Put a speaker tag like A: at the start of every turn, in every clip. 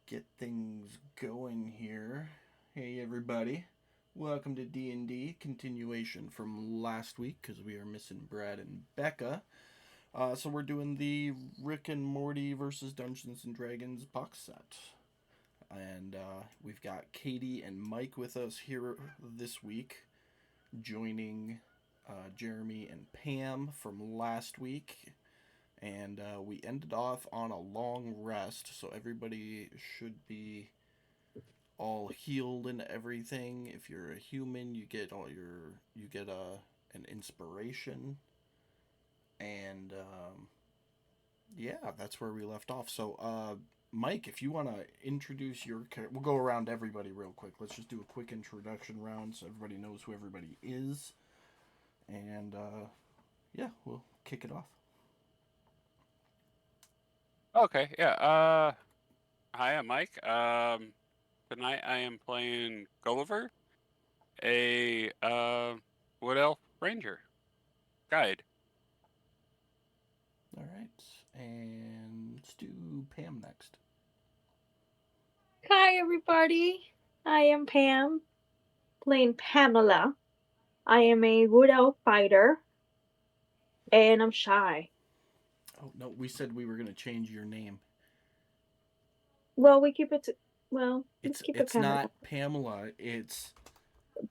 A: get things going here. Hey, everybody. Welcome to D&D, continuation from last week because we are missing Brad and Becca. So we're doing the Rick and Morty versus Dungeons and Dragons box set. And we've got Katie and Mike with us here this week, joining Jeremy and Pam from last week. And we ended off on a long rest, so everybody should be all healed and everything. If you're a human, you get an inspiration, and yeah, that's where we left off. So, Mike, if you want to introduce your character, we'll go around everybody real quick. Let's just do a quick introduction round so everybody knows who everybody is, and yeah, we'll kick it off.
B: Okay, yeah. Hi, I'm Mike. Tonight I am playing Gulliver, a wood elf ranger guide.
A: All right, and let's do Pam next.
C: Hi, everybody. I am Pam, playing Pamela. I am a wood elf fighter, and I'm shy.
A: Oh no, we said we were gonna change your name.
C: Well, we keep it. Let's
A: It's
C: keep it
A: it's
C: Pamela.
A: not Pamela. It's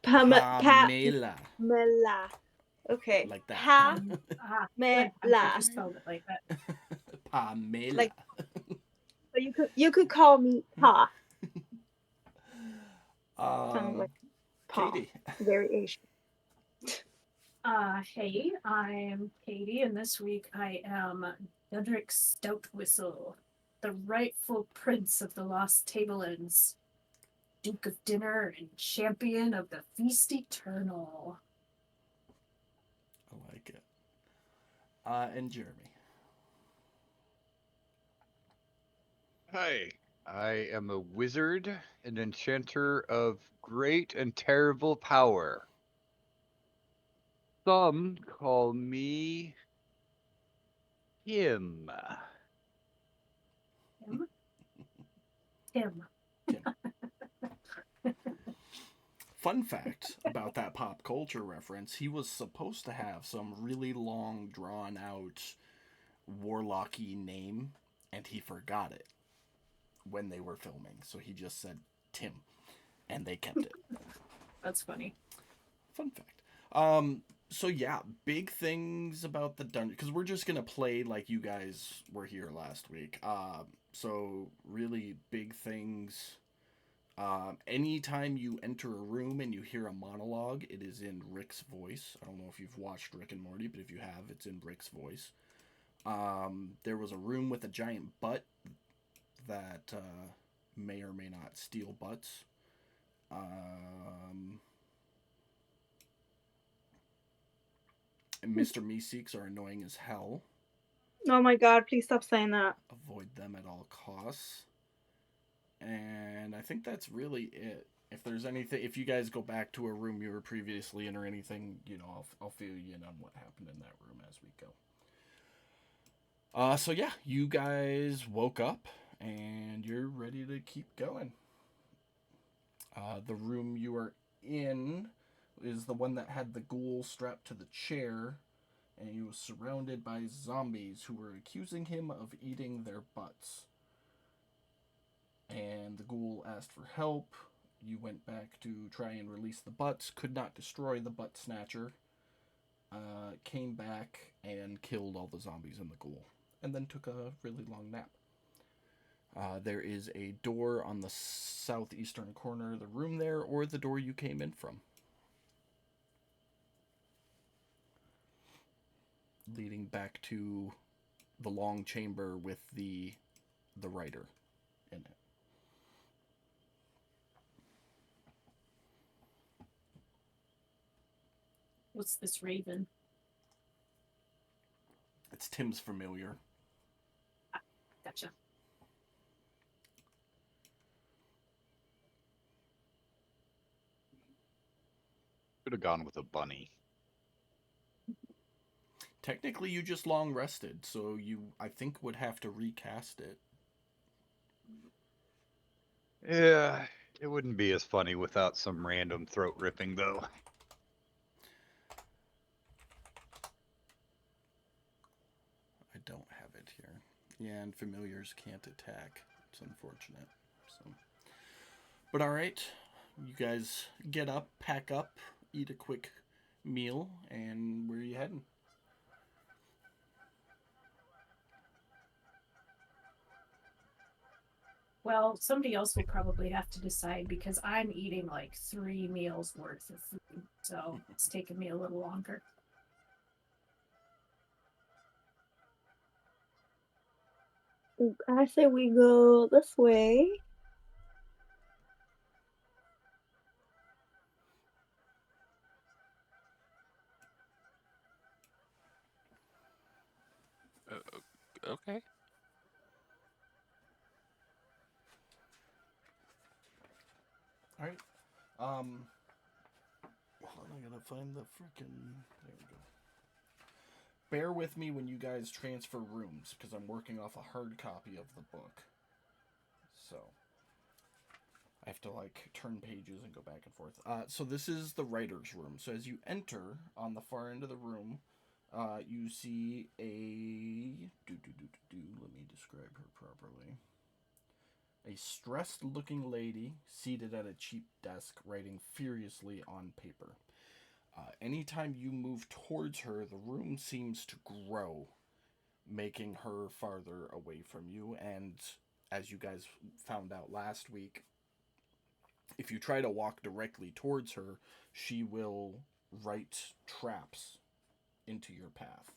C: Pamela.
A: Pamela,
C: Okay,
A: like that.
D: Good. I'm glad
C: Pamela.
D: you spelled it like that.
A: Pamela.
C: Like so, you could call me Pa. Kind of
A: um,
C: like Pa
A: Katie.
C: variation.
D: Hey, I'm Katie, and this week I am Dudrick Stoutwhistle, the rightful prince of the Lost Tablelands, Duke of Dinner and champion of the Feast Eternal.
A: I like it. And Jeremy.
E: Hi, I am a wizard, an enchanter of great and terrible power. Some call me him.
D: Tim? Tim.
A: Tim. Fun fact about that pop culture reference: he was supposed to have some really long, drawn out, warlocky name, and he forgot it when they were filming. So he just said Tim, and they kept it.
D: That's funny.
A: Fun fact. So yeah, big things about the dungeon because we're just gonna play like you guys were here last week. So really big things. Anytime you enter a room and you hear a monologue, it is in Rick's voice. I don't know if you've watched Rick and Morty, but if you have, it's in Rick's voice. There was a room with a giant butt that may or may not steal butts. And Mr. Meeseeks are annoying as hell.
C: Oh my God! Please stop saying that.
A: Avoid them at all costs. And I think that's really it. If there's anything, if you guys go back to a room you were previously in or anything, I'll fill you in on what happened in that room as we go. So yeah, you guys woke up and you're ready to keep going. The room you are in is the one that had the ghoul strapped to the chair, and he was surrounded by zombies who were accusing him of eating their butts. And the ghoul asked for help. You went back to try and release the butts, could not destroy the butt snatcher, came back and killed all the zombies in the ghoul, and then took a really long nap. There is a door on the southeastern corner of the room there, or the door you came in from, leading back to the long chamber with the writer in it.
D: What's this raven?
A: It's Tim's familiar.
D: Gotcha.
E: Could have gone with a bunny.
A: Technically, you just long rested, so you I think would have to recast it.
E: Yeah, it wouldn't be as funny without some random throat ripping, though.
A: I don't have it here. Yeah, and familiars can't attack. It's unfortunate. So, but all right, you guys get up, pack up, eat a quick meal, and where are you heading?
D: Well, somebody else will probably have to decide because I'm eating like 3 meals worth of food. So it's taking me a little longer.
C: I say we go this way.
B: Okay.
A: All right. Hold on, I gotta find the freaking. There we go. Bear with me when you guys transfer rooms because I'm working off a hard copy of the book. So I have to like turn pages and go back and forth. So this is the writer's room. So as you enter on the far end of the room, you see a let me describe her properly. A stressed-looking lady seated at a cheap desk, writing furiously on paper. Anytime you move towards her, the room seems to grow, making her farther away from you. And as you guys found out last week, if you try to walk directly towards her, she will write traps into your path.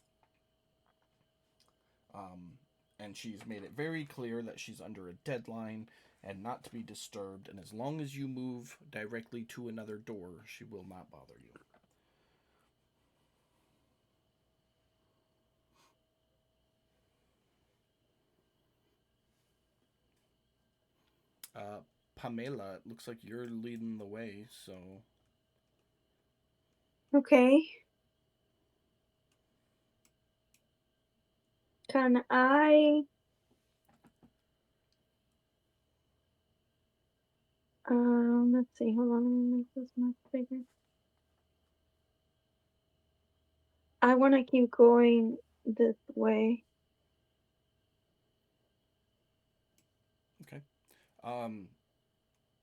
A: And she's made it very clear that she's under a deadline and not to be disturbed. And as long as you move directly to another door, she will not bother you. Pamela, it looks like you're leading the way, so.
C: Okay. Can I let's see, hold on, let me make this much bigger. I wanna keep going this way.
A: Okay.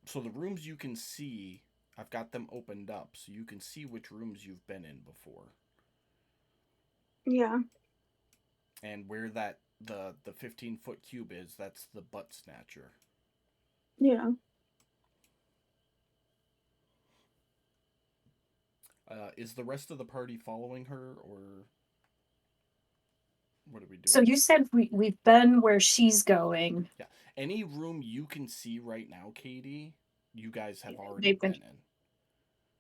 A: So the rooms you can see, I've got them opened up, so you can see which rooms you've been in before.
C: Yeah.
A: And where that the 15-foot cube is, that's the butt snatcher.
C: Yeah.
A: Is the rest of the party following her, or what are we doing?
D: So you said we've been where she's going.
A: Yeah. Any room you can see right now, Katie, you guys have already
D: They've
A: been
D: been-
A: in.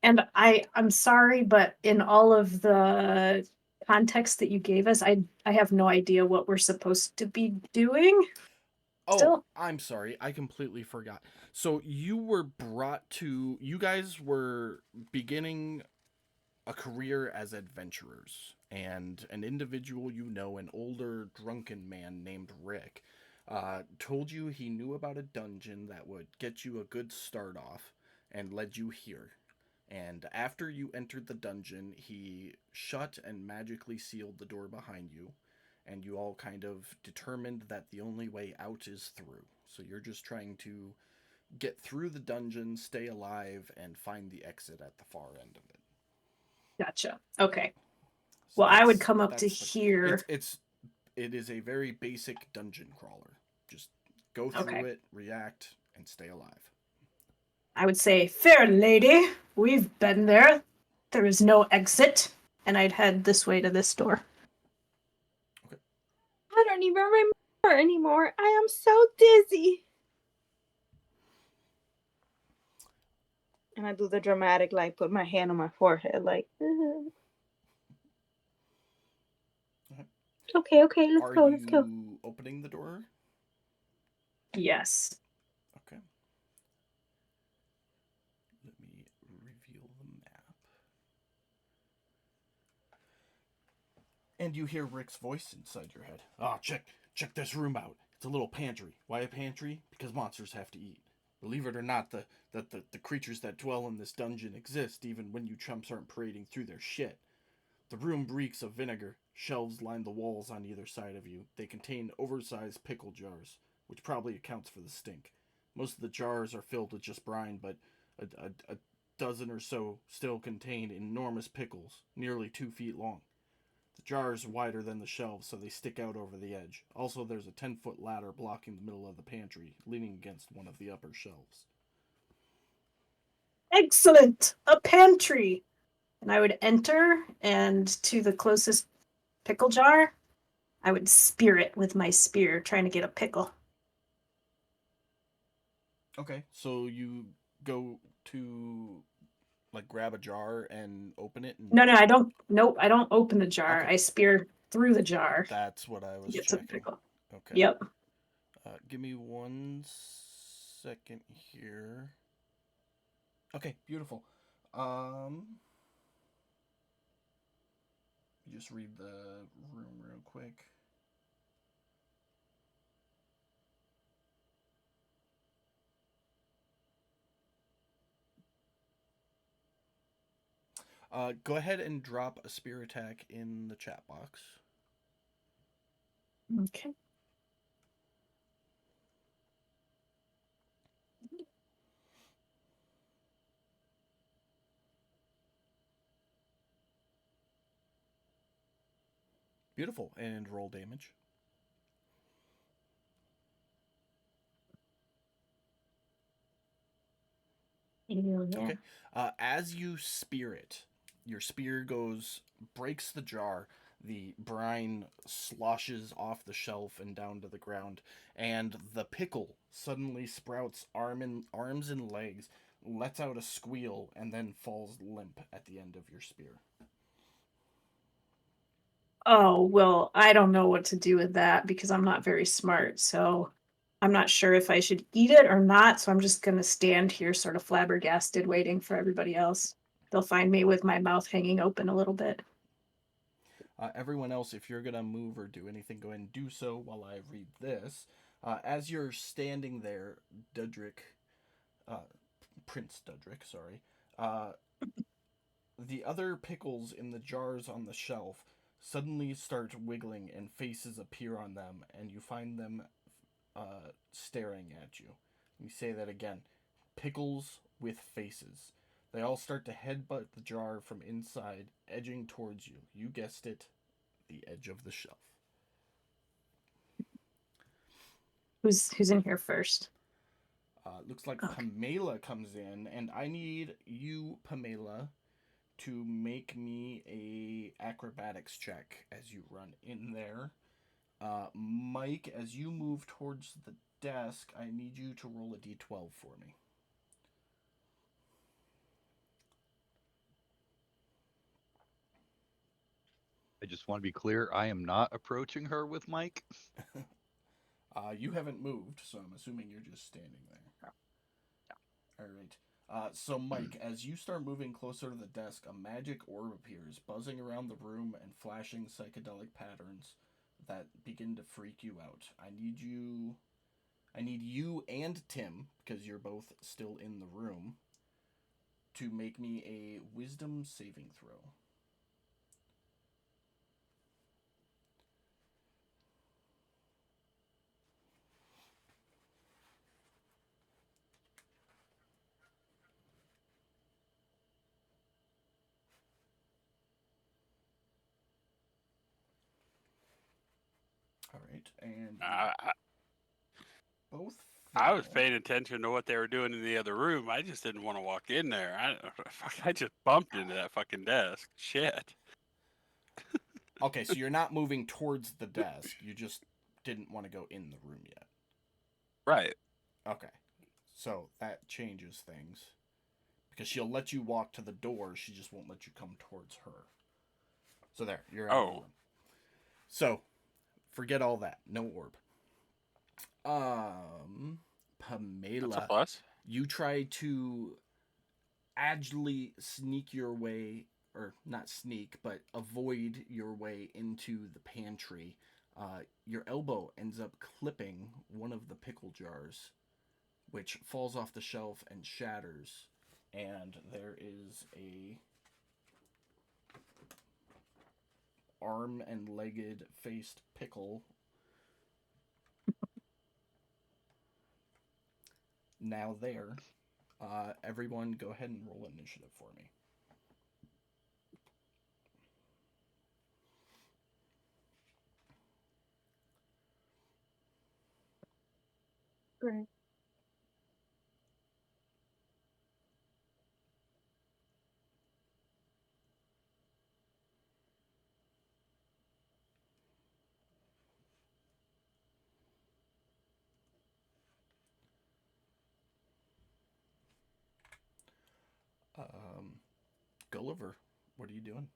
D: And I'm sorry, but in all of the context that you gave us, I have no idea what we're supposed to be doing.
A: Oh,
D: Still?
A: I'm sorry. I completely forgot. So you guys were beginning a career as adventurers, and an individual you know, an older drunken man named Rick, told you he knew about a dungeon that would get you a good start off and led you here. And after you entered the dungeon, he shut and magically sealed the door behind you, and you all kind of determined that the only way out is through. So you're just trying to get through the dungeon, stay alive, and find the exit at the far end of it.
D: Gotcha. Okay.
A: So
D: Well, I would come up to here.
A: It is a very basic dungeon crawler. Just go through
D: Okay.
A: it, react, and stay alive.
D: I would say, fair lady, we've been there. There is no exit. And I'd head this way to this door.
C: I don't even remember anymore. I am so dizzy. And I do the dramatic, like, put my hand on my forehead, like, Okay, let's
A: Are
C: go, let's go.
A: you opening the door?
D: Yes.
A: Okay. Let me reveal the map. And you hear Rick's voice inside your head. Ah, check this room out. It's a little pantry. Why a pantry? Because monsters have to eat. Believe it or not, the creatures that dwell in this dungeon exist even when you chumps aren't parading through their shit. The room reeks of vinegar. Shelves line the walls on either side of you. They contain oversized pickle jars, which probably accounts for the stink. Most of the jars are filled with just brine, but a dozen or so still contain enormous pickles, nearly 2 feet long. The jars are wider than the shelves, so they stick out over the edge. Also, there's a 10-foot ladder blocking the middle of the pantry, leaning against one of the upper shelves.
D: Excellent! A pantry! And I would enter, and to the closest pickle jar, I would spear it with my spear, trying to get a pickle.
A: Okay, so you go to like grab a jar and open it and
D: No, I don't. Nope, I don't open the jar.
A: Okay.
D: I spear through the jar
A: That's what I
D: to
A: was
D: get to the
A: checking.
D: pickle.
A: Okay.
D: Yep.
A: Give me 1 second here. Okay, beautiful. Just read the room real quick. Go ahead and drop a spear attack in the chat box.
D: Okay.
A: Beautiful. And roll damage.
D: Yeah.
A: Okay. As you spear it, your spear breaks the jar. The brine sloshes off the shelf and down to the ground, and the pickle suddenly sprouts arms and legs, lets out a squeal, and then falls limp at the end of your spear.
D: Oh, well, I don't know what to do with that because I'm not very smart. So I'm not sure if I should eat it or not. So I'm just going to stand here sort of flabbergasted, waiting for everybody else. They'll find me with my mouth hanging open a little bit.
A: Everyone else, if you're going to move or do anything, go ahead and do so while I read this. As you're standing there, Dudrick, Prince Dudrick, sorry, the other pickles in the jars on the shelf suddenly start wiggling and faces appear on them, and you find them staring at you. Let me say that again. Pickles with faces. They all start to headbutt the jar from inside, edging towards you. You guessed it, the edge of the shelf.
D: Who's in here first?
A: Looks like
D: Okay.
A: Pamela comes in, and I need you, Pamela, to make me a acrobatics check as you run in there. Mike, as you move towards the desk, I need you to roll a d12 for me.
E: I just want to be clear. I am not approaching her with Mike.
A: You haven't moved, so I'm assuming you're just standing there. All right. So, Mike, as you start moving closer to the desk, a magic orb appears, buzzing around the room and flashing psychedelic patterns that begin to freak you out. I need you and Tim, because you're both still in the room, to make me a wisdom saving throw. All right, and both
B: I was
A: fail.
B: paying attention to what they were doing in the other room. I just didn't want to walk in there. I just bumped into that fucking desk. Shit.
A: Okay, so you're not moving towards the desk. You just didn't want to go in the room yet.
B: Right.
A: Okay, so that changes things. Because she'll let you walk to the door, she just won't let you come towards her. So there, you're out of the room. So, forget all that. No orb. Pamela,
B: That's a plus.
A: you try to agilely sneak your way, or not sneak, but avoid your way into the pantry. Your elbow ends up clipping one of the pickle jars which falls off the shelf and shatters, and there is a arm and legged faced pickle now there. Everyone go ahead and roll initiative for me.
C: Great.
A: Gulliver, what are you doing?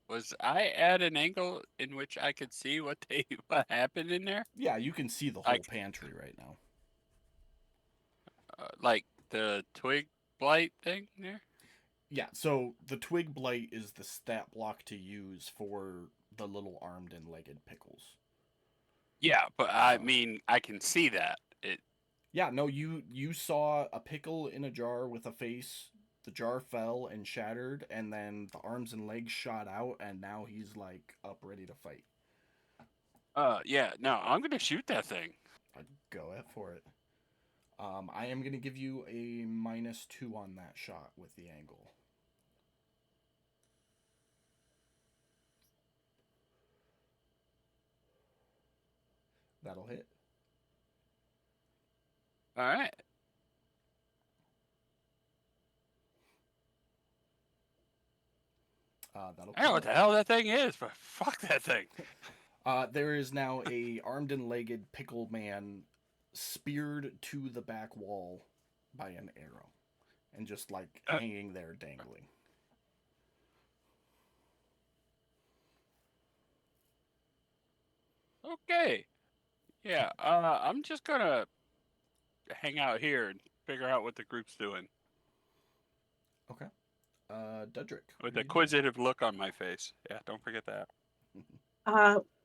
B: Was I at an angle in which I could see what what happened in there?
A: Yeah, you can see the whole pantry right now.
B: Like the twig blight thing there?
A: Yeah, so the twig blight is the stat block to use for the little armed and legged pickles.
B: Yeah, but I mean, I can see that.
A: Yeah, no, you saw a pickle in a jar with a face. The jar fell and shattered, and then the arms and legs shot out, and now he's like up ready to fight.
B: Yeah, no, I'm gonna shoot that thing.
A: Go ahead for it. I am gonna give you a -2 on that shot with the angle. That'll hit.
B: All right.
A: That'll
B: I don't know
A: kill
B: what
A: it.
B: the hell that thing is, but fuck that thing.
A: There is now a armed and legged pickle man speared to the back wall by an arrow, and just like hanging there dangling.
B: Okay. Yeah, I'm just gonna hang out here and figure out what the group's doing
A: Okay. Dudrick.
B: with
A: what
B: a
A: are you doing?
B: quizzitive look on my face. Yeah, don't forget that.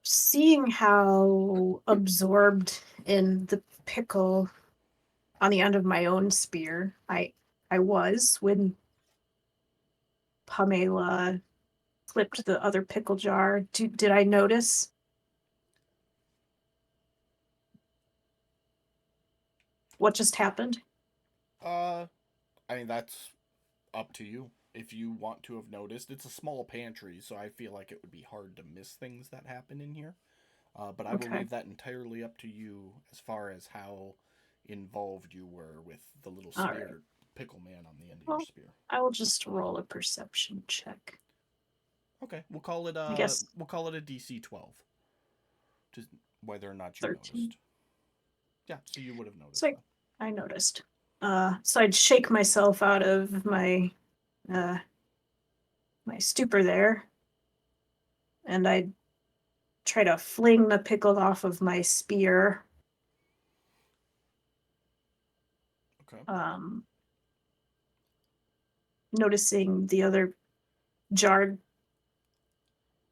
D: Seeing how absorbed in the pickle on the end of my own spear I was when Pamela flipped the other pickle jar, did I notice? What just happened?
A: I mean that's up to you. If you want to have noticed, it's a small pantry, so I feel like it would be hard to miss things that happen in here. But I will
D: Okay.
A: leave that entirely up to you as far as how involved you were with the little
D: All
A: spear
D: right.
A: pickle man on the end of
D: Well,
A: your spear.
D: I will just roll a perception check.
A: Okay, we'll call it
D: I guess
A: a DC 12. Just whether or not you
D: 13.
A: noticed. Yeah, so you would have noticed
D: So
A: that.
D: I noticed. So I'd shake myself out of my my stupor there, and I'd try to fling the pickle off of my spear.
A: Okay.
D: Noticing the other jarred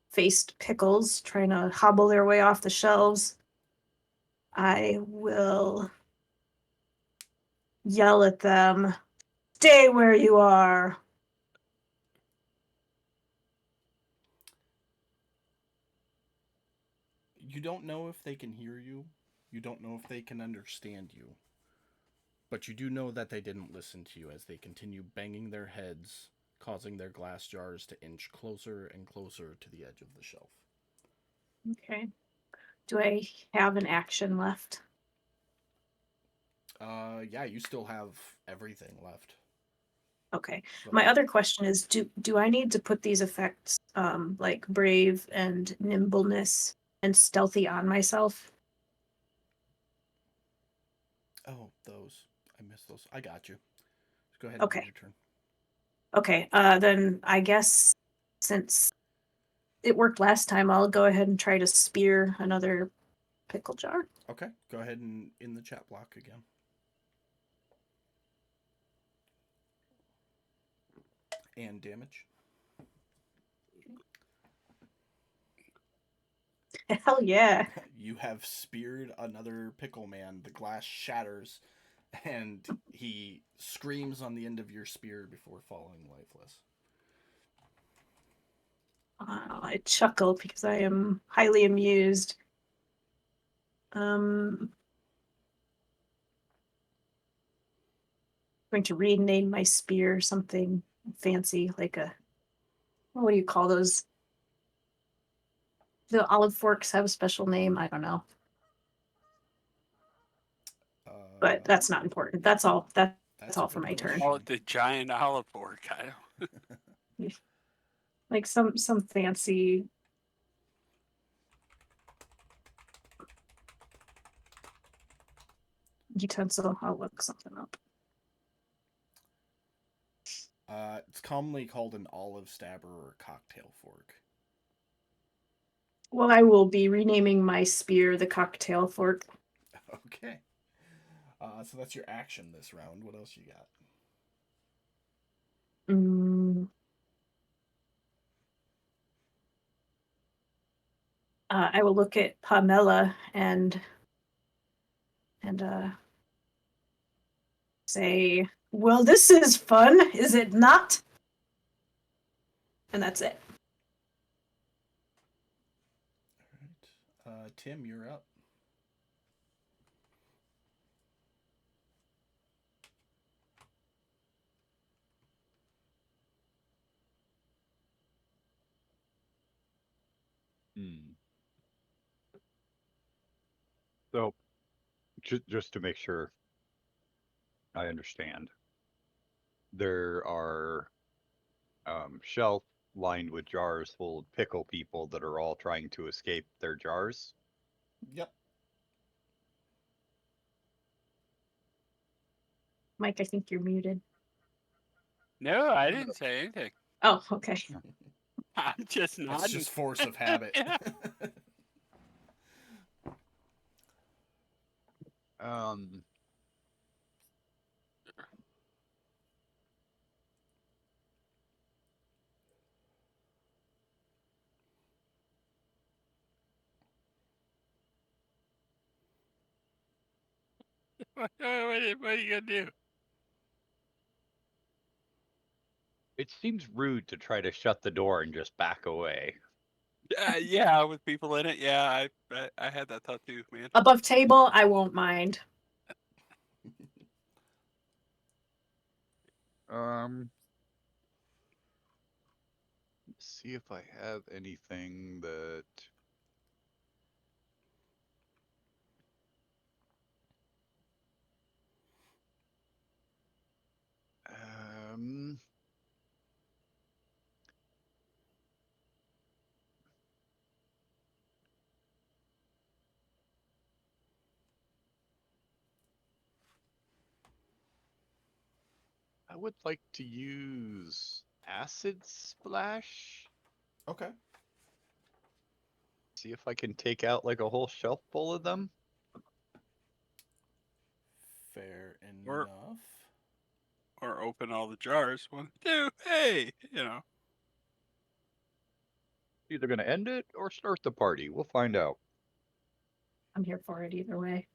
D: faced pickles trying to hobble their way off the shelves, I will yell at them, "Stay where you are!"
A: You don't know if they can hear you. You don't know if they can understand you. But you do know that they didn't listen to you as they continue banging their heads, causing their glass jars to inch closer and closer to the edge of the shelf.
D: Okay. Do I have an action left?
A: Yeah, you still have everything left.
D: Okay.
A: So,
D: My other question is, do I need to put these effects, like brave and nimbleness and stealthy on myself?
A: oh, those. I missed those. I got you. Just go ahead and end
D: Okay.
A: your turn.
D: Okay. Then I guess since it worked last time, I'll go ahead and try to spear another pickle jar.
A: Okay, go ahead and in the chat block again. And damage.
D: Hell yeah.
A: You have speared another pickle man. The glass shatters, and he screams on the end of your spear before falling lifeless.
D: I chuckle because I am highly amused. Going to rename my spear something fancy, like a, what do you call those? The olive forks have a special name. I don't know, but that's not important. That's all. That's
A: That's a
D: all for
A: good
D: my turn.
B: Call
A: question.
B: it the giant olive fork. I don't.
D: Like some fancy. Utensil. I'll look something up.
A: It's commonly called an olive stabber or a cocktail fork.
D: Well, I will be renaming my spear the cocktail fork.
A: Okay. So that's your action this round. What else you got?
D: I will look at Pamela and say, "Well, this is fun, is it not?" And that's it.
A: All right. Tim, you're up.
E: So, just to make sure I understand, there are shelf lined with jars full of pickle people that are all trying to escape their jars.
A: Yep.
D: Mike, I think you're muted.
B: No, I didn't say anything.
D: Oh, okay.
B: I'm just
A: It's
B: nodding.
A: just force of habit.
B: Yeah.
E: Um,
B: What are you gonna do?
E: it seems rude to try to shut the door and just back away.
B: Yeah, with people in it. Yeah, I had that thought too, man.
D: Above table, I won't mind.
E: Let's see if I have anything that. Um, I would like to use acid splash.
A: Okay.
E: See if I can take out like a whole shelf full of them.
A: Fair
B: Or
A: enough.
B: or open all the jars. One, two, hey,
E: Either going to end it or start the party. We'll find out.
D: I'm here for it either way.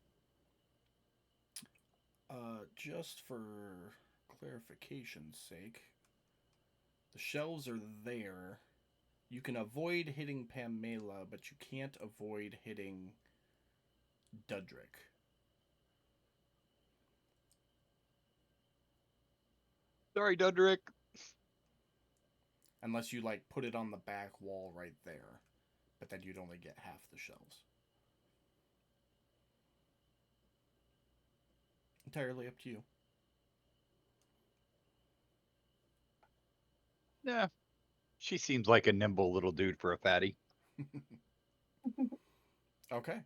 A: Just for clarification's sake, the shelves are there. You can avoid hitting Pamela, but you can't avoid hitting Dudrick.
E: Sorry, Dudrick.
A: Unless you like put it on the back wall right there, but then you'd only get half the shelves. Entirely up to you.
E: Nah, she seems like a nimble little dude for a fatty.
A: Okay.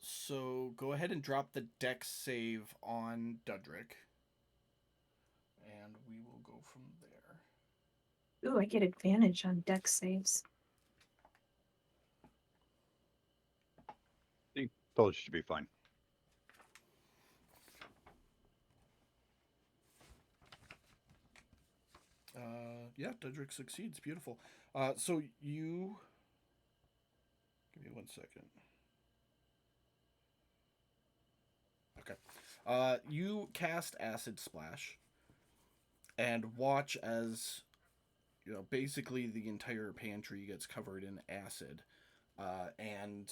A: So go ahead and drop the dex save on Dudrick. And we will go from there.
D: Ooh, I get advantage on dex saves.
E: See, told you she'd be fine.
A: Yeah, Dudrick succeeds. Beautiful. So you 1 second. Okay. You cast Acid Splash and watch as, basically the entire pantry gets covered in acid. And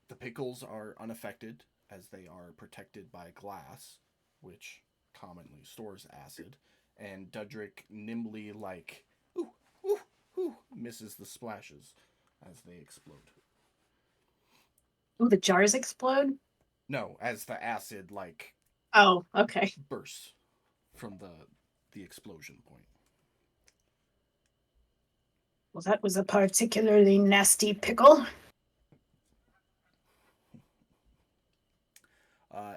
A: the pickles are unaffected as they are protected by glass, which commonly stores acid. And Dudrick nimbly, ooh, ooh, ooh, misses the splashes as they explode.
D: Oh, the jars explode?
A: No, as the acid,
D: Oh, okay.
A: bursts from the explosion point.
D: Well, that was a particularly nasty pickle.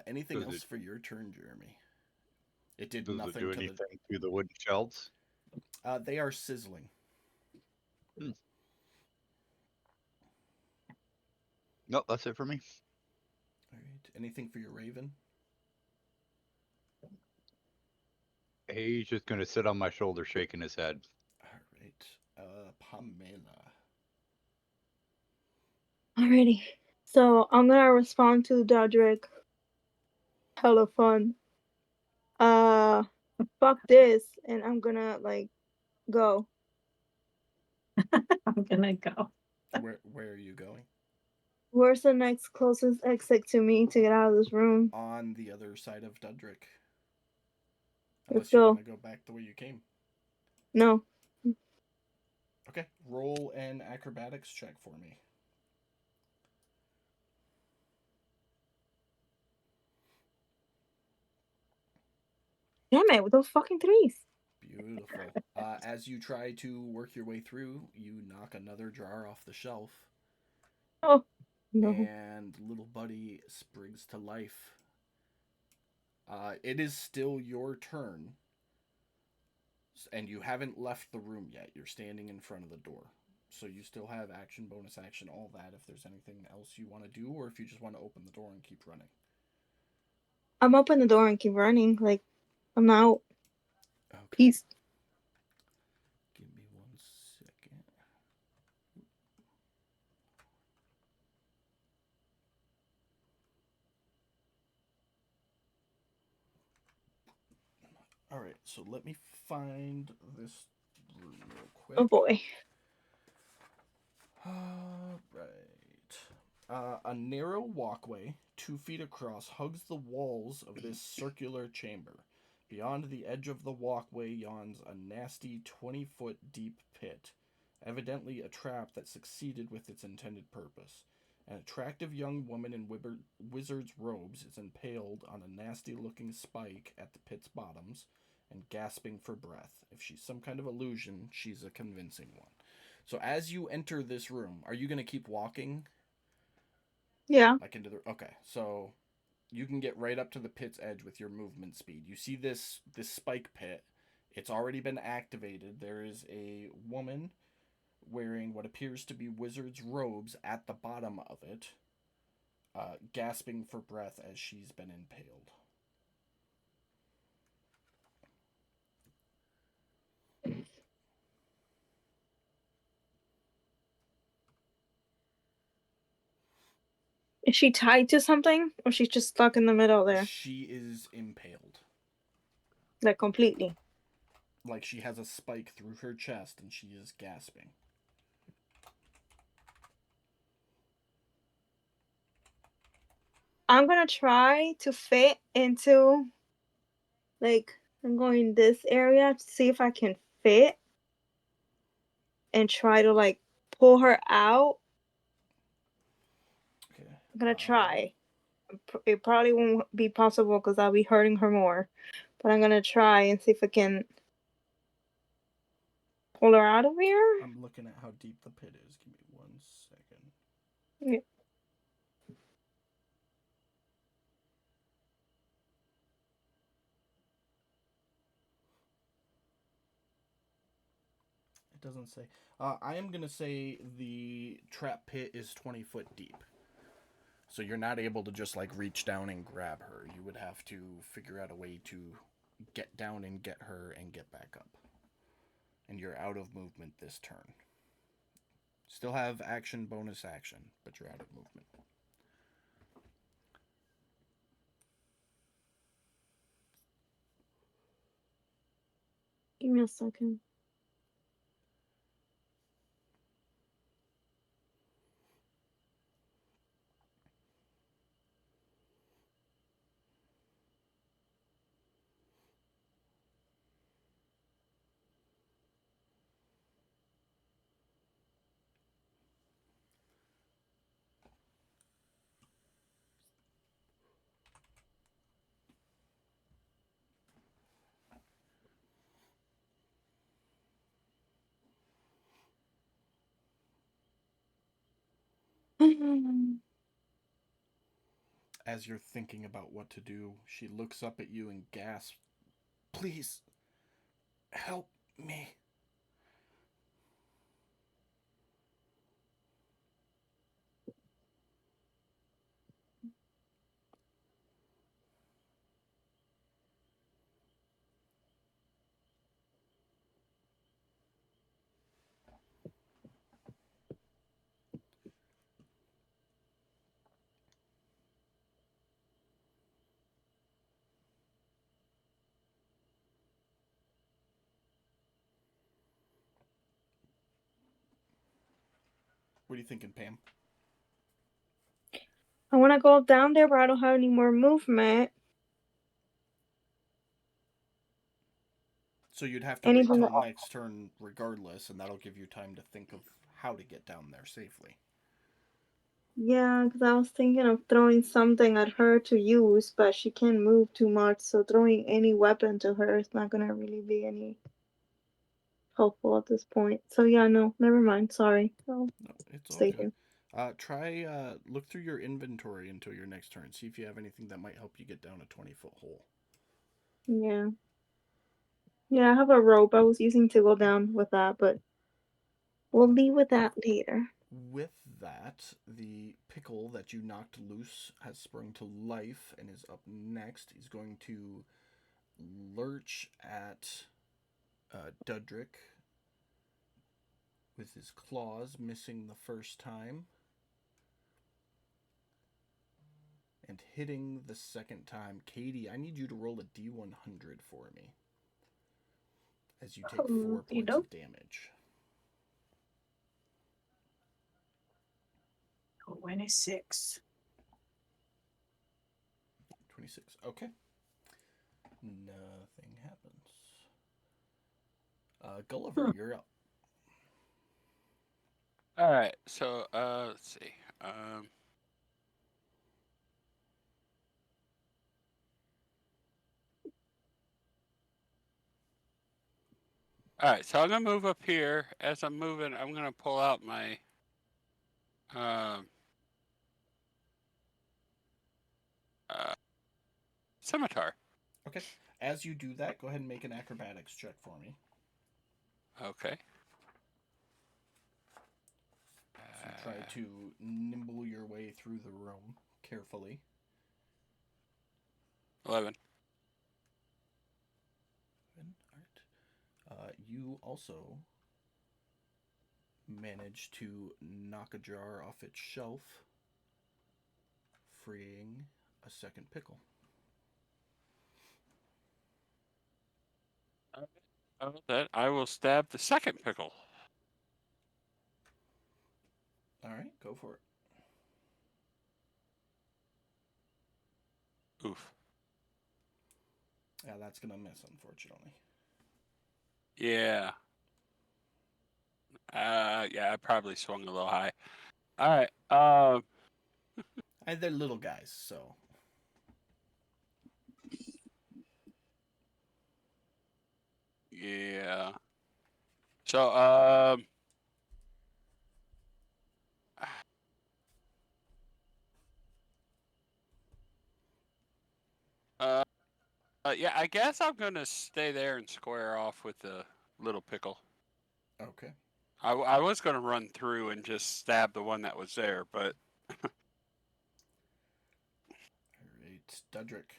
A: Anything
E: Does
A: else
E: it-
A: for your turn, Jeremy? It did
E: Does it
A: nothing
E: do
A: to
E: anything to the wooden shelves?
A: They are sizzling.
E: No, that's it for me.
A: All right. Anything for your raven?
E: He's just gonna sit on my shoulder, shaking his head.
A: All right. Pamela.
C: Alrighty. So I'm gonna respond to Dodrick. Hella fun. Fuck this, and I'm gonna go.
D: I'm gonna go.
A: Where are you going?
C: Where's the next closest exit to me to get out of this room?
A: On the other side of Dudrick.
C: Let's
A: Unless you
C: go.
A: want to go back the way you came.
C: No.
A: Okay. Roll an acrobatics check for me.
C: Damn it, with those fucking threes.
A: Beautiful. As you try to work your way through, you knock another jar off the shelf.
C: Oh, no.
A: And little buddy sprigs to life. It is still your turn. And you haven't left the room yet. You're standing in front of the door. So you still have action, bonus action, all that if there's anything else you want to do, or if you just want to open the door and keep running.
C: I'm open the door and keep running. I'm out.
A: Okay.
C: Peace.
A: Give me 1 second. All right, so let me find this room real quick.
C: Oh boy.
A: Right. A narrow walkway, 2 feet across, hugs the walls of this circular chamber. Beyond the edge of the walkway yawns a nasty 20-foot deep pit, evidently a trap that succeeded with its intended purpose. An attractive young woman in wizard's robes is impaled on a nasty-looking spike at the pit's bottoms and gasping for breath. If she's some kind of illusion, she's a convincing one. So as you enter this room, are you going to keep walking?
C: Yeah.
A: Okay, so you can get right up to the pit's edge with your movement speed. You see this spike pit. It's already been activated. There is a woman wearing what appears to be wizard's robes at the bottom of it, gasping for breath as she's been impaled.
C: Is she tied to something? Or she's just stuck in the middle there?
A: She is impaled.
C: Completely.
A: Like she has a spike through her chest and she is gasping.
C: I'm gonna try to fit into I'm going this area to see if I can fit and try to pull her out.
A: Okay.
C: I'm gonna try. It probably won't be possible because I'll be hurting her more. But I'm gonna try and see if I can pull her out of here.
A: I'm looking at how deep the pit is. Give me 1 second.
C: Yeah.
A: It doesn't say. I am going to say the trap pit is 20 foot deep. So you're not able to just reach down and grab her. You would have to figure out a way to get down and get her and get back up. And you're out of movement this turn. Still have action, bonus action, but you're out of movement.
C: Give me a second.
A: As you're thinking about what to do, she looks up at you and gasps, "Please, help me." What are you thinking, Pam?
C: I want to go down there, but I don't have any more movement.
A: So you'd have to
C: Anything
A: wait till
C: that-
A: next turn regardless, and that'll give you time to think of how to get down there safely.
C: Yeah, because I was thinking of throwing something at her to use, but she can't move too much, so throwing any weapon to her is not gonna really be any helpful at this point. So yeah, no, never mind. Sorry. I'll
A: No, it's all
C: stay
A: good.
C: here.
A: Try look through your inventory until your next turn. See if you have anything that might help you get down a 20-foot hole.
C: Yeah. Yeah, I have a rope I was using to go down with that, but we'll deal with that later.
A: With that, the pickle that you knocked loose has sprung to life and is up next. He's going to lurch at Dudrick with his claws, missing the first time, and hitting the second time. Katie, I need you to roll a D100 for me as you take 4 points of damage.
D: 26.
A: 26. Okay. Nothing happens. Gulliver, you're up.
B: All right, so let's see. All right, so I'm gonna move up here. As I'm moving, I'm gonna pull out my scimitar.
A: Okay. As you do that, go ahead and make an acrobatics check for me.
B: Okay.
A: So try to nimble your way through the room carefully.
B: 11.
A: All right. You also manage to knock a jar off its shelf, freeing a second pickle.
B: That I will stab the second pickle.
A: All right, go for it.
B: Oof.
A: Yeah, that's gonna miss, unfortunately.
B: Yeah. Yeah, I probably swung a little high. All right.
A: They're little guys, so.
B: Yeah. So, yeah, I guess I'm gonna stay there and square off with the little pickle.
A: Okay.
B: I was gonna run through and just stab the one that was there, but
A: All right, Dudrick.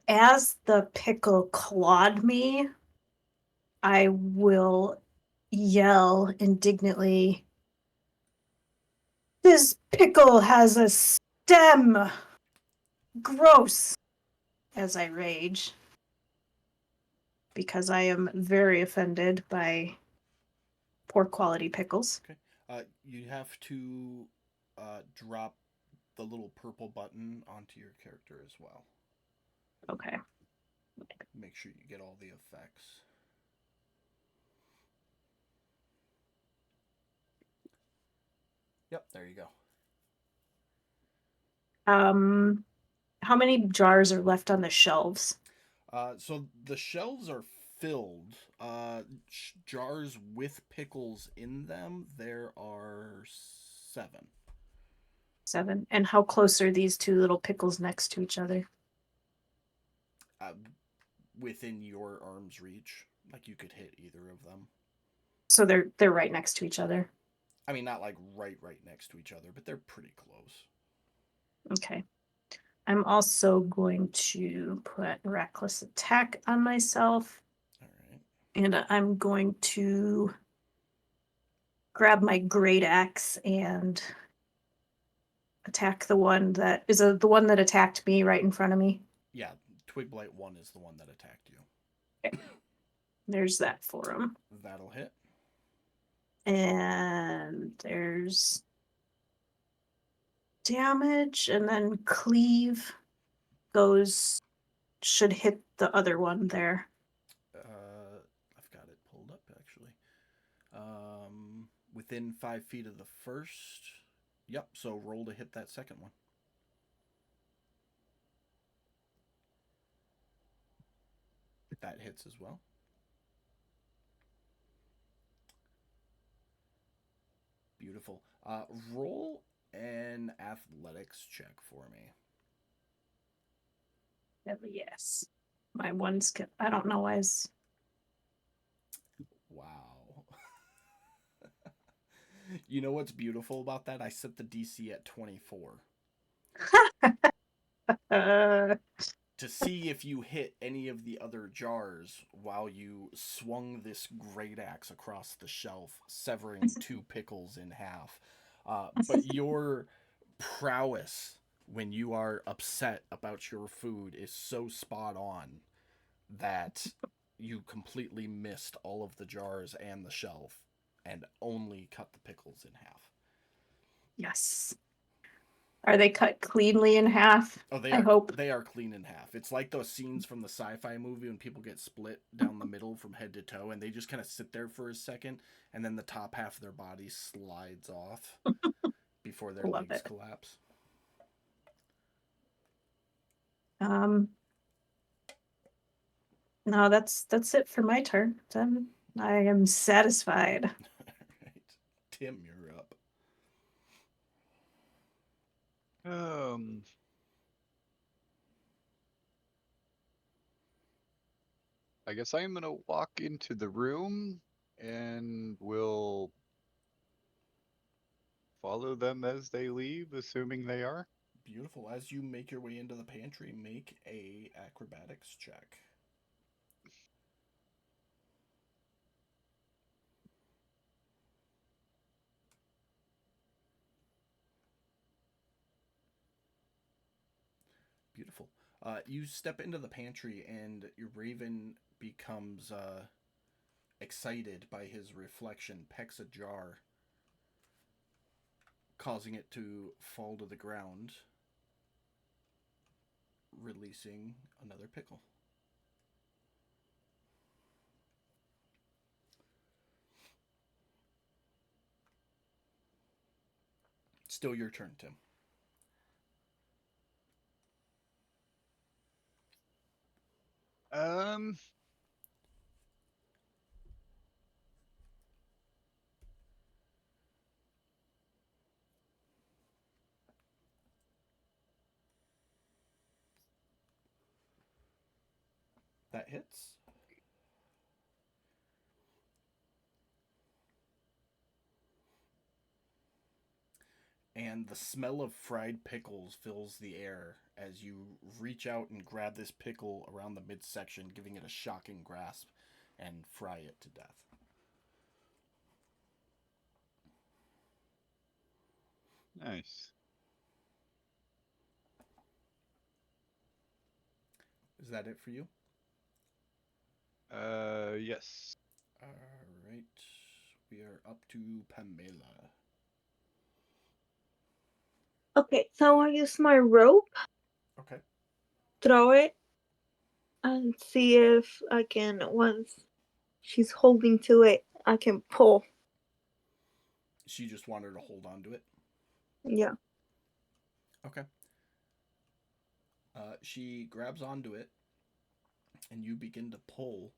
D: As the pickle clawed me, I will yell indignantly. This pickle has a stem! Gross! As I rage. Because I am very offended by poor quality pickles.
A: Okay. You have to drop the little purple button onto your character as well.
D: Okay.
A: Make sure you get all the effects. Yep, there you go.
D: How many jars are left on the shelves?
A: So the shelves are filled. Jars with pickles in them, there are 7.
D: 7. And how close are these two little pickles next to each other?
A: Within your arm's reach. Like you could hit either of them.
D: So they're right next to each other.
A: I mean, not like right next to each other, but they're pretty close.
D: Okay. I'm also going to put reckless attack on myself.
A: All right.
D: And I'm going to grab my great axe and attack the one that is the one that attacked me right in front of me.
A: Yeah, Twig Blight 1 is the one that attacked you.
D: Okay. There's that for him.
A: That'll hit.
D: And there's damage, and then cleave should hit the other one there.
A: I've got it pulled up actually. Within 5 feet of the first. Yep, so roll to hit that second one. That hits as well. Beautiful. Roll an athletics check for me.
D: Yes. My one skill. I don't know why is.
A: Wow. You know what's beautiful about that? I set the DC at 24. To see if you hit any of the other jars while you swung this great axe across the shelf, severing 2 pickles in half. But your prowess when you are upset about your food is so spot on that you completely missed all of the jars and the shelf and only cut the pickles in half.
D: Yes. Are they cut cleanly in half?
A: Oh, they
D: I
A: are.
D: hope.
A: They are clean in half. It's like those scenes from the sci-fi movie when people get split down the middle from head to toe, and they just kind of sit there for a second, and then the top half of their body slides off before their
D: Love
A: legs
D: it.
A: collapse.
D: No, that's it for my turn. Then I am satisfied.
A: Right. Tim, you're up.
E: I guess I'm gonna walk into the room and will follow them as they leave, assuming they are.
A: Beautiful. As you make your way into the pantry, make a acrobatics check. Beautiful. You step into the pantry, and your raven becomes excited by his reflection, pecks a jar, causing it to fall to the ground, releasing another pickle. Still your turn, Tim. That hits. And the smell of fried pickles fills the air as you reach out and grab this pickle around the midsection, giving it a shocking grasp and fry it to death.
E: Nice.
A: Is that it for you?
E: Yes.
A: All right. We are up to Pamela.
C: Okay, so I'll use my rope,
A: Okay.
C: throw it, and see if I can, once she's holding to it, I can pull.
A: She just wanted to hold on to it.
C: Yeah.
A: Okay. She grabs onto it, and you begin to pull.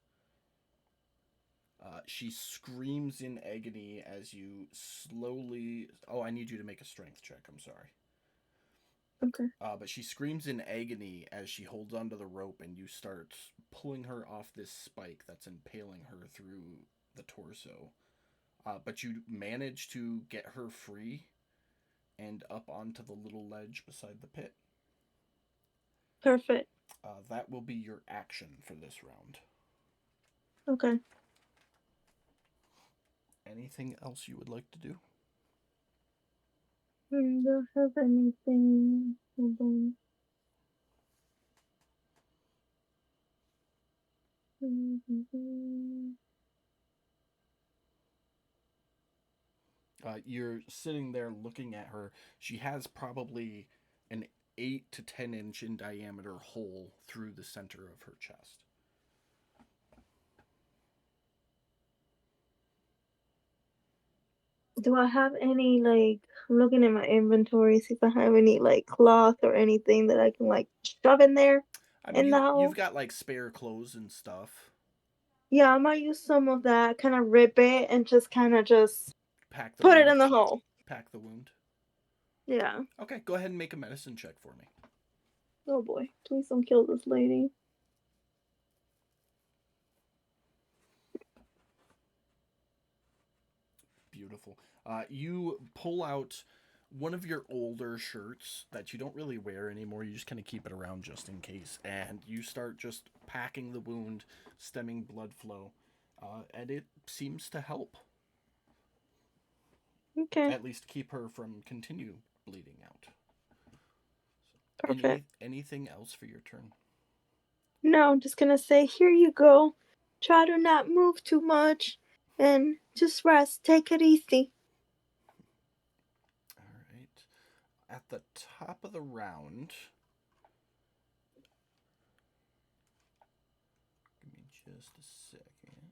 A: She screams in agony as you slowly. Oh, I need you to make a strength check. I'm sorry.
C: Okay.
A: But she screams in agony as she holds onto the rope, and you start pulling her off this spike that's impaling her through the torso. But you manage to get her free and up onto the little ledge beside the pit.
C: Perfect.
A: That will be your action for this round.
C: Okay.
A: Anything else you would like to do?
C: Don't have anything. Hold on.
A: You're sitting there looking at her. She has probably an 8 to 10 inch in diameter hole through the center of her chest.
C: Do I have any, like, I'm looking at my inventory, see if I have any, like, cloth or anything that I can, like, shove in there
A: I mean,
C: in the
A: you've
C: hole?
A: got like spare clothes and stuff.
C: Yeah, I might use some of that, kind of rip it and just kind of just
A: Pack the
C: put it
A: wound.
C: in the hole.
A: Pack the wound.
C: Yeah.
A: Okay, go ahead and make a medicine check for me.
C: Oh boy, please don't kill this lady.
A: Beautiful. You pull out one of your older shirts that you don't really wear anymore. You just kind of keep it around just in case. And you start just packing the wound, stemming blood flow. And it seems to help.
C: Okay,
A: At least keep her from continue bleeding out.
C: perfect.
A: Anything else for your turn?
C: No, I'm just gonna say, here you go. Try to not move too much and just rest. Take it easy.
A: All right. At the top of the round, give me just a second.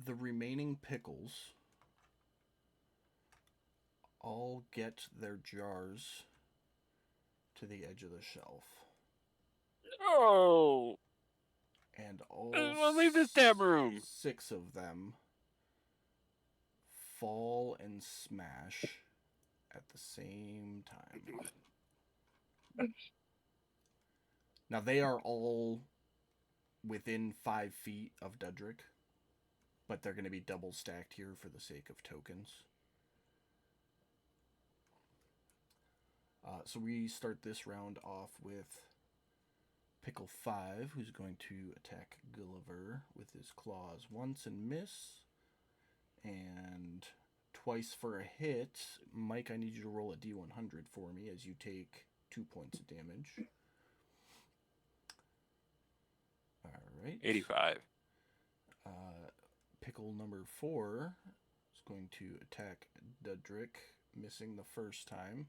A: The remaining pickles all get their jars to the edge of the shelf.
B: Oh,
A: And all
B: leave this damn room.
A: 6 of them fall and smash at the same time. Now they are all within 5 feet of Dudrick, but they're going to be double stacked here for the sake of tokens. So we start this round off with Pickle 5, who's going to attack Gulliver with his claws once and miss. And twice for a hit. Mike, I need you to roll a d100 for me as you take 2 points of damage. All right.
B: 85.
A: Pickle number 4 is going to attack Dudrick, missing the first time.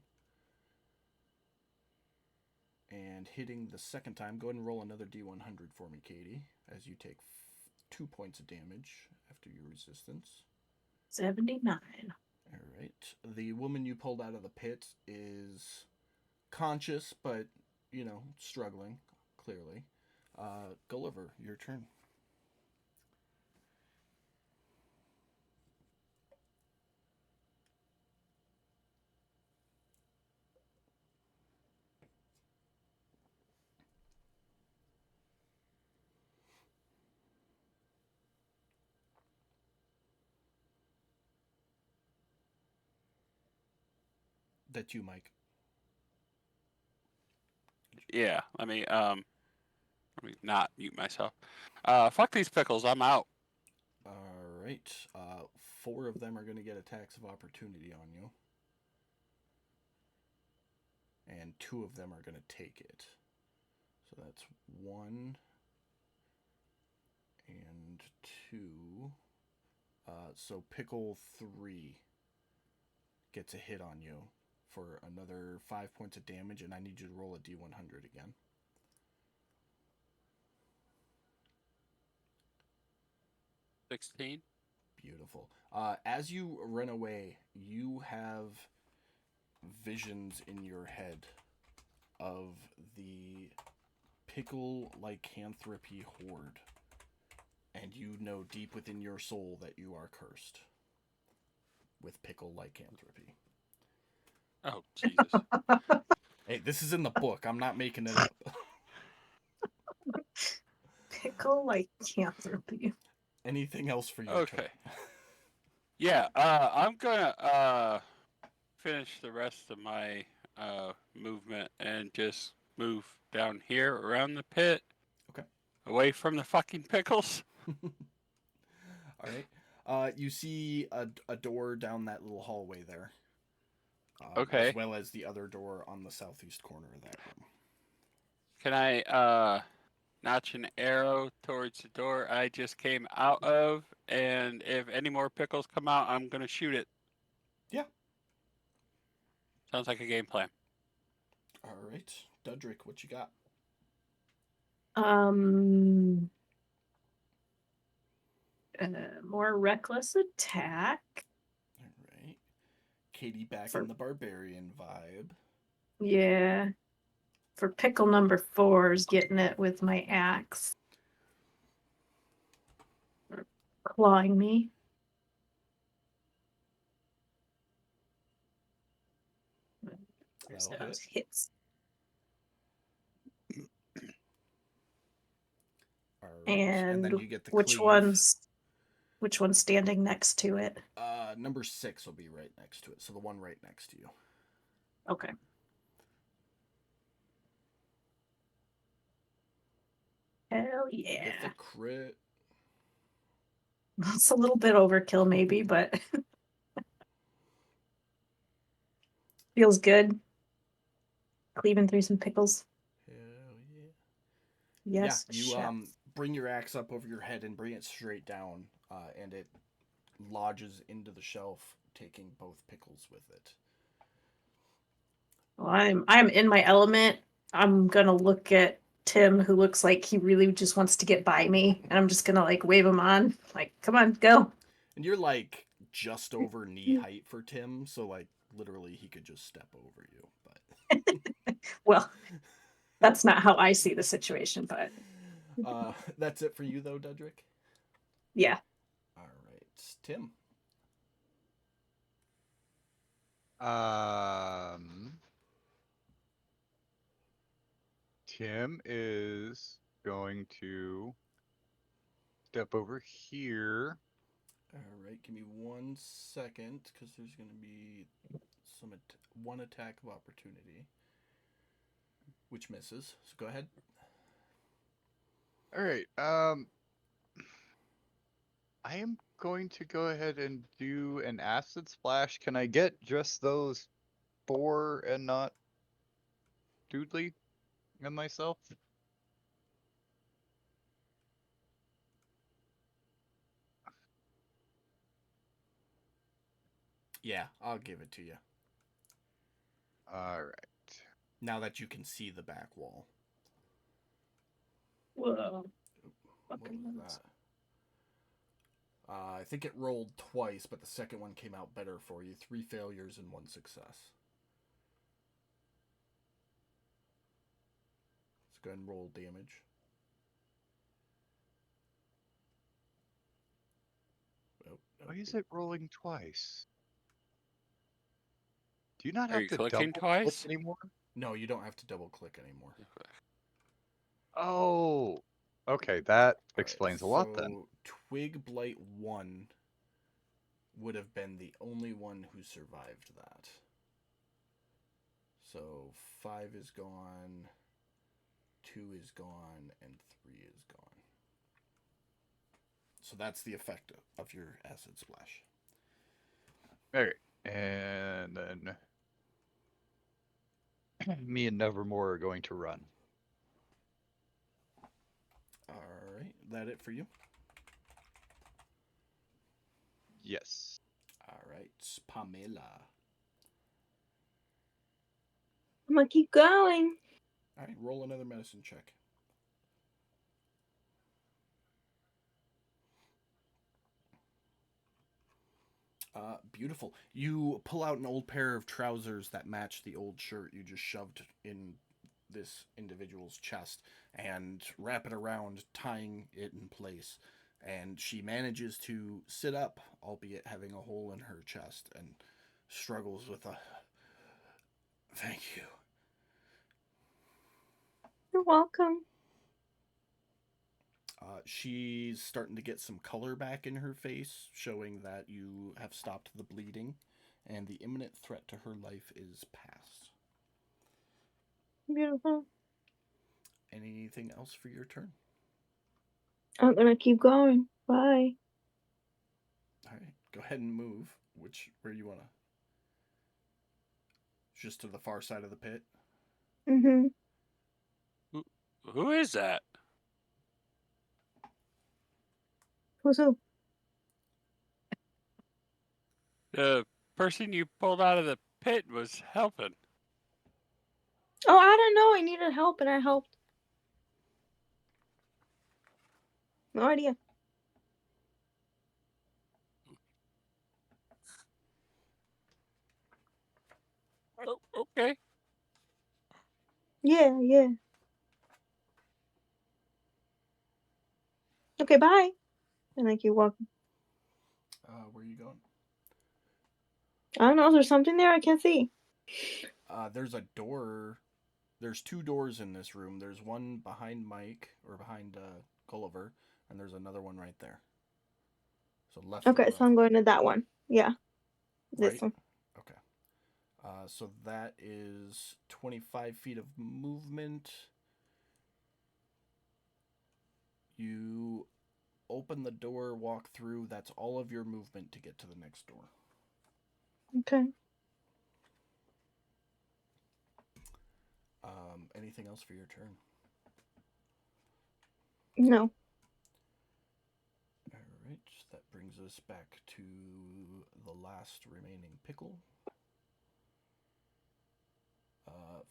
A: And hitting the second time. Go ahead and roll another d100 for me, Katie, as you take 2 points of damage after your resistance.
D: 79.
A: All right. The woman you pulled out of the pit is conscious, but, struggling, clearly. Gulliver, your turn. That's you, Mike.
B: Yeah, let me not mute myself. Fuck these pickles, I'm out.
A: All right. 4 of them are going to get attacks of opportunity on you. And 2 of them are going to take it. So that's 1 and 2. So Pickle 3 gets a hit on you for another 5 points of damage, and I need you to roll a d100 again.
B: $16.
A: Beautiful. As you run away, you have visions in your head of the pickle lycanthropy horde, and you know deep within your soul that you are cursed with pickle lycanthropy.
B: Oh, Jesus.
A: Hey, this is in the book. I'm not making it up.
D: Pickle lycanthropy.
A: Anything else for your
B: Okay.
A: turn?
B: Yeah, I'm gonna finish the rest of my movement and just move down here around the pit.
A: Okay.
B: Away from the fucking pickles.
A: All right. You see a door down that little hallway there.
B: Okay.
A: As well as the other door on the southeast corner of that room.
B: Can I notch an arrow towards the door I just came out of, and if any more pickles come out, I'm gonna shoot it.
A: Yeah.
B: Sounds like a game plan.
A: All right. Dudrick, what you got?
D: More reckless attack.
A: All right. Katie back
D: For-
A: in the barbarian vibe.
D: Yeah. For pickle number 4 is getting it with my axe. Clawing me. There's
A: That'll
D: those
A: hit.
D: hits.
A: All right. And then
D: And
A: you get the
D: which
A: cleave.
D: which one's standing next to it?
A: Number 6 will be right next to it. So the one right next to you.
D: Okay. Hell yeah.
A: With the crit.
D: That's a little bit overkill maybe, but feels good. Cleaving through some pickles.
A: Hell yeah.
D: Yes.
A: Yeah, you
D: chef.
A: bring your axe up over your head and bring it straight down, and it lodges into the shelf, taking both pickles with it.
D: Well, I'm in my element. I'm gonna look at Tim, who looks like he really just wants to get by me, and I'm just gonna like wave him on, like, come on, go.
A: And you're like just over knee height for Tim, so like literally he could just step over you. But
D: Well, that's not how I see the situation, but
A: that's it for you though, Dudrick.
D: yeah.
A: All right, Tim.
E: Tim is going to step over here.
A: All right, give me 1 second because there's going to be one attack of opportunity, which misses. So go ahead.
E: All right. I am going to go ahead and do an acid splash. Can I get just those 4 and not Doodly and myself?
A: Yeah, I'll give it to you.
E: All right.
A: Now that you can see the back wall.
D: Whoa.
A: What was that? I think it rolled twice, but the second one came out better for you. 3 failures and 1 success. Let's go ahead and roll damage.
E: Why is it rolling twice? Do you not
B: Are
E: have
B: you
E: to
B: clicking
E: double
B: twice?
E: click anymore?
A: No, you don't have to double click anymore.
E: Oh, okay. That
A: All
E: explains
A: right,
E: a lot then.
A: so Twig Blight 1 would have been the only one who survived that. So 5 is gone. 2 is gone, and 3 is gone. So that's the effect of your acid splash.
E: Okay. And then me and Nevermore are going to run.
A: All right, that it for you?
E: Yes.
A: All right, Pamela.
C: I'm gonna keep going.
A: All right, roll another medicine check. Beautiful. You pull out an old pair of trousers that match the old shirt you just shoved in this individual's chest and wrap it around, tying it in place. And she manages to sit up, albeit having a hole in her chest, and struggles with a thank you.
C: You're welcome.
A: She's starting to get some color back in her face, showing that you have stopped the bleeding, and the imminent threat to her life is past.
C: Beautiful.
A: Anything else for your turn?
C: I'm gonna keep going. Bye.
A: All right, go ahead and move. Where you wanna? Just to the far side of the pit.
C: Mm-hmm.
B: Who is that?
C: Who's who?
B: The person you pulled out of the pit was helping.
C: Oh, I don't know. I needed help and I helped. No idea.
B: Oh, okay.
C: Yeah, yeah. Okay, bye. And I keep walking.
A: Where are you going?
C: I don't know. Is there something there I can't see?
A: There's a door. There's 2 doors in this room. There's one behind Mike, or behind Gulliver, and there's another one right there. So left or
C: Okay,
A: right?
C: so I'm going to that one. Yeah. This
A: Right?
C: one.
A: Okay. So that is 25 feet of movement. You open the door, walk through. That's all of your movement to get to the next door.
C: Okay.
A: Anything else for your turn?
C: No.
A: All right. That brings us back to the last remaining pickle.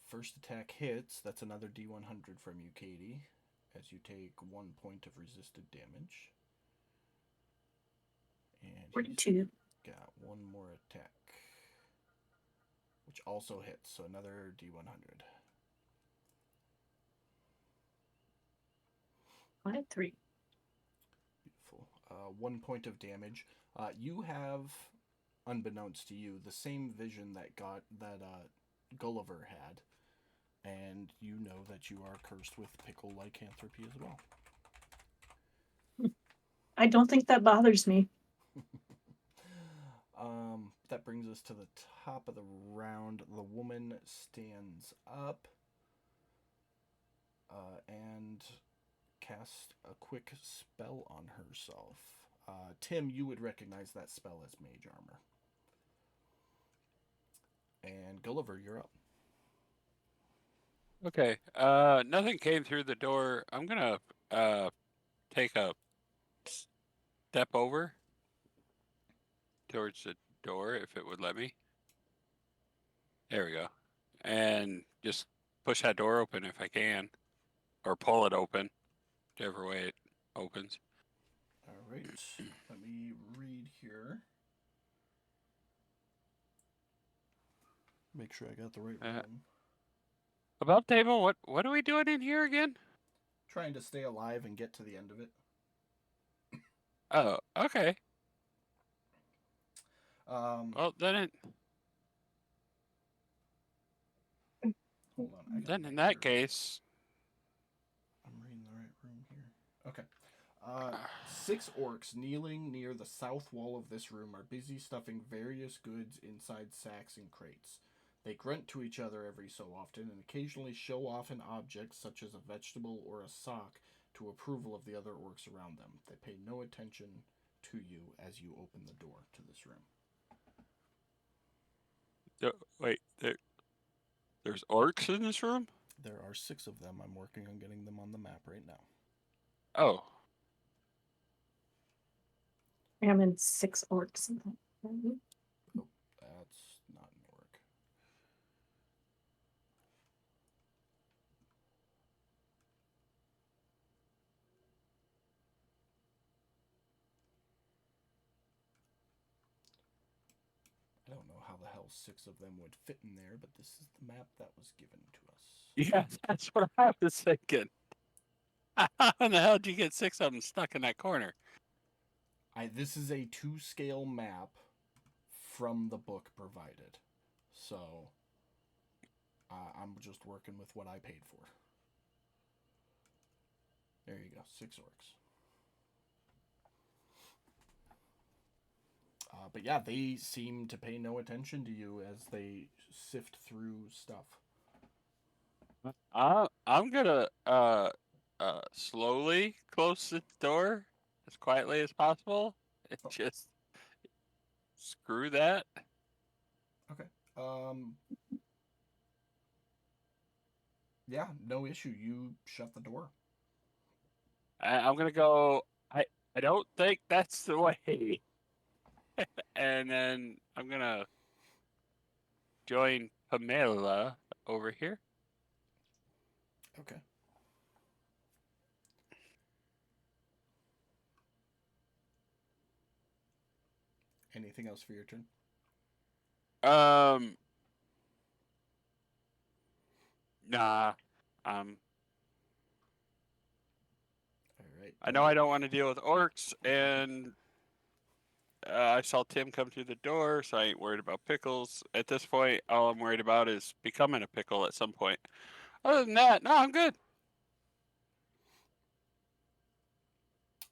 A: First attack hits. That's another D100 from you, Katie, as you take 1 point of resisted damage. And he's
D: 42.
A: got one more attack, which also hits, so another D100.
D: 3.
A: Beautiful. 1 point of damage. You have, unbeknownst to you, the same vision that Gulliver had, and you know that you are cursed with pickle lycanthropy as well.
D: I don't think that bothers me.
A: That brings us to the top of the round. The woman stands up and casts a quick spell on herself. Tim, you would recognize that spell as Mage Armor. And Gulliver, you're up.
B: Okay. Nothing came through the door. I'm gonna take a step over towards the door if it would let me. There we go. And just push that door open if I can, or pull it open, whichever way it opens.
A: All right. Let me read here. Make sure I got the right room.
B: About table. What are we doing in here again?
A: Trying to stay alive and get to the end of it.
B: Oh, okay. Well, then
A: Hold on.
B: then in that case,
A: I'm reading the right room here. Okay. 6 orcs kneeling near the south wall of this room are busy stuffing various goods inside sacks and crates. They grunt to each other every so often and occasionally show off an object such as a vegetable or a sock to approval of the other orcs around them. They pay no attention to you as you open the door to this room.
B: Wait, there's orcs in this room?
A: There are 6 of them. I'm working on getting them on the map right now.
B: Oh.
D: I'm in 6 orcs in that room.
A: Oh, that's not an orc. I don't know how the hell 6 of them would fit in there, but this is the map that was given to us.
B: Yeah, that's what I was thinking. How in the hell did you get 6 of them stuck in that corner?
A: This is a 2-scale map from the book provided. So, I'm just working with what I paid for. There you go, 6 orcs. But yeah, they seem to pay no attention to you as they sift through stuff.
B: I'm gonna slowly close the door as quietly as possible. And just screw that.
A: Okay. Yeah, no issue. You shut the door.
B: I'm gonna go. I don't think that's the way. And then I'm gonna join Pamela over here.
A: Okay. Anything else for your turn?
B: Nah.
A: All right.
B: I know I don't want to deal with orcs, and I saw Tim come through the door, so I ain't worried about pickles. At this point, all I'm worried about is becoming a pickle at some point. Other than that, no, I'm good.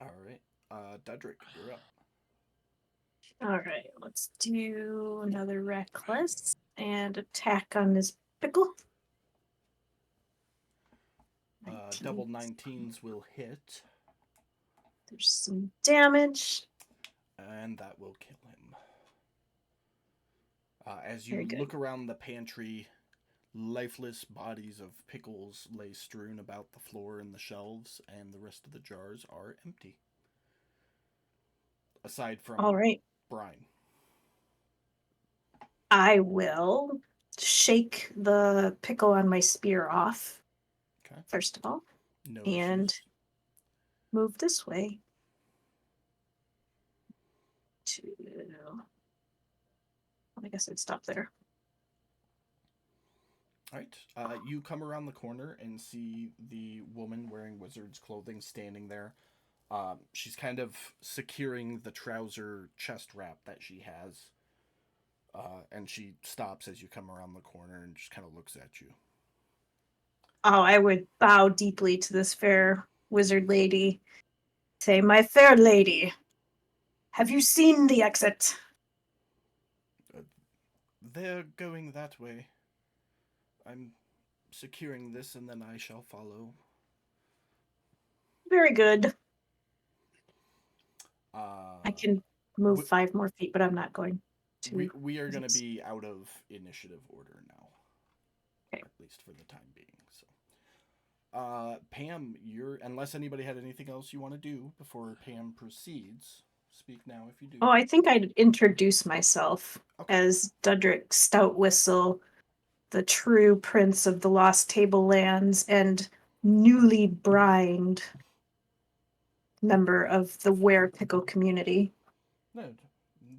A: All right. Dudrick, you're up.
D: All right, let's do another reckless and attack on this pickle.
A: Double 19s will hit,
D: There's some damage.
A: and that will kill him. As you
D: Very good.
A: look around the pantry, lifeless bodies of pickles lay strewn about the floor and the shelves, and the rest of the jars are empty. Aside from
D: All right,
A: brine.
D: I will shake the pickle on my spear off,
A: Okay.
D: first of all,
A: No
D: and
A: issues.
D: move this way to. I guess I'd stop there.
A: All right. You come around the corner and see the woman wearing wizard's clothing standing there. She's kind of securing the trouser chest wrap that she has. And she stops as you come around the corner and just kind of looks at you.
D: Oh, I would bow deeply to this fair wizard lady. Say, my fair lady, have you seen the exit?
A: They're going that way. I'm securing this and then I shall follow.
D: Very good.
A: I
D: can move 5 more feet, but I'm not going to.
A: We are going to be out of initiative order now.
D: Okay.
A: At least for the time being. So, Pam, unless anybody had anything else you want to do before Pam proceeds, speak now if you do.
D: Oh, I think I'd introduce myself as Dudrick Stoutwhistle, the true prince of the Lost Tablelands and newly brined member of the Were Pickle community.
A: No,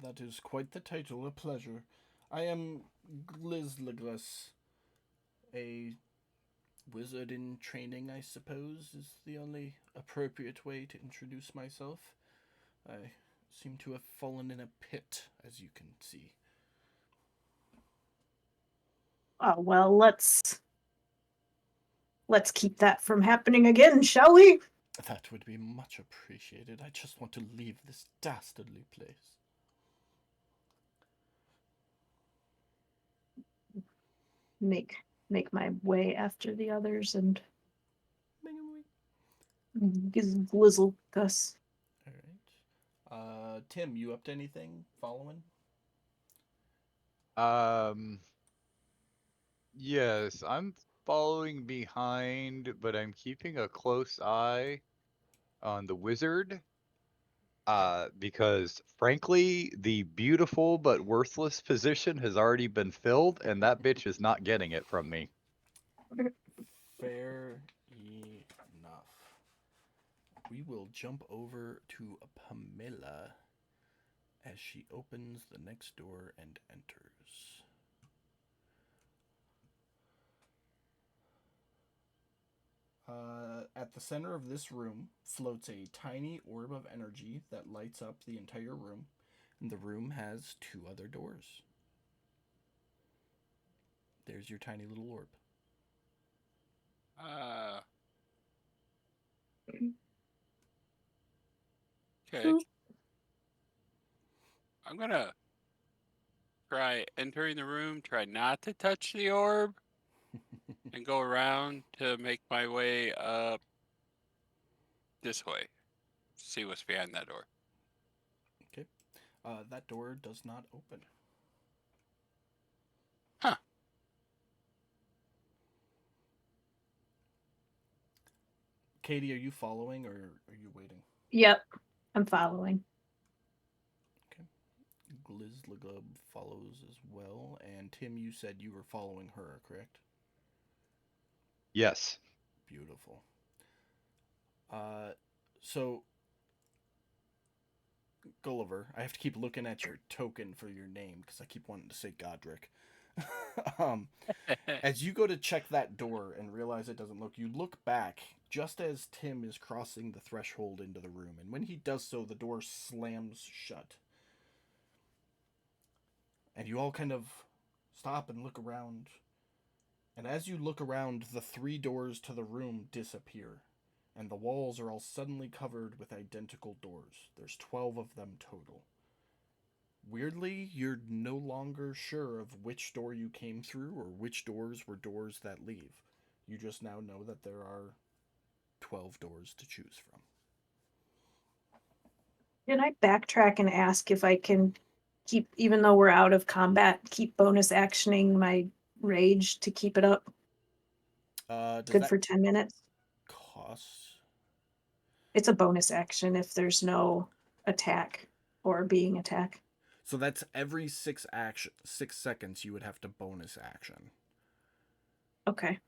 A: that is quite the title. A pleasure. I am Glizliglas, a wizard in training, I suppose, is the only appropriate way to introduce myself. I seem to have fallen in a pit, as you can see.
D: Oh, well, let's keep that from happening again, shall we?
A: That would be much appreciated. I just want to leave this dastardly place.
D: make my way after the others and glizzle Gus.
A: All right. Tim, you up to anything following?
E: Yes, I'm following behind, but I'm keeping a close eye on the wizard. Because frankly, the beautiful but worthless position has already been filled, and that bitch is not getting it from me.
A: Fair enough. We will jump over to Pamela as she opens the next door and enters. At the center of this room floats a tiny orb of energy that lights up the entire room, and the room has two other doors. There's your tiny little orb.
B: Okay. I'm gonna try entering the room, try not to touch the orb, and go around to make my way up this way. See what's behind that door.
A: Okay. That door does not open.
B: Huh.
A: Katie, are you following or are you waiting?
D: Yep, I'm following.
A: Okay. Glizzlagub follows as well. And Tim, you said you were following her, correct?
E: Yes.
A: Beautiful. So Gulliver, I have to keep looking at your token for your name because I keep wanting to say Godric. As you go to check that door and realize it doesn't look, you look back just as Tim is crossing the threshold into the room, and when he does so, the door slams shut. And you all kind of stop and look around. And as you look around, the three doors to the room disappear, and the walls are all suddenly covered with identical doors. There's 12 of them total. Weirdly, you're no longer sure of which door you came through or which doors were doors that leave. You just now know that there are 12 doors to choose from.
D: Can I backtrack and ask if I can keep, even though we're out of combat, keep bonus actioning my rage to keep it up?
A: Does
D: Good
A: that
D: for 10 minutes.
A: cost?
D: It's a bonus action if there's no attack or being attack.
A: So that's every 6 seconds you would have to bonus action.
D: Okay.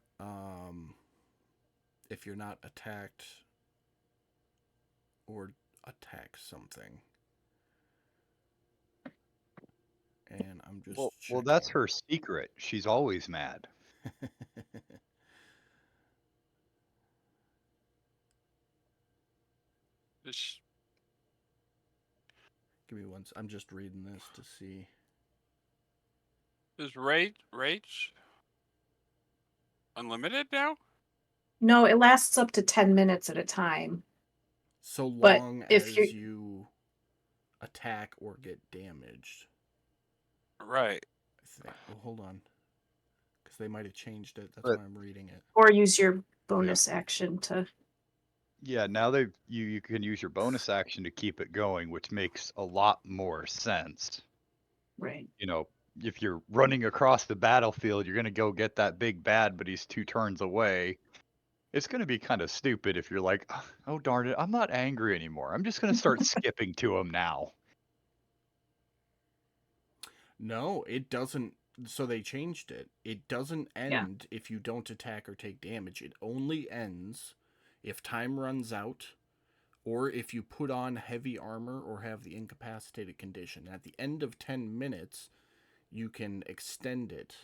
A: If you're not attacked or attack something. And I'm just
E: Well, that's
A: checking.
E: her secret. She's always mad.
B: This,
A: Give me one. I'm just reading this to see.
B: is rage unlimited now?
D: No, it lasts up to 10 minutes at a time.
A: So
D: But
A: long
D: if
A: as you attack or get damaged.
B: Right.
A: I think. Well, hold on. Because they might have changed it. That's
E: But-
A: why I'm reading it.
D: Or use your bonus action to.
E: Yeah, now you can use your bonus action to keep it going, which makes a lot more sense.
D: Right.
E: You know, if you're running across the battlefield, you're going to go get that big bad, but he's 2 turns away. It's going to be kind of stupid if you're like, oh, darn it, I'm not angry anymore. I'm just going to start skipping to him now.
A: No, it doesn't. So they changed it. It doesn't end if you don't attack or take damage. It only ends if time runs out or if you put on heavy armor or have the incapacitated condition. At the end of 10 minutes, you can extend it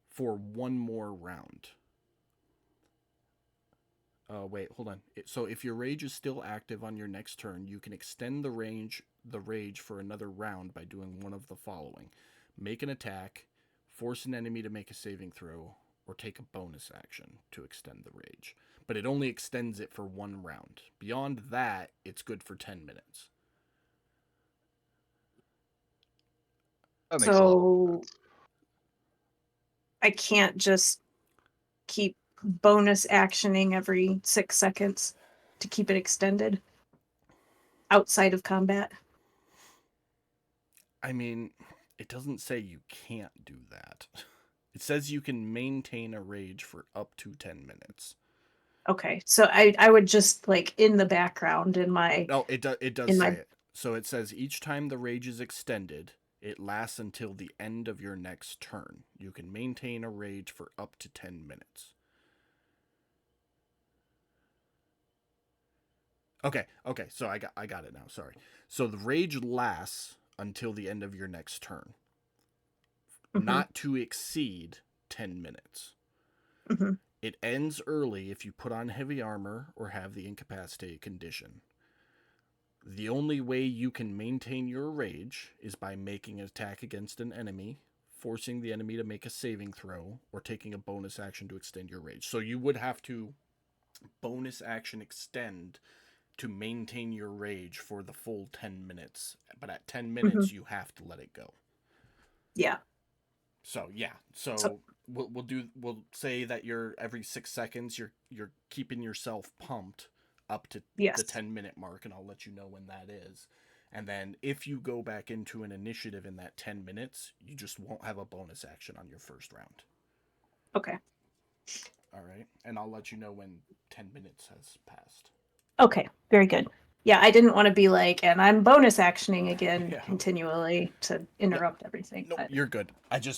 A: for one more round. Wait, hold on. So if your rage is still active on your next turn, you can extend the rage for another round by doing one of the following: make an attack, force an enemy to make a saving throw, or take a bonus action to extend the rage. But it only extends it for one round. Beyond that, it's good for 10 minutes.
E: That makes a lot of
D: So
E: sense.
D: I can't just keep bonus actioning every 6 seconds to keep it extended outside of combat.
A: I mean, it doesn't say you can't do that. It says you can maintain a rage for up to 10 minutes.
D: Okay, so I would just like in the background in my
A: No, it does
D: in
A: say
D: my
A: it. So it says each time the rage is extended, it lasts until the end of your next turn. You can maintain a rage for up to 10 minutes. Okay, so I got it now. Sorry. So the rage lasts until the end of your next turn.
D: Mhm.
A: Not to exceed 10 minutes.
D: Mhm.
A: It ends early if you put on heavy armor or have the incapacitated condition. The only way you can maintain your rage is by making an attack against an enemy, forcing the enemy to make a saving throw, or taking a bonus action to extend your rage. So you would have to bonus action extend to maintain your rage for the full 10 minutes. But at 10 minutes, you have to let it go.
D: Yeah.
A: So yeah,
D: So-
A: we'll say that you're every 6 seconds you're keeping yourself pumped up to
D: Yes.
A: the 10-minute mark, and I'll let you know when that is. And then if you go back into an initiative in that 10 minutes, you just won't have a bonus action on your first round.
D: Okay.
A: All right, and I'll let you know when 10 minutes has passed.
D: Okay. Very good. Yeah, I didn't want to be like, and I'm bonus actioning again
A: Yeah.
D: continually to interrupt everything.
A: Nope,
D: but
A: you're good.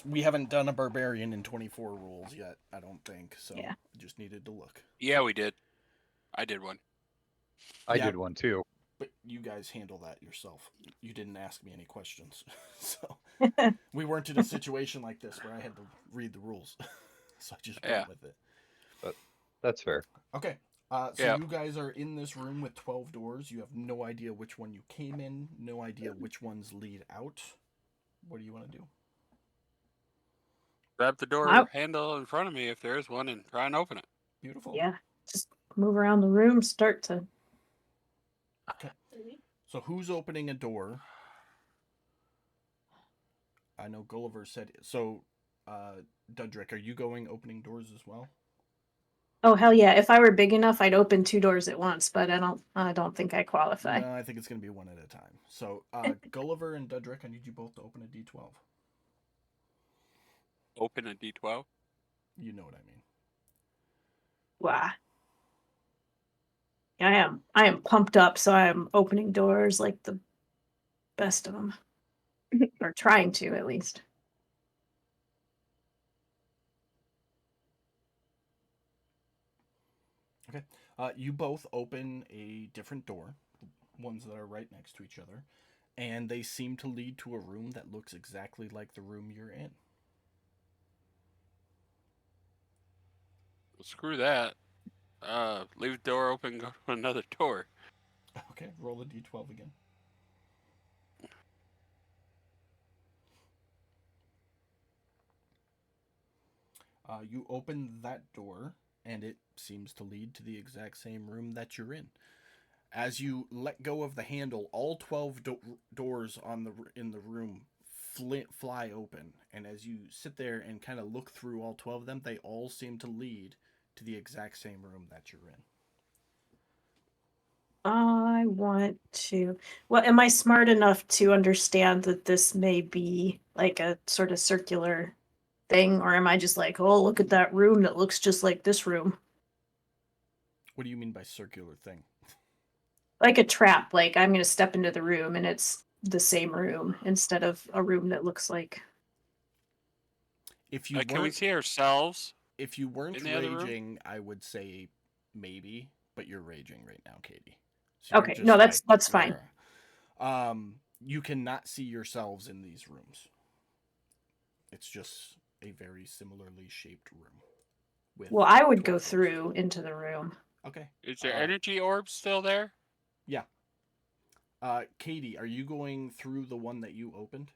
A: We haven't done a barbarian in 24 rules yet, I don't think. So
D: Yeah.
A: I just needed to look.
B: Yeah, we did. I did one.
E: I
A: Yeah.
E: did one too.
A: But you guys handle that yourself. You didn't ask me any questions. So we weren't in a situation like this where I had to read the rules. So I just went with it.
E: That's fair.
A: Okay. So
B: Yeah.
A: you guys are in this room with 12 doors. You have no idea which one you came in, no idea which ones lead out. What do you want to do?
B: Grab the door
D: Wow.
B: handle in front of me if there is one and try and open it.
A: Beautiful.
D: Yeah. Just move around the room, start to.
A: Okay. So who's opening a door? I know Gulliver said so. Dudrick, are you going opening doors as well?
D: Oh hell yeah! If I were big enough, I'd open 2 doors at once, but I don't think I qualify.
A: No, I think it's going to be one at a time. So Gulliver and Dudrick, I need you both to open a D12.
B: Open a D12.
A: You know what I mean.
D: Wow. I am pumped up, so I am opening doors like the best of them, or trying to at least.
A: Okay. You both open a different door, ones that are right next to each other, and they seem to lead to a room that looks exactly like the room you're in.
B: Screw that. Leave the door open, go to another door.
A: Okay, roll a D12 again. You open that door, and it seems to lead to the exact same room that you're in. As you let go of the handle, all 12 doors in the room fly open, and as you sit there and kind of look through all 12 of them, they all seem to lead to the exact same room that you're in.
D: I want to. Well, am I smart enough to understand that this may be like a sort of circular thing, or am I just like, oh, look at that room that looks just like this room?
A: What do you mean by circular thing?
D: Like a trap, like I'm going to step into the room and it's the same room instead of a room that looks like.
A: If you
B: Can we
A: weren't
B: see ourselves
A: if you weren't
B: in the other room?
A: raging, I would say maybe, but you're raging right now, Katie. So
D: Okay, no, that's fine.
A: You cannot see yourselves in these rooms. It's just a very similarly shaped room.
D: Well, I would
A: 12
D: go
A: doors.
D: through into the room.
A: Okay.
B: Is there energy orbs still there?
A: Yeah. Katie, are you going through the one that you opened?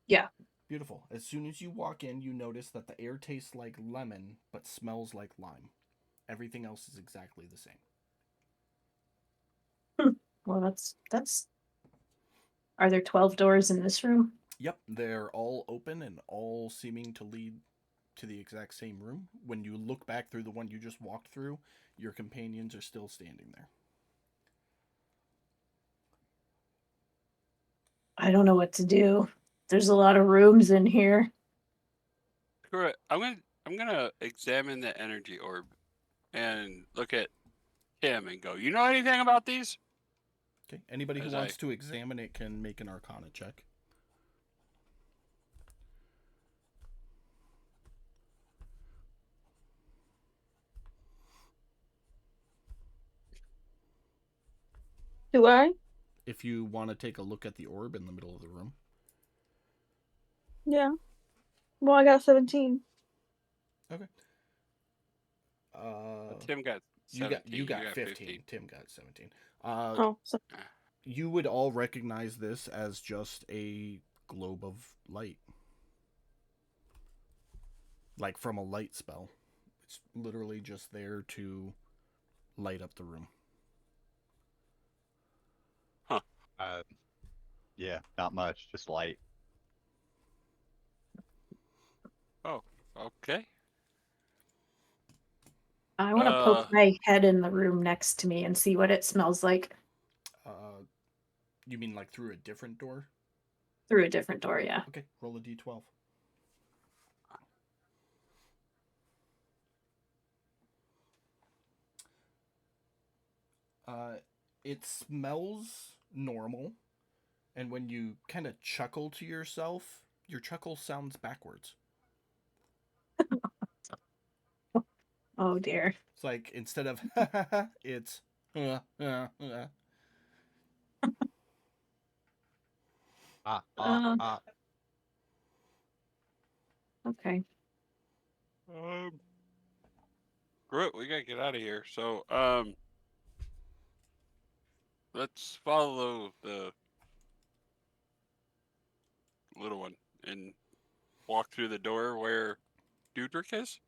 D: Yeah.
A: Beautiful. As soon as you walk in, you notice that the air tastes like lemon, but smells like lime. Everything else is exactly the same.
D: Well, that's. Are there 12 doors in this room?
A: Yep, they're all open and all seeming to lead to the exact same room. When you look back through the one you just walked through, your companions are still standing there.
D: I don't know what to do. There's a lot of rooms in here.
B: Screw it. I'm gonna examine the energy orb and look at him and go, you know anything about these?
A: Okay. Anybody who
B: As
A: wants
B: I-
A: to examine it can make an Arcana check.
C: Do I?
A: If you want to take a look at the orb in the middle of the room.
C: Yeah. Well, I got 17.
A: Okay.
B: Tim got 17.
A: You got 15. Tim got 17.
C: Oh, so
A: You would all recognize this as just a globe of light. Like from a light spell. It's literally just there to light up the room.
E: Yeah, not much, just light.
B: Oh, okay.
D: I want to poke my head in the room next to me and see what it smells like
A: You mean like through a different door?
D: through a different door, yeah.
A: Okay, roll a d12. It smells normal, and when you kind of chuckle to yourself, your chuckle sounds backwards.
D: Oh dear.
A: It's like instead of it's
D: Uh,
E: Ah.
D: Okay.
B: Screw it, we gotta get out of here. So, let's follow the little one and walk through the door where Dudrick is.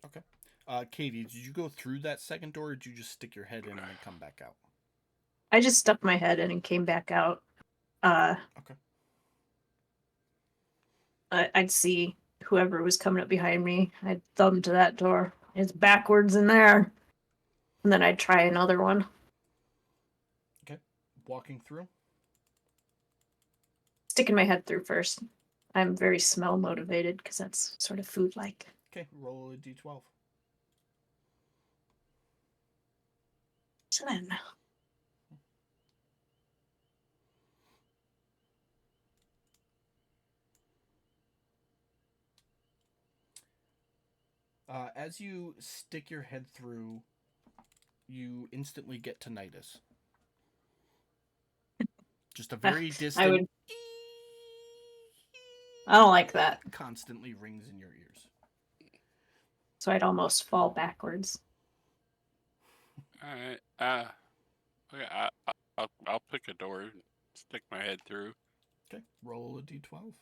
A: Okay. Katie, did you go through that second door, or did you just stick your head in and then come back out?
D: I just stuck my head in and came back out.
A: Okay.
D: I'd see whoever was coming up behind me. I'd thumb to that door. It's backwards in there. And then I'd try another one.
A: Okay. Walking through.
D: Sticking my head through first. I'm very smell motivated because that's sort of food like.
A: Okay, roll a d12.
D: 7.
A: As you stick your head through, you instantly get tinnitus. Just a very distant.
D: I don't like that.
A: Constantly rings in your ears.
D: So I'd almost fall backwards.
B: All right. Okay. I'll pick a door and stick my head through.
A: Okay, roll a d12.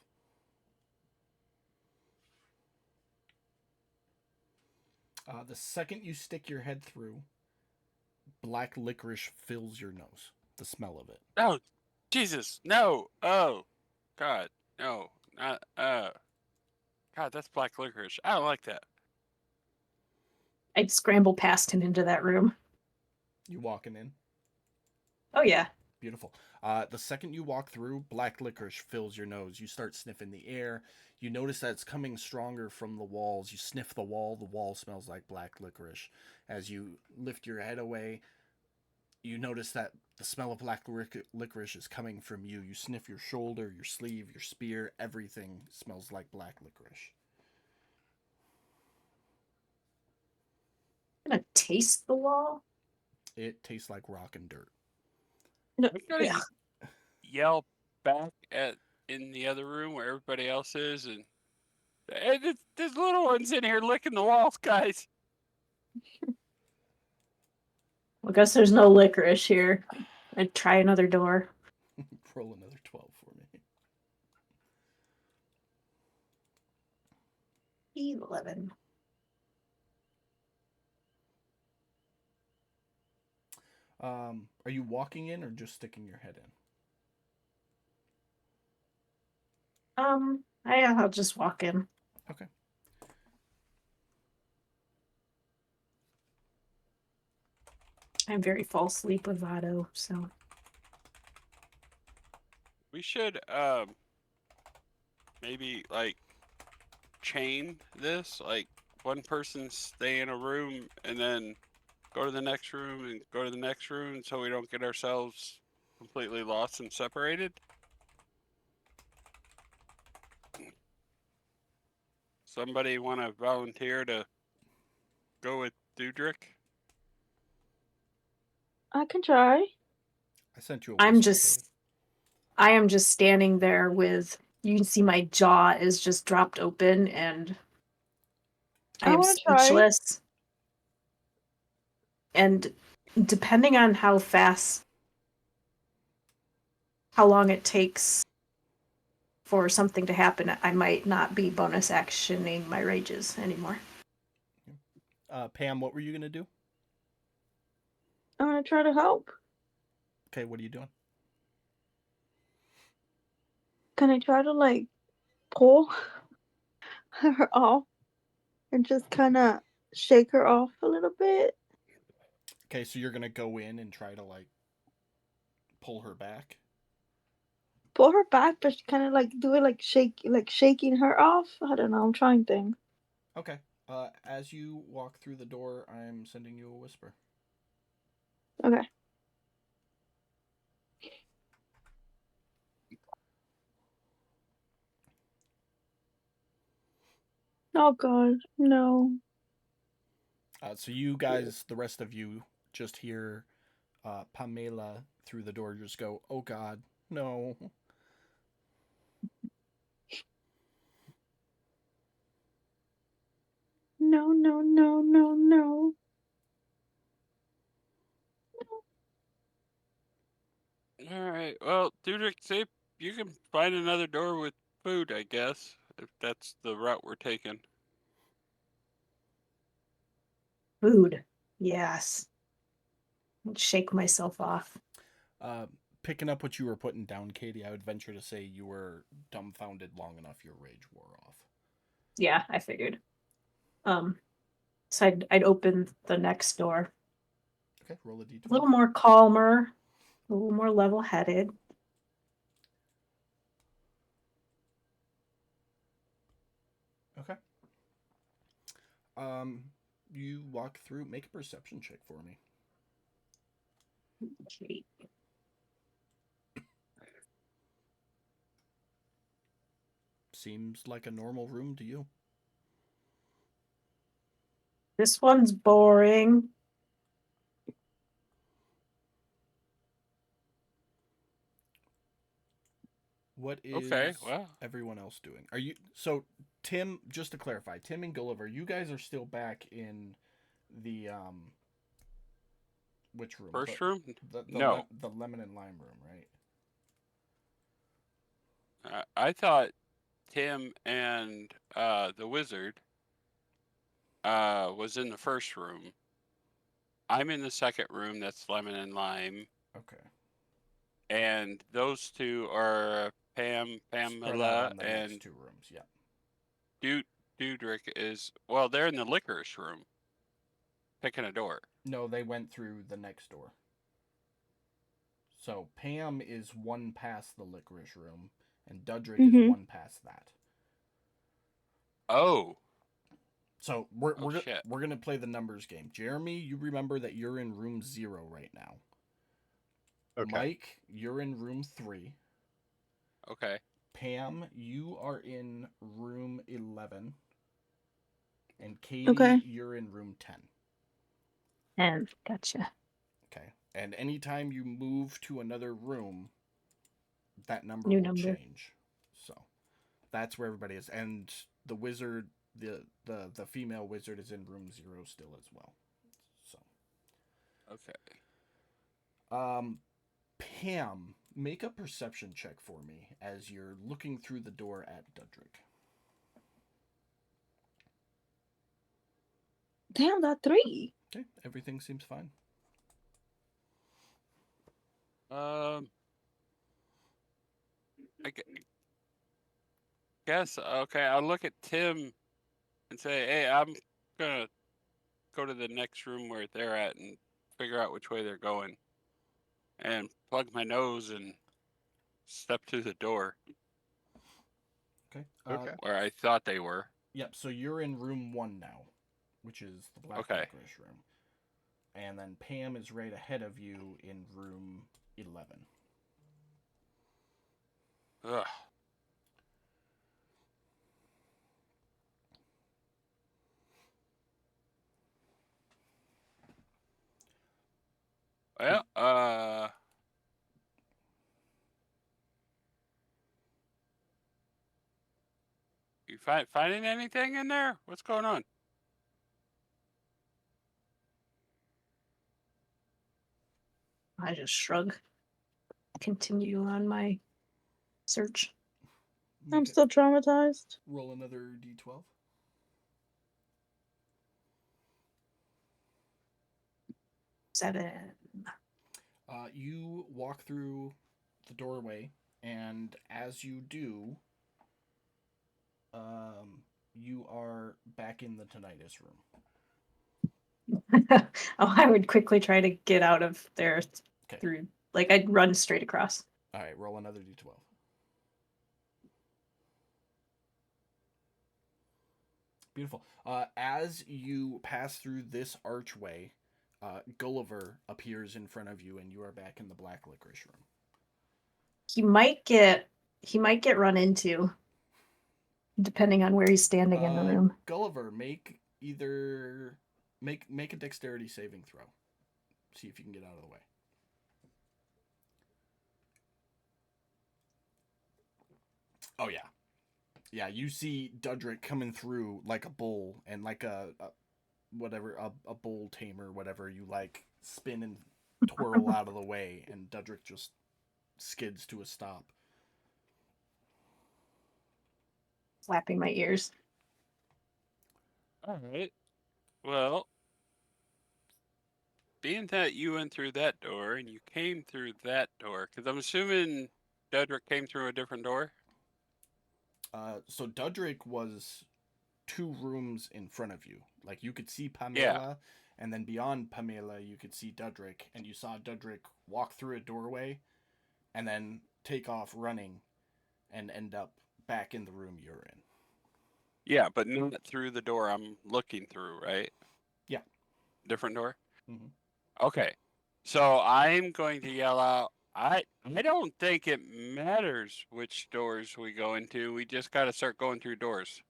A: The second you stick your head through, black licorice fills your nose. The smell of it.
B: Oh, Jesus, no! Oh, God, no, not God, that's black licorice. I don't like that.
D: I'd scramble past him into that room.
A: You walking in?
D: Oh yeah.
A: Beautiful. The second you walk through, black licorice fills your nose. You start sniffing the air. You notice that it's coming stronger from the walls. You sniff the wall smells like black licorice. As you lift your head away, you notice that the smell of black licorice is coming from you. You sniff your shoulder, your sleeve, your spear. Everything smells like black licorice.
D: I'm gonna taste the wall.
A: It tastes like rock and dirt.
D: No,
B: I'm gonna
D: yeah.
B: yell back at in the other room where everybody else is, and hey, there's little ones in here licking the walls, guys.
D: Well, I guess there's no licorice here. I'd try another door.
A: Roll another 12 for me.
D: 11.
A: Are you walking in or just sticking your head in?
D: I'll just walk in.
A: Okay.
D: I'm very fall asleep with Vado, so
B: We should maybe like chain this, like one person stay in a room and then go to the next room and go to the next room so we don't get ourselves completely lost and separated. Somebody want to volunteer to go with Dudrick?
C: I can try.
A: I sent you a
D: I'm
A: whisper,
D: just I am just standing there with, you can see my jaw is just dropped open and I
C: I
D: am
C: want to try.
D: speechless. And depending on how long it takes for something to happen, I might not be bonus actioning my rages anymore.
A: Pam, what were you gonna do?
C: I'm gonna try to help.
A: Okay, what are you doing?
C: Can I try to like pull her off and just kind of shake her off a little bit?
A: Okay, so you're gonna go in and try to like pull her back.
C: Pull her back, but kind of like do it like shaking her off. I don't know. I'm trying things.
A: Okay. As you walk through the door, I'm sending you a whisper.
C: Okay. Oh God, no.
A: So you guys, the rest of you, just hear Pamela through the door just go, "Oh God, no!"
C: No, no, no, no, no.
B: All right. Well, Dudrick, see, you can find another door with food, I guess, if that's the route we're taking.
D: Food. Yes. Shake myself off.
A: Uh, Picking up what you were putting down, Katie, I would venture to say you were dumbfounded long enough your rage wore off.
D: Yeah, I figured. So I'd open the next door.
A: Okay, roll a d12.
D: A little more calmer, a little more level-headed.
A: Okay. You walk through. Make a perception check for me.
D: Okay.
A: Seems like a normal room to you.
D: This one's boring.
A: What is
B: Okay, well,
A: everyone else doing? Are you so Tim? Just to clarify, Tim and Gulliver, you guys are still back in the which room?
B: first room?
A: The
B: No.
A: the lemon and lime room, right?
B: I thought Tim and the wizard was in the first room. I'm in the second room, that's lemon and lime.
A: Okay.
B: And those two are
A: Spread out
B: Pamela,
A: on the next
B: and
A: two rooms. Yeah.
B: Dudrick is, well, they're in the licorice room, picking a door.
A: No, they went through the next door. So Pam is one past the licorice room, and Dudrick is
C: Mhm.
A: one past that.
B: Oh,
A: So
B: oh shit.
A: we're gonna play the numbers game. Jeremy, you remember that you're in room 0 right now.
E: Okay.
A: Mike, you're in room 3.
B: Okay.
A: Pam, you are in room 11. And Katie,
C: Okay.
A: you're in room 10.
D: And gotcha.
A: Okay. And anytime you move to another room, that number
D: New
A: will
D: number.
A: change. So that's where everybody is. And the wizard, the female wizard is in room 0 still as well. So
B: Okay.
A: Pam, make a perception check for me as you're looking through the door at Dudrick.
C: Damn, that 3.
A: Okay, everything seems fine.
B: Um, I, gu- guess, okay, I'll look at Tim and say, hey, I'm gonna go to the next room where they're at and figure out which way they're going. And plug my nose and step through the door
A: Okay.
E: Okay.
B: where I thought they were.
A: Yep. So you're in room 1 now, which is the black
B: Okay.
A: licorice room, and then Pam is right ahead of you in room 11.
B: Ugh. Well, you finding anything in there? What's going on?
D: I just shrug. Continue on my search.
C: I'm
A: Make it-
C: still traumatized.
A: roll another d12.
D: 7.
A: You walk through the doorway, and as you do, you are back in the tinnitus room.
D: Oh, I would quickly try to get out of there
A: Okay.
D: through. Like I'd run straight across.
A: All right, roll another d12. Beautiful. As you pass through this archway, Gulliver appears in front of you, and you are back in the black licorice room.
D: He might get run into, depending on where he's standing in the room.
A: Gulliver, make a dexterity saving throw. See if you can get out of the way. Oh yeah. Yeah, you see Dudrick coming through like a bull, and like a bull tamer, whatever, you like spin and twirl out of the way, and Dudrick just skids to a stop.
D: Slapping my ears.
B: All right. Well, being that you went through that door and you came through that door, because I'm assuming Dedrick came through a different door.
A: So Dudrick was 2 rooms in front of you. Like, you could see Pamela, and then beyond Pamela, you could see Dudrick, and you saw Dudrick walk through a doorway, and then take off running, and end up back in the room you're in.
B: Yeah, but not through the door I'm looking through, right?
A: Yeah.
B: Different door?
A: Mm-hmm.
B: Okay. So I'm going to yell out, I don't think it matters which doors we go into. We just got to start going through doors.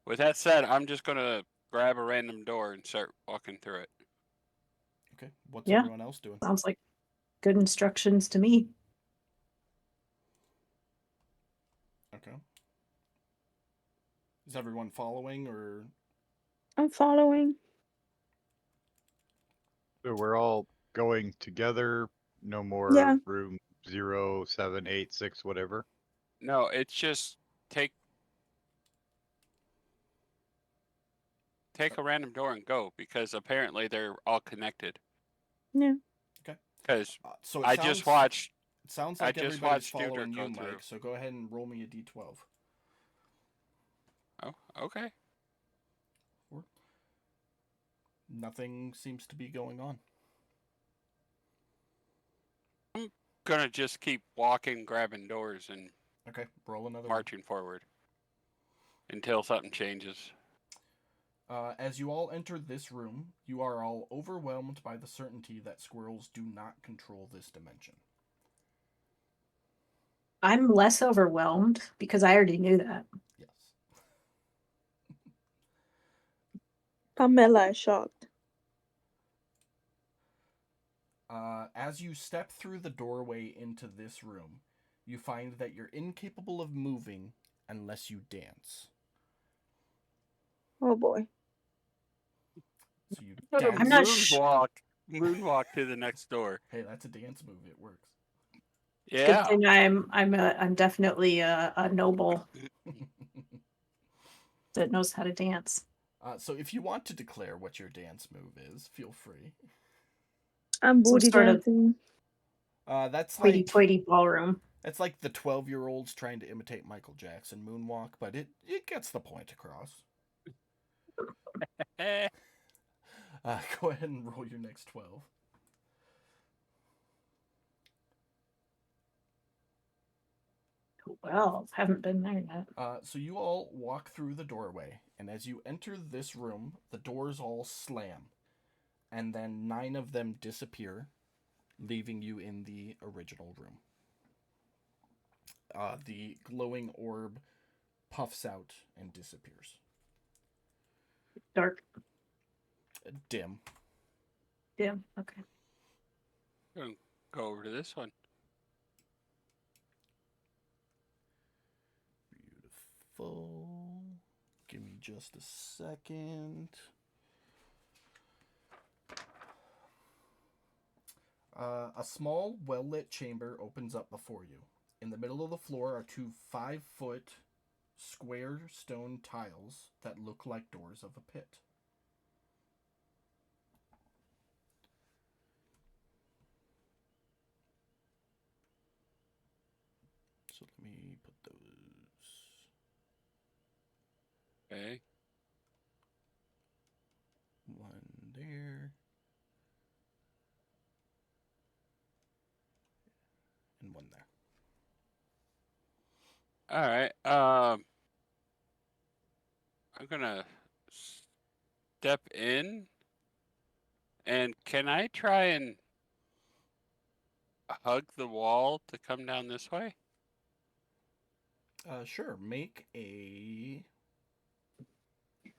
B: With that said, I'm just going to grab a random door and start walking through it.
A: Okay. What's
D: Yeah.
A: everyone else doing?
D: Sounds like good instructions to me.
A: Okay. Is everyone following, or?
C: I'm following.
E: So we're all going together. No more
C: Yeah.
E: room 0, 7, 8, 6, whatever.
B: No, it's just take a random door and go, because apparently they're all connected.
C: Yeah.
B: Because
A: So
B: I just watched.
A: It sounds
B: I
A: like
B: just
A: everybody's
B: watched Deirdre
A: following
B: go
A: you,
B: through.
A: Mike. So go ahead and roll me a d12.
B: Oh, okay.
A: 4. Nothing seems to be going on.
B: I'm gonna just keep walking, grabbing doors, and
A: Okay, roll another
B: marching forward until something changes.
A: As you all enter this room, you are all overwhelmed by the certainty that squirrels do not control this dimension.
D: I'm less overwhelmed because I already knew that.
A: Yes.
C: Pamela is shocked.
A: As you step through the doorway into this room, you find that you're incapable of moving unless you dance.
C: Oh boy.
A: So you
B: I'm
A: dance.
D: not
B: moonwalk to the next door.
A: Hey, that's a dance move. It works.
B: Yeah.
D: Good thing I'm definitely a noble that knows how to dance.
A: So if you want to declare what your dance move is, feel free.
C: I'm
D: Some
C: booty
D: sort of
C: dancing.
A: That's
D: Hoity
A: like
D: toity ballroom.
A: It's like the 12-year-olds trying to imitate Michael Jackson moonwalk, but it gets the point across.
B: Eh.
A: Go ahead and roll your next 12.
D: Well, haven't been there yet.
A: So you all walk through the doorway, and as you enter this room, the doors all slam, and then 9 of them disappear, leaving you in the original room. The glowing orb puffs out and disappears.
D: Dark.
A: Dim.
D: Dim. Okay.
B: Gonna go over to this one.
A: Beautiful. Give me just a second. A small, well-lit chamber opens up before you. In the middle of the floor are 2 5-foot square stone tiles that look like doors of a pit. So let me put those.
B: Okay.
A: One there. And one there.
B: All right. I'm gonna step in, and can I try and hug the wall to come down this way?
A: Sure. Make a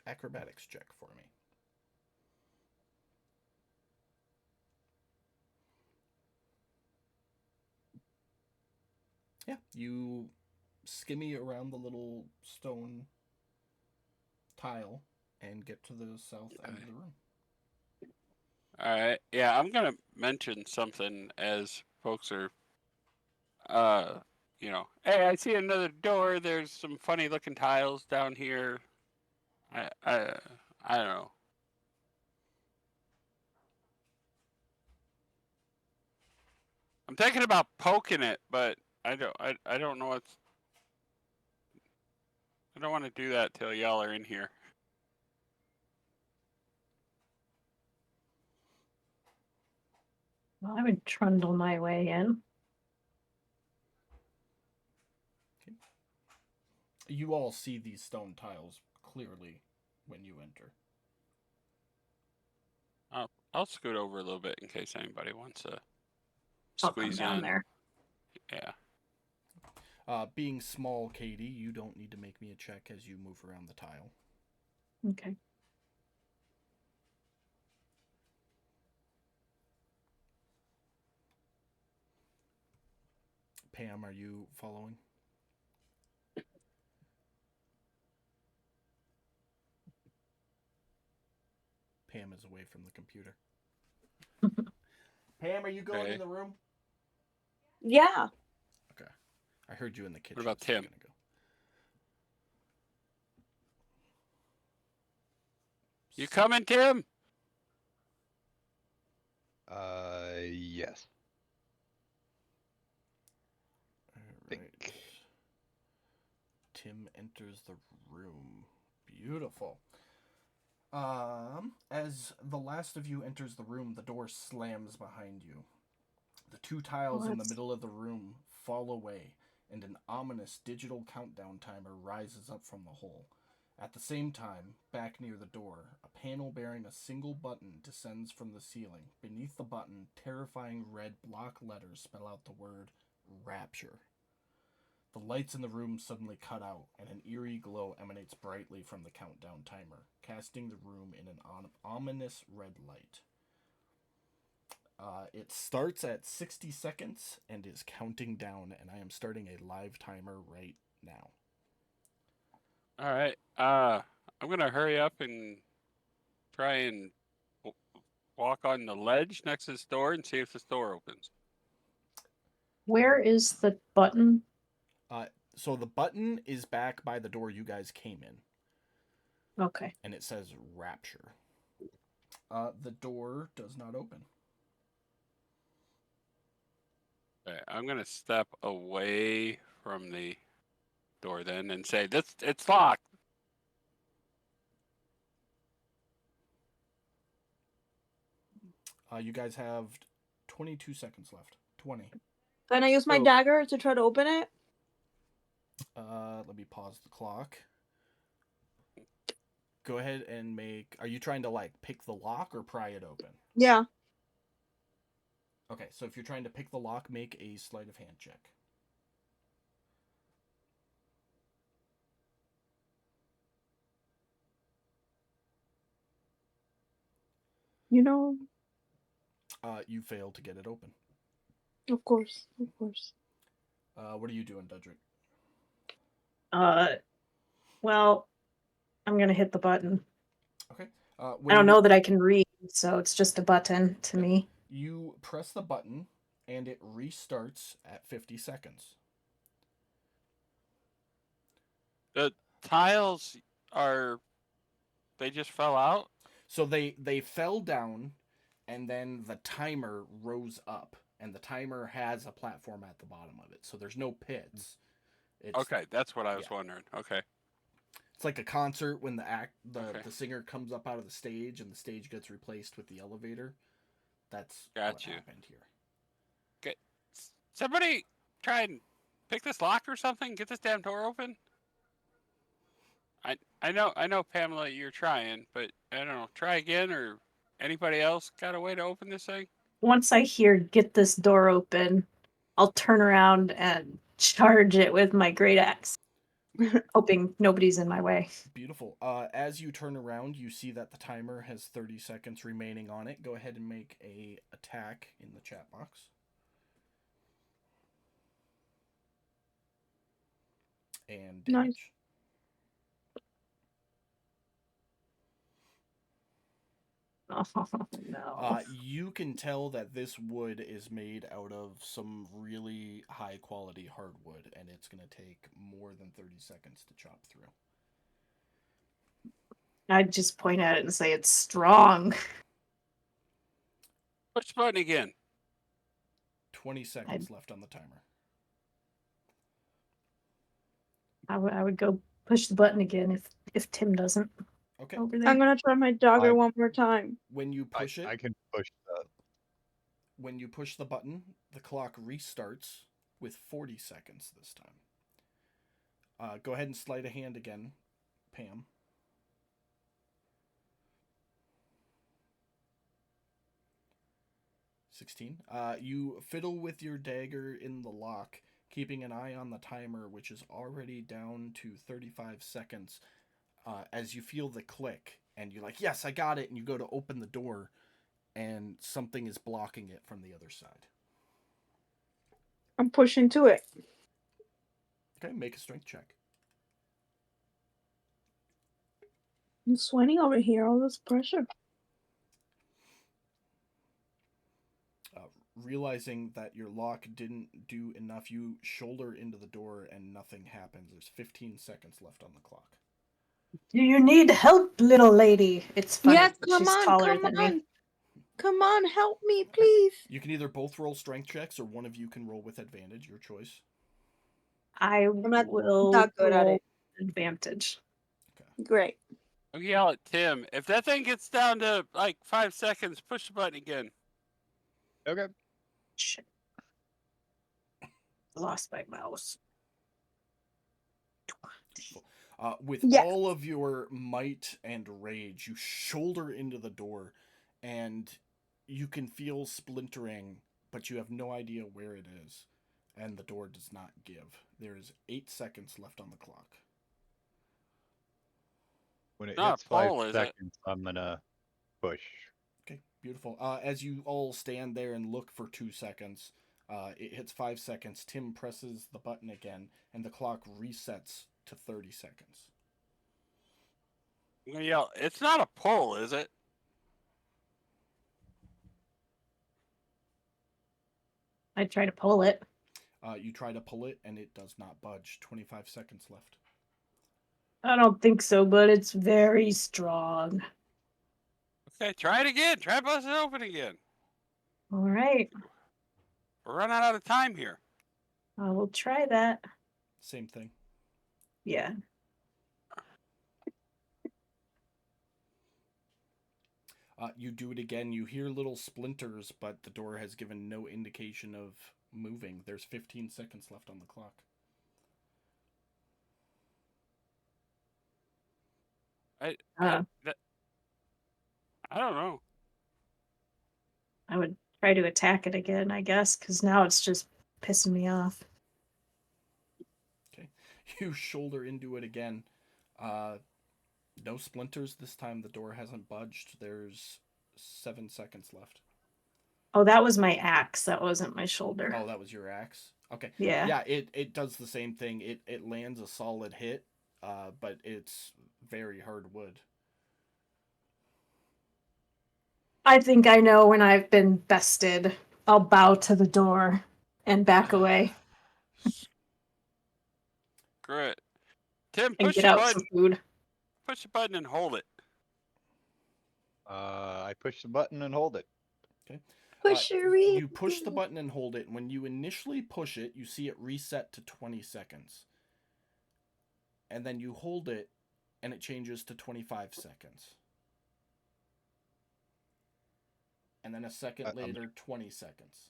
A: acrobatics check for me. Yeah, you skimmy around the little stone tile and get to the south end of the room.
B: All right. Yeah, I'm gonna mention something as folks are, hey, I see another door. There's some funny looking tiles down here. I don't know. I'm thinking about poking it, but I don't know what's. I don't want to do that till y'all are in here.
D: Well, I would trundle my way in.
A: You all see these stone tiles clearly when you enter.
B: I'll scoot over a little bit in case anybody wants to
D: I'll come
B: squeeze
D: down
B: in.
D: there.
B: Yeah.
A: Being small, Katie, you don't need to make me a check as you move around the tile.
D: Okay.
A: Pam, are you following? Pam is away from the computer. Pam, are you going
B: Okay.
A: in the room?
C: Yeah.
A: Okay. I heard you in the kitchen.
B: about
A: so I'm
B: Tim?
A: gonna go.
B: You coming, Tim?
E: Yes.
A: All right. Tim enters the room. Beautiful. As the last of you enters the room, the door slams behind you. The 2 tiles in the middle of the room fall away, and an ominous digital countdown timer rises up from the hole. At the same time, back near the door, a panel bearing a single button descends from the ceiling. Beneath the button, terrifying red block letters spell out the word Rapture. The lights in the room suddenly cut out, and an eerie glow emanates brightly from the countdown timer, casting the room in an ominous red light. It starts at 60 seconds and is counting down, and I am starting a live timer right now.
B: All right. I'm gonna hurry up and try and walk on the ledge next to this door and see if this door opens.
D: Where is the button?
A: So the button is back by the door you guys came in.
D: Okay.
A: And it says Rapture. The door does not open.
B: Okay, I'm gonna step away from the door then and say, it's locked.
A: You guys have 22 seconds left. 20.
C: Can I use my
B: So-
C: dagger to try to open it?
A: Let me pause the clock. Go ahead and make. Are you trying to like pick the lock or pry it open?
C: Yeah.
A: Okay, so if you're trying to pick the lock, make a sleight of hand check.
C: You know,
A: You fail to get it open.
C: of course, of course.
A: What are you doing, Dudrick?
D: Well, I'm gonna hit the button.
A: Okay.
D: I don't know that I can read, so it's just a button to me.
A: You press the button, and it restarts at 50 seconds.
B: The tiles they just fell out?
A: So they fell down, and then the timer rose up, and the timer has a platform at the bottom of it. So there's no pits. It's,
B: Okay, that's what I was wondering. Okay.
A: It's like a concert when
B: Okay.
A: the singer comes up out of the stage and the stage gets replaced with the elevator. That's
B: Got
A: what
B: you.
A: happened here.
B: Okay. Somebody try and pick this lock or something. Get this damn door open. I know, Pamela, you're trying, but I don't know. Try again, or anybody else got a way to open this thing?
D: Once I hear "get this door open," I'll turn around and charge it with my great axe, hoping nobody's in my way.
A: Beautiful. As you turn around, you see that the timer has 30 seconds remaining on it. Go ahead and make a attack in the chat box. And damage.
C: Nice.
D: Oh no.
A: You can tell that this wood is made out of some really high quality hardwood, and it's going to take more than 30 seconds to chop through.
D: I'd just point at it and say it's strong.
B: Push the button again.
A: 20 seconds left on the timer.
D: I would go push the button again if Tim doesn't.
A: Okay.
D: Over there.
C: I'm gonna try my dagger
E: I-
C: one more time.
A: When you push
E: I
A: it,
E: can push the.
A: when you push the button, the clock restarts with 40 seconds this time. Go ahead and sleight a hand again, Pam. You fiddle with your dagger in the lock, keeping an eye on the timer, which is already down to 35 seconds. As you feel the click, and you're like, yes, I got it, and you go to open the door, and something is blocking it from the other side.
C: I'm pushing to it.
A: Okay, make a strength check.
C: I'm sweating over here, all this pressure.
A: Realizing that your lock didn't do enough, you shoulder into the door and nothing happens. There's 15 seconds left on the clock.
D: Do you need help, little lady? It's funny.
C: Yes,
D: that
C: come
D: she's
C: on,
D: taller
C: come
D: than
C: on.
D: me.
C: Come on, help me, please.
A: You can either both roll strength checks or one of you can roll with advantage, your choice.
D: I
C: not
D: will
C: that good at
D: roll
C: it.
D: advantage.
C: Great.
B: I'll yell at Tim. If that thing gets down to like 5 seconds, push the button again.
E: Okay.
D: Shit. Lost my mouse.
A: With
C: Yes.
A: all of your might and rage, you shoulder into the door, and you can feel splintering, but you have no idea where it is, and the door does not give. There is 8 seconds left on the clock.
E: When it
B: Not
E: hits
B: a
E: 5
B: pole, is it?
E: seconds, I'm gonna push.
A: Okay, beautiful. As you all stand there and look for 2 seconds, it hits 5 seconds. Tim presses the button again, and the clock resets to 30 seconds.
B: I'm gonna yell, it's not a pole, is it?
D: I try to pull it.
A: You try to pull it, and it does not budge. 25 seconds left.
D: I don't think so, but it's very strong.
B: Okay, try it again. Try busting it open again.
D: All right.
B: We're running out of time here.
D: We'll try that.
A: Same thing.
D: Yeah.
A: You do it again. You hear little splinters, but the door has given no indication of moving. There's 15 seconds left on the clock.
B: I
D: Uh,
B: don't know.
D: I would try to attack it again, I guess, because now it's just pissing me off.
A: Okay. You shoulder into it again. No splinters this time. The door hasn't budged. There's 7 seconds left.
D: Oh, that was my axe. That wasn't my shoulder.
A: Oh, that was your axe? Okay.
D: Yeah.
A: Yeah, it does the same thing. It lands a solid hit, but it's very hard wood.
D: I think I know when I've been bested. I'll bow to the door and back away
B: Screw it. Tim,
D: and
B: push
D: get
B: the
D: out
B: button.
D: some food.
B: Push the button and hold it.
E: I push the button and hold it.
A: Okay.
C: Pushery.
A: You push the button and hold it. When you initially push it, you see it reset to 20 seconds. And then you hold it, and it changes to 25 seconds. And then a second later, 20 seconds.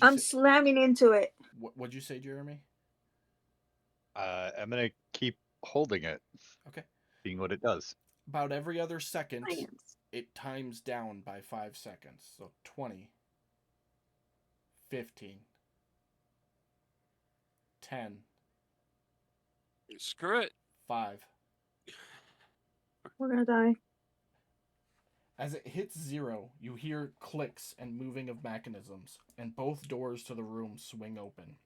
C: I'm slamming into it.
A: What'd you say, Jeremy?
E: I'm gonna keep holding it.
A: Okay.
E: Seeing what it does.
A: About every other second,
C: Science.
A: it times down by 5 seconds. So 20, 15, 10,
B: Screw it.
A: 5.
C: We're gonna die.
A: As it hits 0, you hear clicks and moving of mechanisms, and both doors to the room swing open.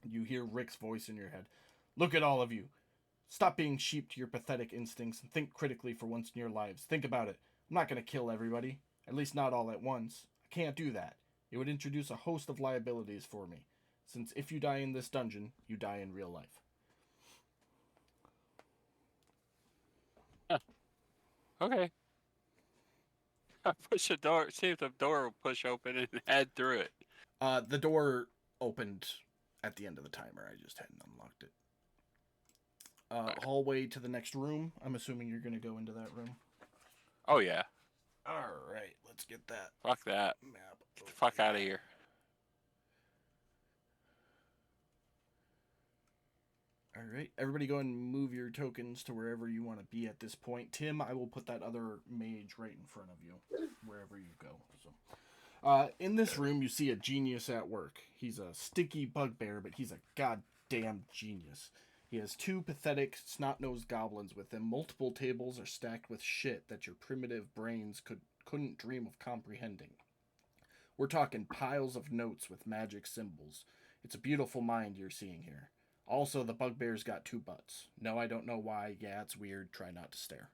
A: You hear Rick's voice in your head. Look at all of you. Stop being sheep to your pathetic instincts and think critically for once in your lives. Think about it. I'm not going to kill everybody. At least not all at once. I can't do that. It would introduce a host of liabilities for me. Since if you die in this dungeon, you die in real life.
B: Okay. Push the door. See if the door will push open and head through it.
A: The door opened at the end of the timer. I just hadn't unlocked it. Hallway to the next room. I'm assuming you're going to go into that room.
B: Oh, yeah.
A: Alright, let's get that
B: Fuck that.
A: map.
B: Get the fuck out of here.
A: Alright, everybody go and move your tokens to wherever you want to be at this point. Tim, I will put that other mage right in front of you, wherever you go. So, in this room, you see a genius at work. He's a sticky bugbear, but he's a goddamn genius. He has 2 pathetic, snot-nosed goblins with him. Multiple tables are stacked with shit that your primitive brains couldn't dream of comprehending. We're talking piles of notes with magic symbols. It's a beautiful mind you're seeing here. Also, the bugbear's got 2 butts. No, I don't know why. Yeah, it's weird. Try not to stare.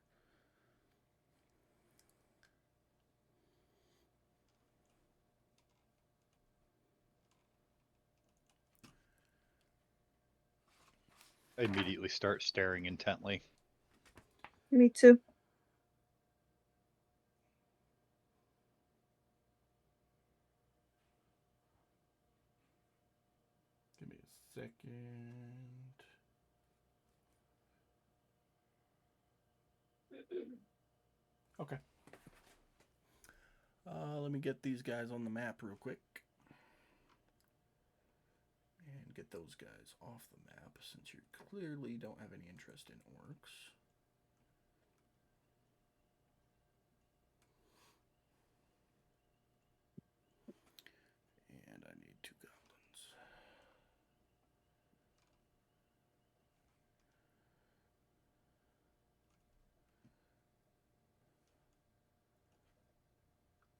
E: I immediately start staring intently.
C: Me too.
A: Give me a second. Okay. Let me get these guys on the map real quick. And get those guys off the map since you clearly don't have any interest in orcs. And I need 2 goblins.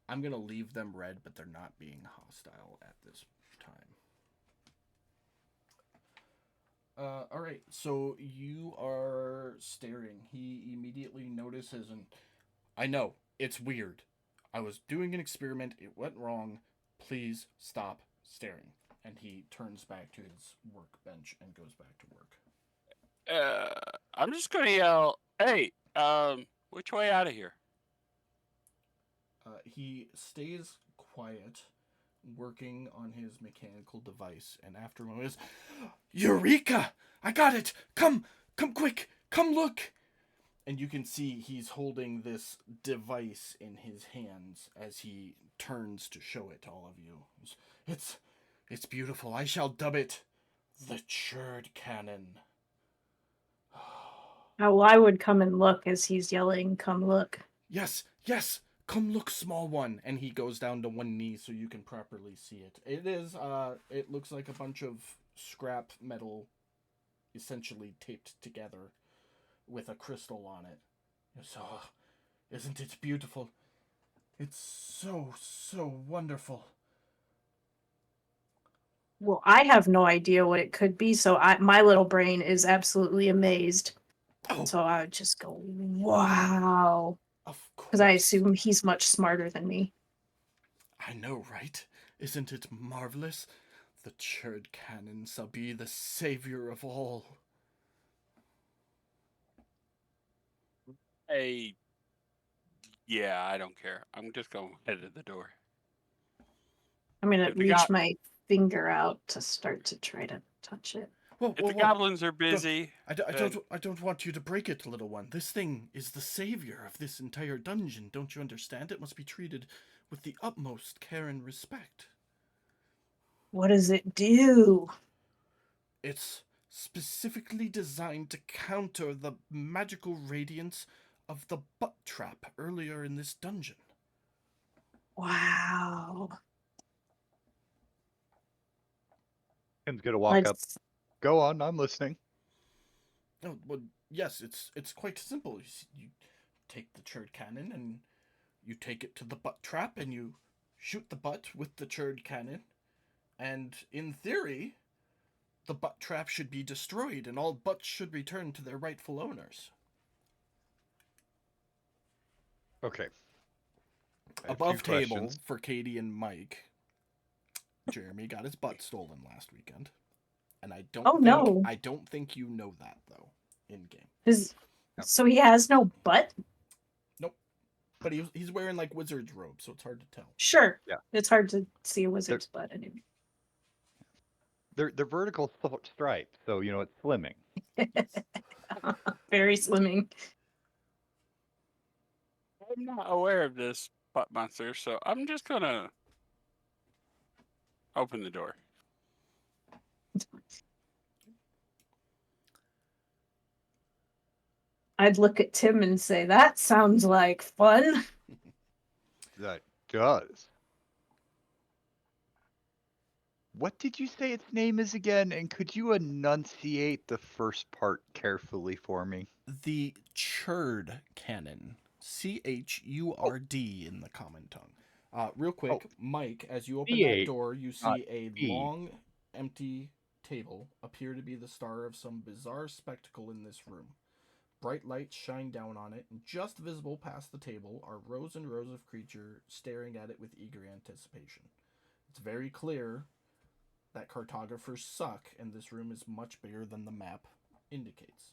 A: I'm going to leave them red, but they're not being hostile at this time. Alright, so you are staring. He immediately notices, and I know, it's weird. I was doing an experiment, it went wrong. Please stop staring. And he turns back to his workbench and goes back to work.
B: I'm just going to yell, hey, which way out of here?
A: He stays quiet, working on his mechanical device, and after a moment is, Eureka! I got it! Come quick! Come look! And you can see he's holding this device in his hands as he turns to show it to all of you. It's beautiful. I shall dub it the Churd Cannon.
D: Oh, I would come and look as he's yelling, "Come look."
A: Yes, come look, small one. And he goes down to one knee so you can properly see it. It looks like a bunch of scrap metal essentially taped together with a crystal on it. So, isn't it beautiful? It's so wonderful.
D: Well, I have no idea what it could be, so my little brain is absolutely amazed.
A: Oh,
D: So I would just go, "Wow,"
A: of course.
D: because I assume he's much smarter than me.
A: I know, right? Isn't it marvelous? The Churd Cannon shall be the savior of all.
B: Yeah, I don't care. I'm just going to head to the door.
D: I'm gonna
B: If the
D: reach
B: go-
D: my finger out to start to try to touch it.
A: Whoa,
B: If the goblins are busy,
A: I don't want you to break it, little one. This thing is the savior of this entire dungeon. Don't you understand? It must be treated with the utmost care and respect.
D: What does it do?
A: It's specifically designed to counter the magical radiance of the butt trap earlier in this dungeon.
D: Wow.
E: Tim's gonna walk up.
D: Let's-
E: Go on, I'm listening.
A: Oh, well, yes, it's quite simple. You take the Churd Cannon and you take it to the butt trap and you shoot the butt with the Churd Cannon. And in theory, the butt trap should be destroyed and all butts should return to their rightful owners.
E: Okay. I have
A: Above
E: two
A: table
E: questions.
A: for Katie and Mike, Jeremy got his butt stolen last weekend. And
D: Oh, no.
A: I don't think you know that though in game.
D: So he has no butt?
A: Nope. But he's wearing like wizard's robes, so it's hard to tell.
D: Sure.
E: Yeah.
D: It's hard to see a wizard's butt anyway.
E: They're vertical stripes, so it's slimming.
D: Very slimming.
B: I'm not aware of this butt monster, so I'm just going to open the door.
D: I'd look at Tim and say, "That sounds like fun."
E: That does. What did you say its name is again? And could you enunciate the first part carefully for me?
A: The Churd Cannon. CHURD in the common tongue. Real quick, Mike, as you open that door, you see a long, empty table appear to be the star of some bizarre spectacle in this room. Bright lights shine down on it, and just visible past the table are rows and rows of creatures staring at it with eager anticipation. It's very clear that cartographers suck, and this room is much bigger than the map indicates.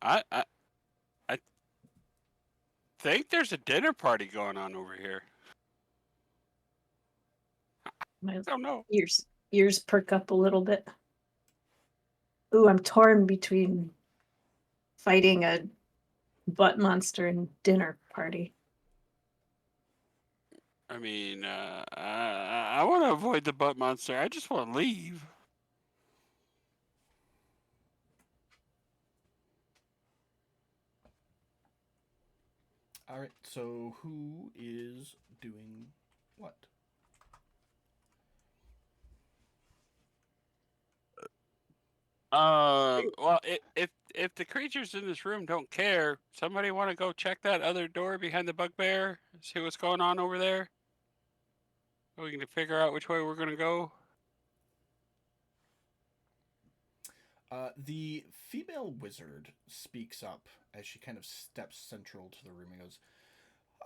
B: I think there's a dinner party going on over here.
D: My
B: I don't know.
D: ears perk up a little bit. Ooh, I'm torn between fighting a butt monster and dinner party.
B: I mean, I want to avoid the butt monster. I just want to leave.
A: All right, so who is doing what?
B: Well, if the creatures in this room don't care, somebody want to go check that other door behind the bugbear? See what's going on over there? We can figure out which way we're gonna go.
A: The female wizard speaks up as she kind of steps central to the room and goes,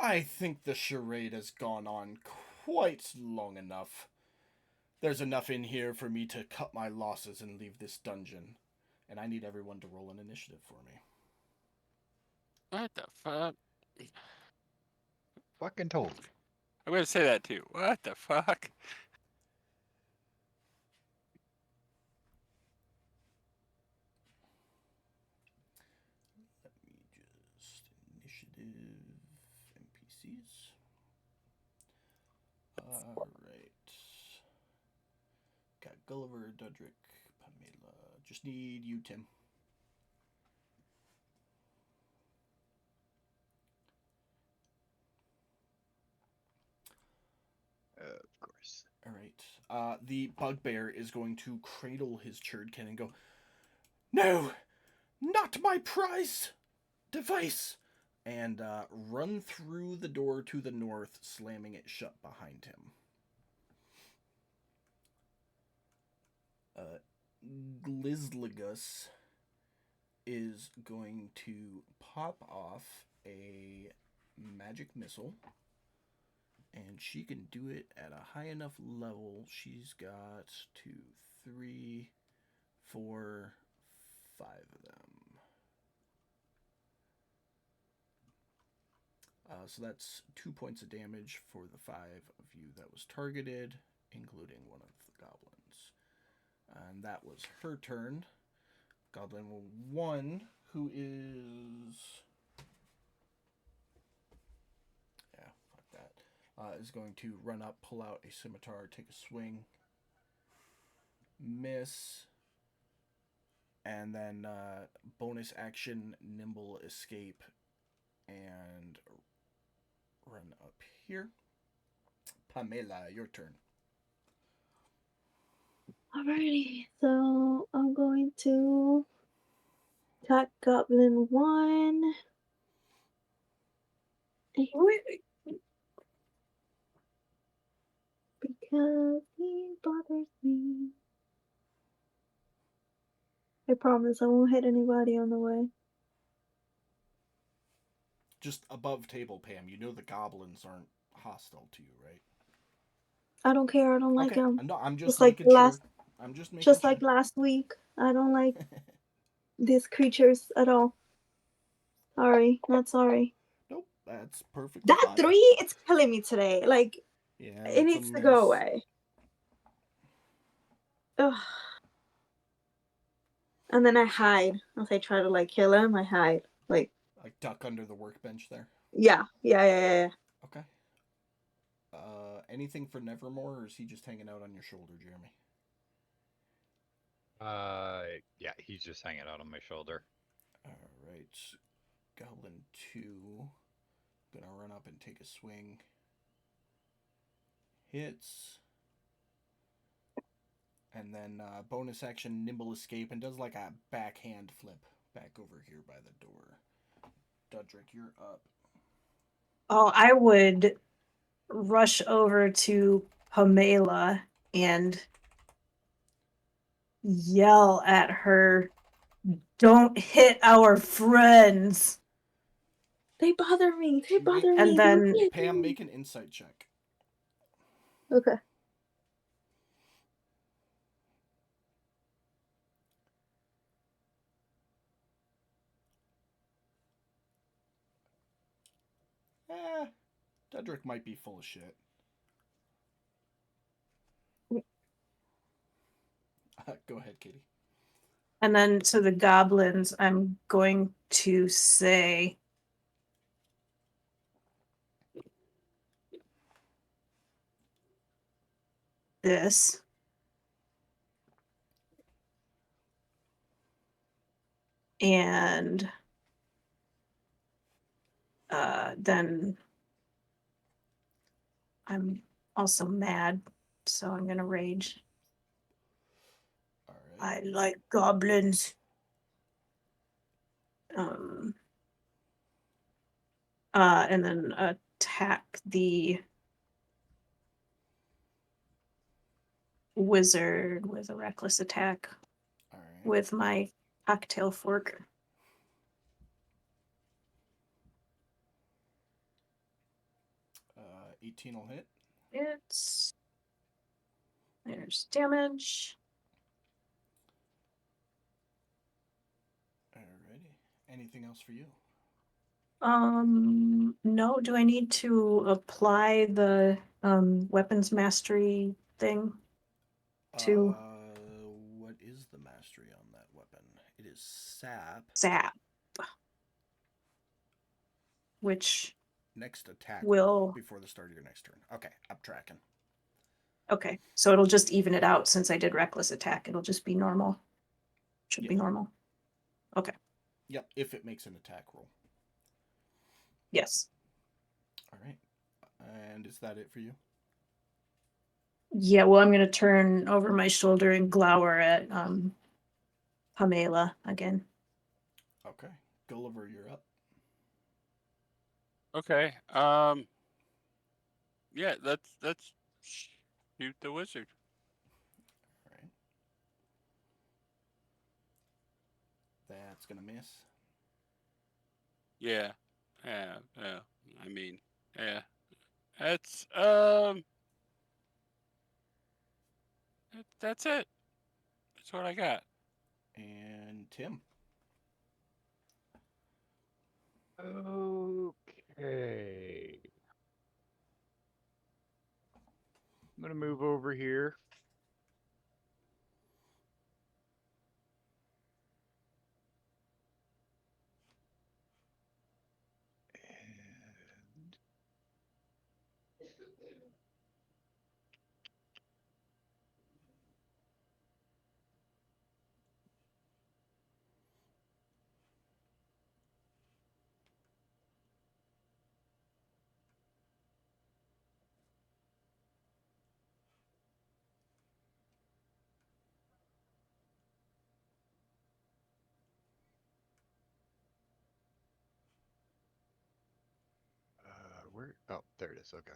A: I think the charade has gone on quite long enough. There's enough in here for me to cut my losses and leave this dungeon. And I need everyone to roll an initiative for me.
B: What the fuck?
E: Fucking told you.
B: I'm gonna say that too. What the fuck?
A: Let me just initiative NPCs. All right. Got Gulliver, Dudrick, Pamela. Just need you, Tim.
E: Of course.
A: All right. The bugbear is going to cradle his churdkin and go, "No, not my prize device!" And run through the door to the north, slamming it shut behind him. Glizligus is going to pop off a magic missile, and she can do it at a high enough level. She's got 2, 3, 4, 5 of them. So that's 2 points of damage for the 5 of you that was targeted, including one of the goblins. And that was her turn. Goblin 1, who is... yeah, fuck that. Is going to run up, pull out a scimitar, take a swing, miss, and then bonus action, nimble escape, and run up here. Pamela, your turn.
C: Alrighty, so I'm going to attack Goblin 1. Because he bothers me. I promise I won't hit anybody on the way.
A: Just above table, Pam. You know the goblins aren't hostile to you, right?
C: I don't care. I don't like him.
A: No, I'm
C: Just
A: just
C: like
A: making sure. I'm just making
C: Just
A: sure.
C: like last week. I don't like these creatures at all. Sorry, not sorry.
A: Nope, that's perfectly
C: That
A: fine.
C: 3, it's killing me today. Like,
A: Yeah,
C: it needs to go away. Ugh. And then I hide. As I try to, like, kill him, I hide. Like
A: duck under the workbench there.
C: Yeah.
A: Okay. Anything for Nevermore, or is he just hanging out on your shoulder, Jeremy?
E: Yeah, he's just hanging out on my shoulder.
A: All right. Goblin 2. Gonna run up and take a swing. Hits. And then bonus action, nimble escape, and does like a backhand flip back over here by the door. Dudrick, you're up.
D: Oh, I would rush over to Pamela and yell at her, "Don't hit our friends!"
C: They bother me. They bother me.
D: And then
A: Pam, make an insight check.
C: Okay.
A: Dudrick might be full of shit. Go ahead, Katie.
D: And then to the goblins, I'm going to say, this. And then I'm also mad, so I'm gonna rage.
A: All right.
D: I like goblins. And then attack the wizard with a reckless attack.
A: All right.
D: With my cocktail fork.
A: 18 will hit.
D: There's damage.
A: Alrighty. Anything else for you?
D: No. Do I need to apply the weapons mastery thing to
A: What is the mastery on that weapon? It is sap.
D: zap? Which
A: Next attack
D: will
A: roll before the start of your next turn. Okay, I'm tracking.
D: okay, so it'll just even it out since I did reckless attack. It'll just be normal. Should be
A: Yeah.
D: normal. Okay.
A: Yep, if it makes an attack roll.
D: Yes.
A: All right. And is that it for you?
D: Yeah, well, I'm gonna turn over my shoulder and glower at Pamela again.
A: Okay. Gulliver, you're up.
B: Okay. Yeah, let's shoot the wizard.
A: All right. That's gonna miss.
B: Yeah. Yeah. Yeah. I mean, yeah. That's that's it. That's what I got.
A: And Tim.
E: Okay. I'm gonna move over here. And where? Oh, there it is. Okay.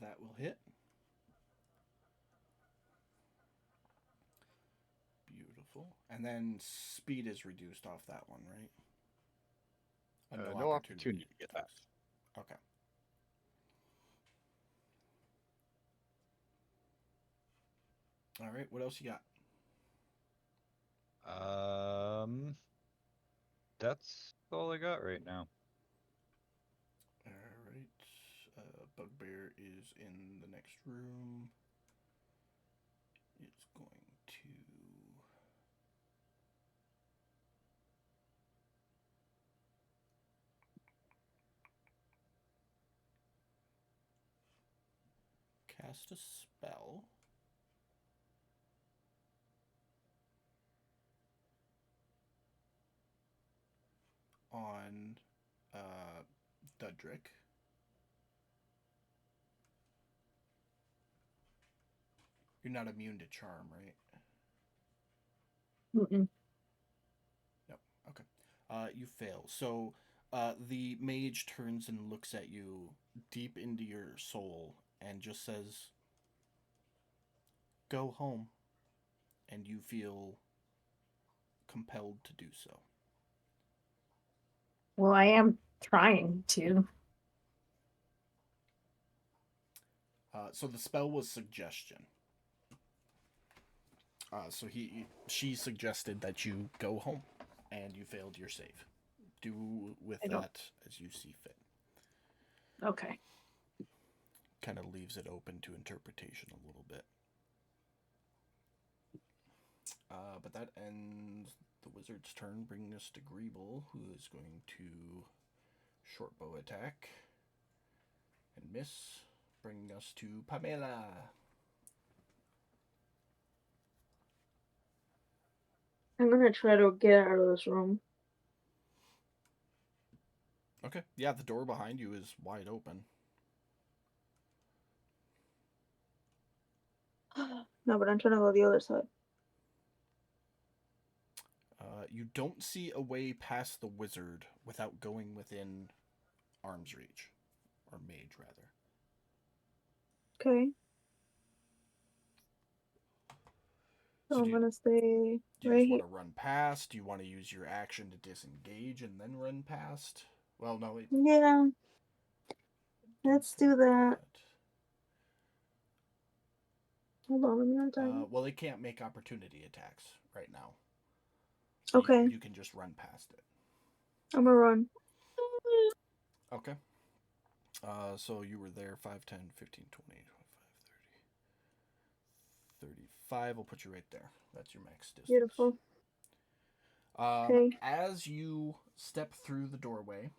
A: That will hit. Beautiful. And then speed is reduced off that one, right?
E: No opportunity to get that.
A: attacks. Okay. All right. What else you got?
E: That's all I got right now.
A: All right. Bugbear is in the next room. It's going to cast a spell on Dudrick. You're not immune to charm, right?
D: Mm-mm.
A: No. Okay. You fail. So the mage turns and looks at you deep into your soul and just says, "Go home." And you feel compelled to do so.
D: Well, I am trying to.
A: So the spell was suggestion. So she suggested that you go home, and you failed your save. Do with
D: I don't-
A: that as you see fit.
D: Okay.
A: Kind of leaves it open to interpretation a little bit. But that ends the wizard's turn, bringing us to Greeble, who is going to short bow attack and miss, bringing us to Pamela.
C: I'm gonna try to get out of this room.
A: Okay, yeah, the door behind you is wide open.
C: No, but I'm trying to go the other side.
A: You don't see a way past the wizard without going within arm's reach, or mage rather.
C: Okay. So
A: So
C: I'm gonna stay
A: do you
C: right
A: just
C: here.
A: want to run past? Do you want to use your action to disengage and then run past? Well, no.
C: Yeah. Let's do that. Hold on, let me untie.
A: Well, they can't make opportunity attacks right now. So
C: Okay.
A: You can just run past it.
C: I'm gonna run.
A: Okay. So you were there 5, 10, 15, 20, 25, 30, 35. We'll put you right there. That's your max distance.
C: Beautiful. Okay.
A: As you step through the doorway,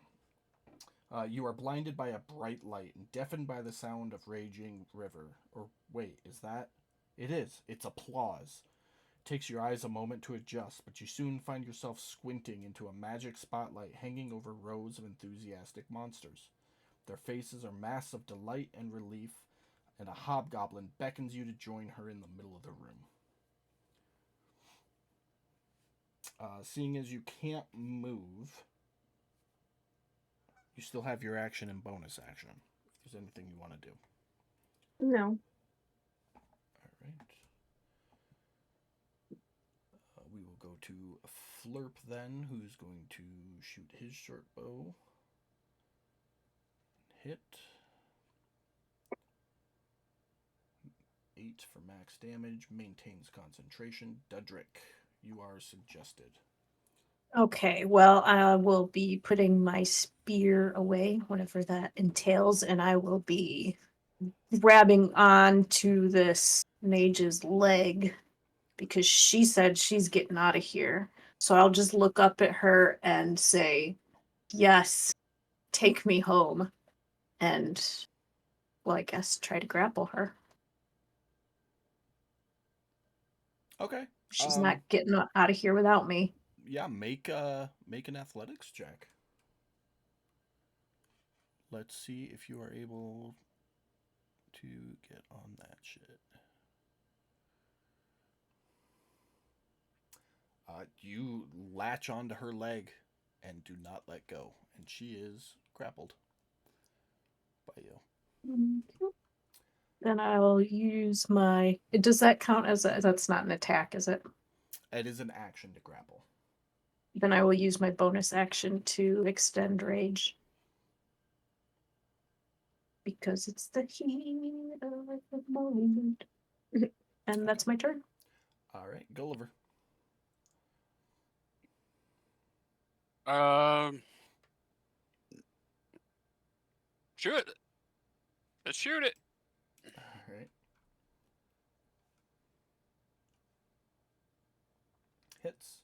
A: you are blinded by a bright light and deafened by the sound of raging river. Or wait, is that? It is. It's applause. It takes your eyes a moment to adjust, but you soon find yourself squinting into a magic spotlight hanging over rows of enthusiastic monsters. Their faces are masks of delight and relief, and a hobgoblin beckons you to join her in the middle of the room. Seeing as you can't move, you still have your action and bonus action. If there's anything you want to do.
C: No.
A: All right. We will go to Flurp then, who's going to shoot his short bow. Hit. 8 for max damage. Maintains concentration. Dudrick, you are suggested.
D: Okay, well, I will be putting my spear away, whatever that entails, and I will be grabbing on to this mage's leg because she said she's getting out of here. So I'll just look up at her and say, "Yes, take me home." And, well, I guess try to grapple her.
A: Okay.
D: She's not getting out of here without me.
A: Yeah, make an athletics check. Let's see if you are able to get on that shit. You latch onto her leg and do not let go, and she is grappled by you.
D: Then I will use my. Does that count as a? That's not an attack, is it?
A: It is an action to grapple.
D: Then I will use my bonus action to extend rage. Because it's the heat of the moment. And that's my turn.
A: All right, Gulliver.
B: Shoot it. Let's shoot it.
A: All right. Hits.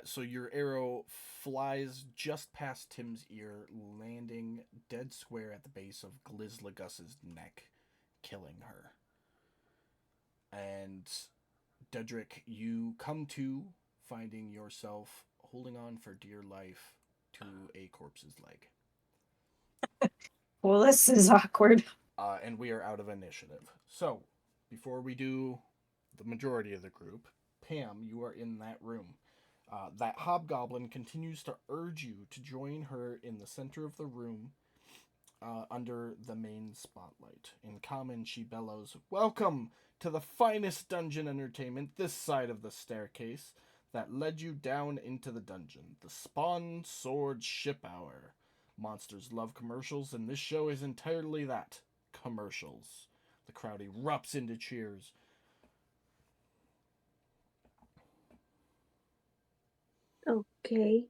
A: So your arrow flies just past Tim's ear, landing dead square at the base of Glizlagus's neck, killing her. And Dedrick, you come to finding yourself holding on for dear life to a corpse's leg.
D: Well, this is awkward.
A: And we are out of initiative. So, before we do the majority of the group, Pam, you are in that room. That hobgoblin continues to urge you to join her in the center of the room under the main spotlight. In common, she bellows, "Welcome to the finest dungeon entertainment this side of the staircase that led you down into the dungeon, the Spawn Sword Ship Hour. Monsters love commercials, and this show is entirely that. Commercials." The crowd erupts into cheers.
C: Okay.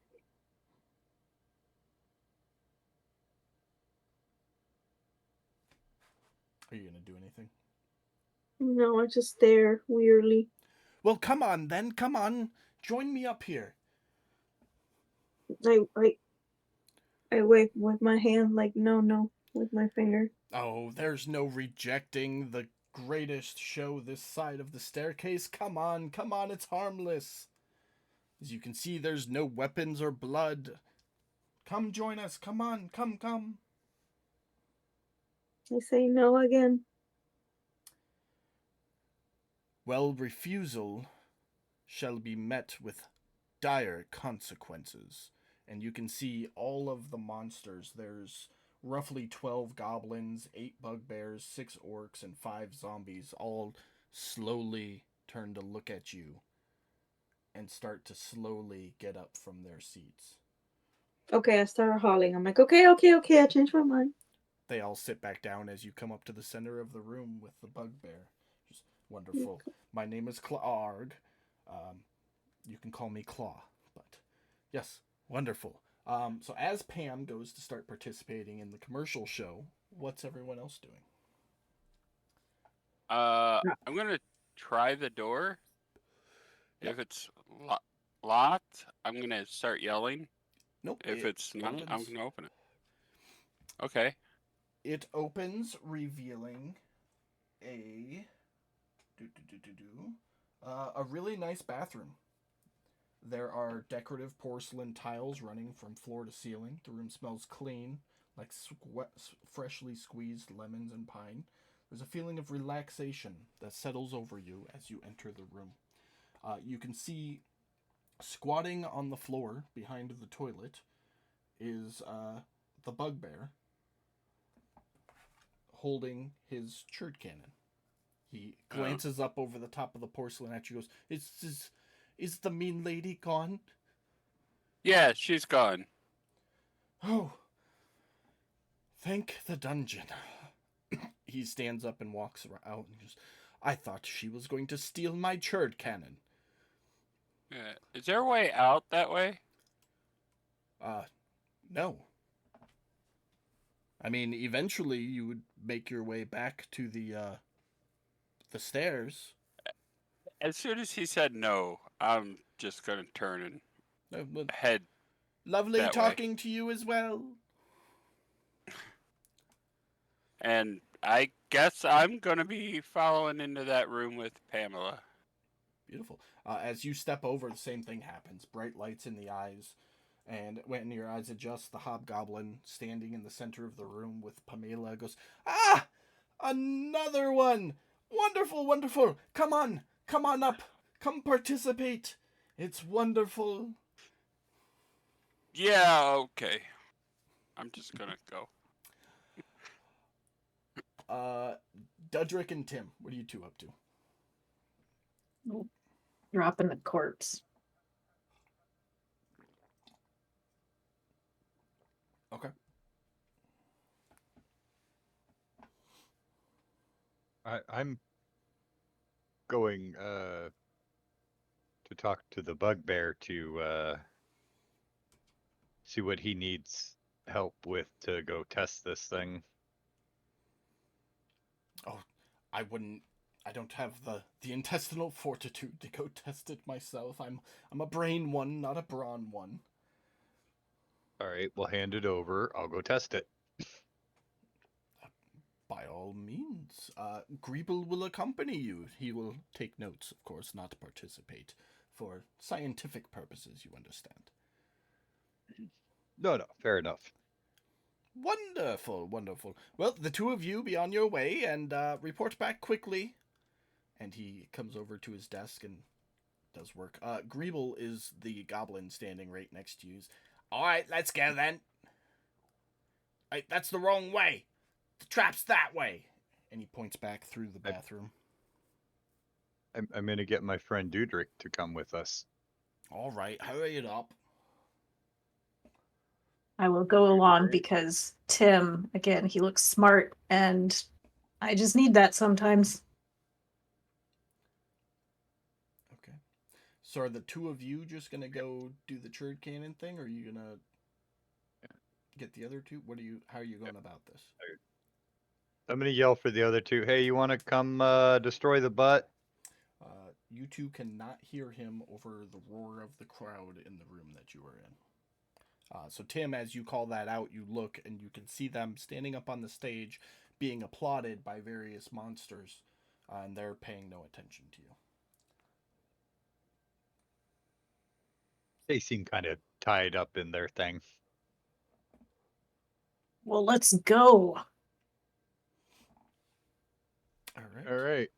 A: Are you going to do anything?
C: No, I just stare weirdly.
A: Well, come on then. Come on. Join me up here.
C: I wave with my hand, like no, with my finger.
A: Oh, there's no rejecting the greatest show this side of the staircase. Come on, it's harmless. As you can see, there's no weapons or blood. Come join us, come on, come.
C: I say no again.
A: Well, refusal shall be met with dire consequences. And you can see all of the monsters. There's roughly 12 goblins, 8 bugbears, 6 orcs, and 5 zombies, all slowly turn to look at you and start to slowly get up from their seats.
C: Okay, I started hauling. I'm like, okay, I changed my mind.
A: They all sit back down as you come up to the center of the room with the bugbear. Just wonderful. My name is Clarg. You can call me Claw, but yes, wonderful. So as Pam goes to start participating in the commercial show, what's everyone else doing?
B: I'm gonna try the door.
A: Yep.
B: If it's locked, I'm gonna start yelling.
A: Nope.
B: If it's not, I'm
A: opens.
B: gonna open it. Okay.
A: It opens, revealing a a really nice bathroom. There are decorative porcelain tiles running from floor to ceiling. The room smells clean, like freshly squeezed lemons and pine. There's a feeling of relaxation that settles over you as you enter the room. You can see squatting on the floor behind the toilet is the bugbear holding his churd cannon. He glances up over the top of the porcelain at you and goes, Is the mean lady gone?
B: Yeah, she's gone.
A: Oh, thank the dungeon. He stands up and walks out and goes, I thought she was going to steal my churd cannon.
B: Yeah. Is there a way out that way?
A: No. I mean, eventually you would make your way back to the stairs.
B: As soon as he said no, I'm just gonna turn and head
A: Lovely
B: that way.
A: talking to you as well.
B: And I guess I'm gonna be following into that room with Pamela.
A: Beautiful. As you step over, the same thing happens. Bright lights in the eyes. And when your eyes adjust, the hobgoblin standing in the center of the room with Pamela goes, Ah! Another one! Wonderful, wonderful! Come on up! Come participate! It's wonderful.
B: Yeah, okay. I'm just gonna go.
A: Dudrick and Tim, what are you two up to?
D: Dropping the corpse.
A: Okay.
E: I'm going to talk to the bugbear to see what he needs help with to go test this thing.
A: Oh, I don't have the intestinal fortitude to go test it myself. I'm a brain one, not a brawn one.
E: All right, we'll hand it over. I'll go test it.
A: By all means. Greeble will accompany you. He will take notes, of course, not participate. For scientific purposes, you understand.
E: No, fair enough.
A: Wonderful, wonderful. Well, the two of you be on your way and report back quickly. And he comes over to his desk and does work. Greeble is the goblin standing right next to you. All right, let's go then. Hey, that's the wrong way. The trap's that way. And he points back through the bathroom.
E: I'm going to get my friend Dudrick to come with us.
A: All right, hurry it up.
D: I will go along because Tim, again, he looks smart and I just need that sometimes.
A: Okay. So are the two of you just gonna go do the churd cannon thing, or are you gonna get the other two? How are you going about this?
E: I'm going to yell for the other two. Hey, you want to come destroy the butt?
A: You two cannot hear him over the roar of the crowd in the room that you are in. So Tim, as you call that out, you look and you can see them standing up on the stage being applauded by various monsters, and they're paying no attention to you.
E: They seem kind of tied up in their thing.
D: Well, let's go.
A: All right.
E: All right.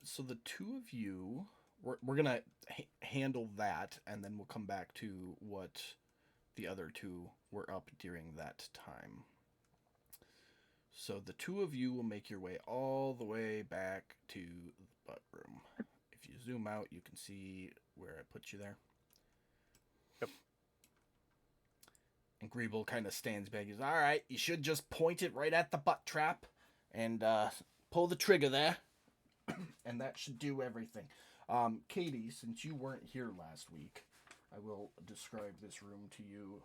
A: So the two of you, we're going to handle that, and then we'll come back to what the other two were up during that time. So the two of you will make your way all the way back to the butt room. If you zoom out, you can see where I put you there.
E: Yep.
A: And Greeble kind of stands back. He's, all right, you should just point it right at the butt trap and pull the trigger there. And that should do everything. Katie, since you weren't here last week, I will describe this room to you,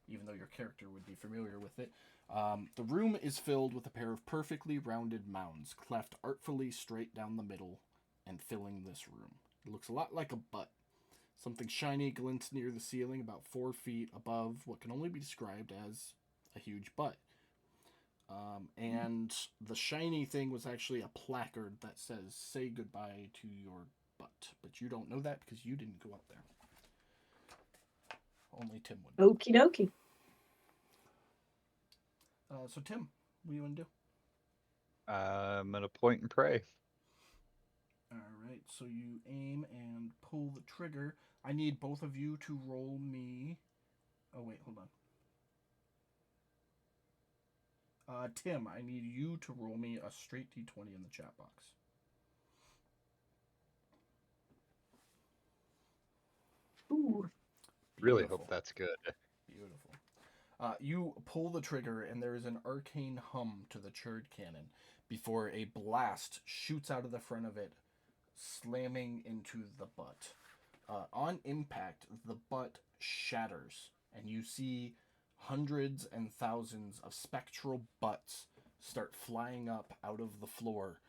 A: even though your character would be familiar with it. The room is filled with a pair of perfectly rounded mounds, cleft artfully straight down the middle and filling this room. It looks a lot like a butt. Something shiny glints near the ceiling about 4 feet above what can only be described as a huge butt. And the shiny thing was actually a placard that says, say goodbye to your butt. But you don't know that because you didn't go up there. Only Tim would.
D: Okie dokie.
A: So Tim, what do you want to do?
E: I'm gonna point and pray.
A: Alright, so you aim and pull the trigger. I need both of you to roll me... Oh, wait, hold on. Tim, I need you to roll me a straight d20 in the chat box.
D: Ooh.
E: Really
A: Beautiful.
E: hope that's good.
A: Beautiful. You pull the trigger, and there is an arcane hum to the churd cannon before a blast shoots out of the front of it, slamming into the butt. On impact, the butt shatters, and you see hundreds and thousands of spectral butts start flying up out of the floor,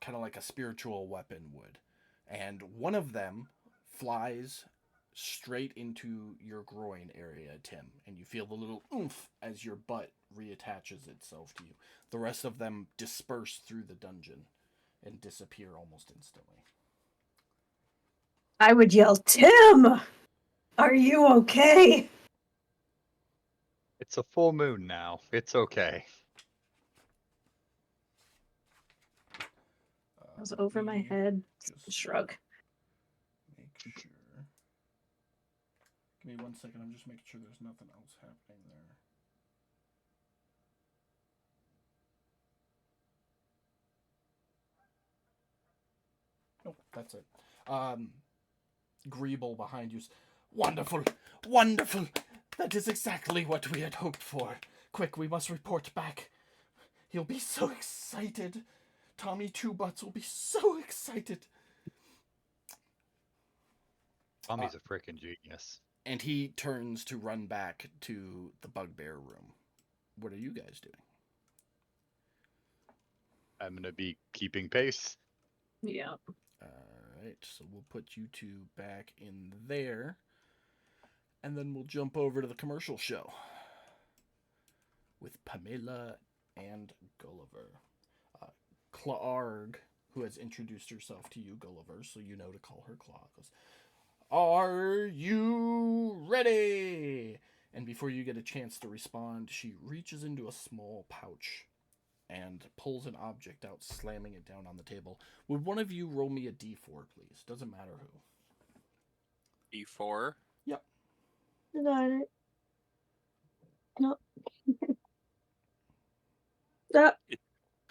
A: kind of like a spiritual weapon would. And one of them flies straight into your groin area, Tim, and you feel the little oomph as your butt reattaches itself to you. The rest of them disperse through the dungeon and disappear almost instantly.
D: I would yell, Tim! Are you okay?
E: It's a full moon now. It's okay.
D: It was over my head.
A: Just
D: Shrug.
A: make sure. Give me 1 second. I'm just making sure there's nothing else happening there. Nope, that's it. Greeble behind you. Wonderful! Wonderful! That is exactly what we had hoped for. Quick, we must report back. He'll be so excited. Tommy Two Butts will be so excited.
E: Tommy's a freaking genius.
A: And he turns to run back to the bugbear room. What are you guys doing?
E: I'm gonna be keeping pace.
D: Yeah.
A: Alright, so we'll put you two back in there. And then we'll jump over to the commercial show with Pamela and Gulliver. Clarg, who has introduced herself to you, Gulliver, so you know to call her Claw, goes, "Are you ready?" And before you get a chance to respond, she reaches into a small pouch and pulls an object out, slamming it down on the table. Would one of you roll me a d4, please? Doesn't matter who.
B: E4.
A: Yep.
C: Got it. No. Ah.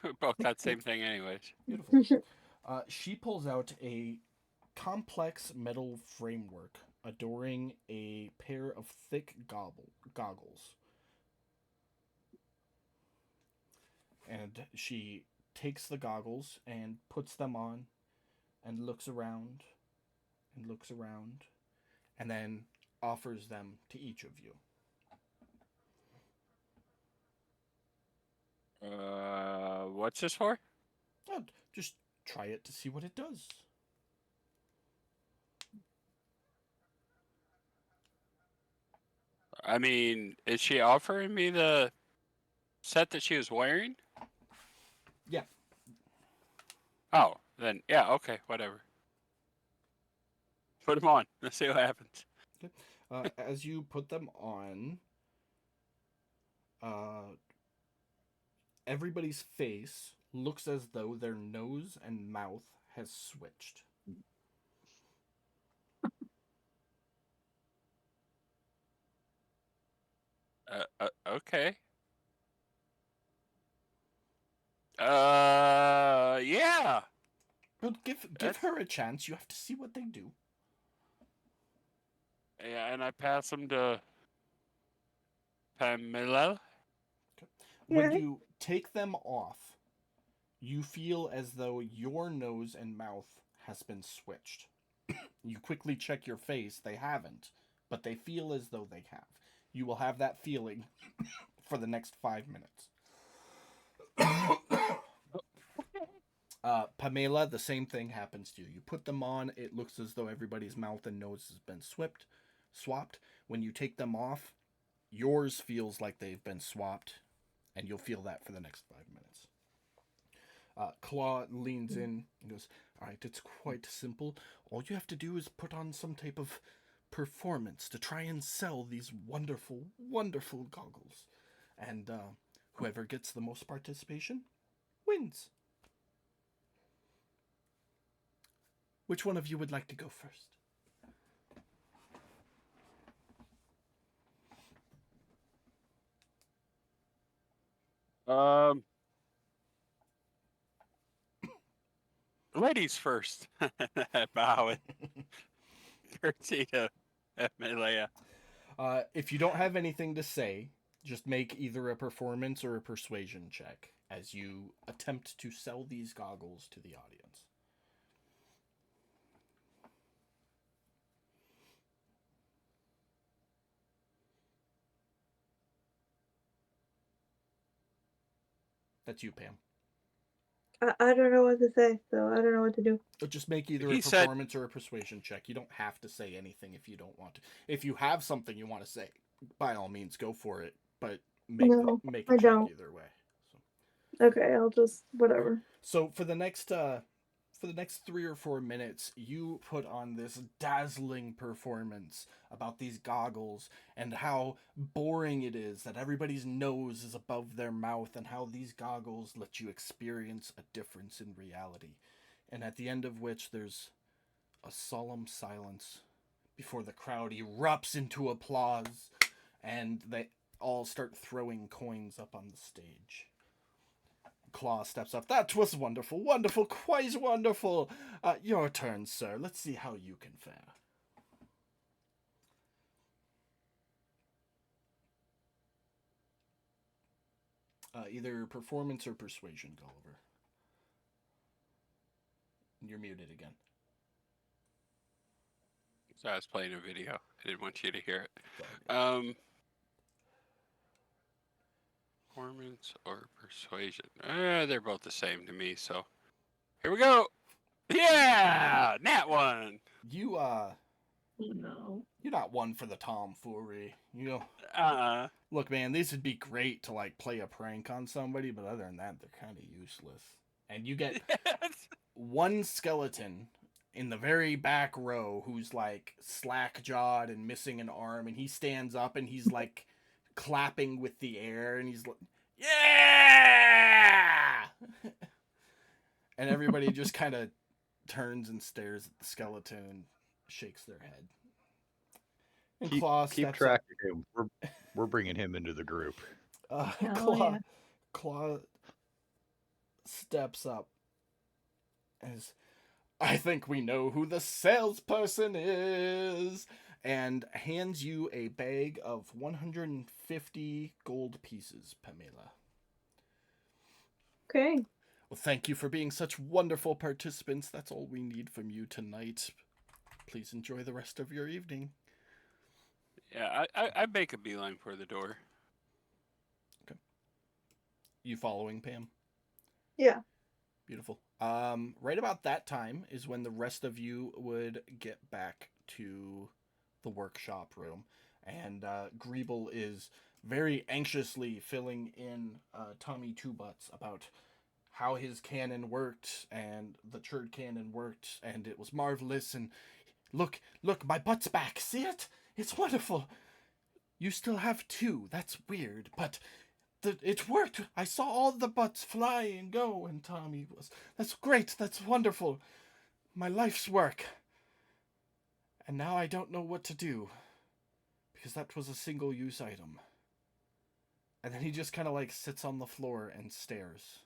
B: We both got the same thing, anyways.
A: Beautiful. She pulls out a complex metal framework adoring a pair of thick goggles. And she takes the goggles and puts them on and looks around and looks around and then offers them to each of you.
B: What's this for?
A: Just try it to see what it does.
B: I mean, is she offering me the set that she was wearing?
A: Yeah.
B: Oh, then yeah, okay, whatever. Put them on. Let's see what happens.
A: As you put them on, everybody's face looks as though their nose and mouth has switched.
B: Okay. Yeah.
A: But give
B: That's-
A: her a chance. You have to see what they do.
B: Yeah, and I pass them to Pamela.
A: When
C: Yeah.
A: you take them off, you feel as though your nose and mouth has been switched. You quickly check your face. They haven't, but they feel as though they have. You will have that feeling for the next 5 minutes. Pamela, the same thing happens to you. You put them on, it looks as though everybody's mouth and nose has been swapped. When you take them off, yours feels like they've been swapped, and you'll feel that for the next 5 minutes. Claw leans in and goes, "All right, it's quite simple. All you have to do is put on some type of performance to try and sell these wonderful, wonderful goggles. And whoever gets the most participation wins. Which one of you would like to go first?"
B: Ladies first. Bow and curtsy to Pamela.
A: If you don't have anything to say, just make either a performance or a persuasion check as you attempt to sell these goggles to the audience. That's you, Pam.
C: I don't know what to say, so I don't know what to do.
A: But just make either
B: He
A: a
B: said-
A: performance or a persuasion check. You don't have to say anything if you don't want to. If you have something you want to say, by all means, go for it. But make
C: No,
A: make a
C: I
A: check
C: don't.
A: either way.
C: Okay, I'll just whatever.
A: So for the next 3 or 4 minutes, you put on this dazzling performance about these goggles and how boring it is that everybody's nose is above their mouth and how these goggles let you experience a difference in reality. And at the end of which there's a solemn silence before the crowd erupts into applause and they all start throwing coins up on the stage. Claw steps up. "That was wonderful, wonderful, quite wonderful. Your turn, sir. Let's see how you can fare." Either performance or persuasion, Gulliver. You're muted again.
B: So I was playing a video. I didn't want you to hear it.
A: Sorry.
B: Performance or persuasion? They're both the same to me. So here we go. Yeah, nat one.
A: You
D: No.
A: you're not one for the tomfoolery. Look, man, these would be great to like play a prank on somebody, but other than that, they're kind of useless. And you get one skeleton in the very back row who's like slack jawed and missing an arm, and he stands up and he's like clapping with the air, and he's like, "Yeah!" And everybody just kind of turns and stares at the skeleton and shakes their head. And Claw
E: Keep
A: steps
E: track
A: up.
E: of him. We're bringing him into the group.
D: Hell
A: Claw steps up as, "I think we know who the salesperson is," and hands you a bag of 150 gold pieces, Pamela.
C: Okay.
A: "Well, thank you for being such wonderful participants. That's all we need from you tonight. Please enjoy the rest of your evening."
B: Yeah, I make a beeline for the door.
A: You following, Pam?
C: Yeah.
A: Beautiful. Right about that time is when the rest of you would get back to the workshop room, and Greeble is very anxiously filling in Tommy Two Butts about how his cannon worked and the churd cannon worked, and it was marvelous. And look, my butt's back. See it? It's wonderful. You still have two. That's weird, but it worked. I saw all the butts fly and go, and Tommy was. That's great. That's wonderful. My life's work. And now I don't know what to do, because that was a single-use item. And then he just kind of like sits on the floor and stares.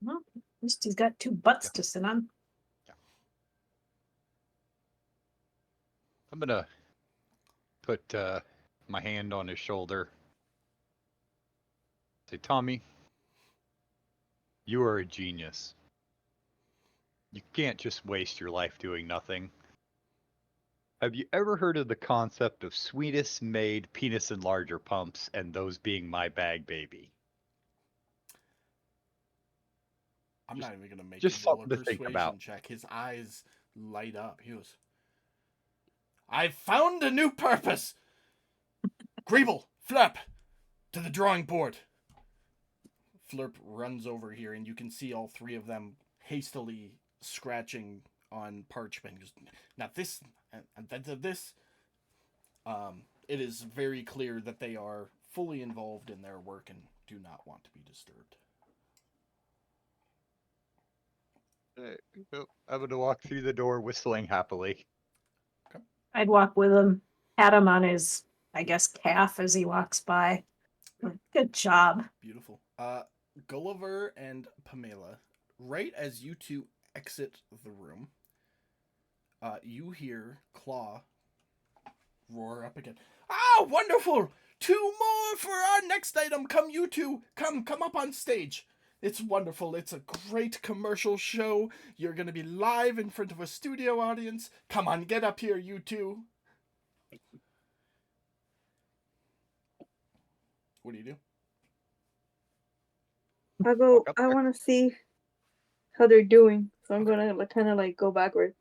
D: Well, at least he's got two butts to sit on.
E: I'm gonna put my hand on his shoulder. Say, Tommy, you are a genius. You can't just waste your life doing nothing. Have you ever heard of the concept of sweetest made penis enlarger pumps and those being my bag baby?
A: I'm
E: Just-
A: not even gonna make
E: just
A: him roll a
E: something to think about.
A: persuasion check. His eyes light up. He goes, "I found a new purpose. Greeble, Flap, to the drawing board." Flurp runs over here, and you can see all three of them hastily scratching on parchment. He goes, "Now this, and then this." It is very clear that they are fully involved in their work and do not want to be disturbed.
E: I'm gonna walk through the door whistling happily.
D: I'd walk with him, pat him on his, I guess, calf as he walks by. Good job.
A: Beautiful. Gulliver and Pamela, right as you two exit the room, you hear Claw roar up again. "Ah, wonderful! 2 more for our next item. Come, you two. Come up on stage. It's wonderful. It's a great commercial show. You're going to be live in front of a studio audience. Come on, get up here, you two." What do you do?
C: I go.
E: Walk up
C: I
E: there.
C: want to see how they're doing, so I'm gonna kind of like go backward.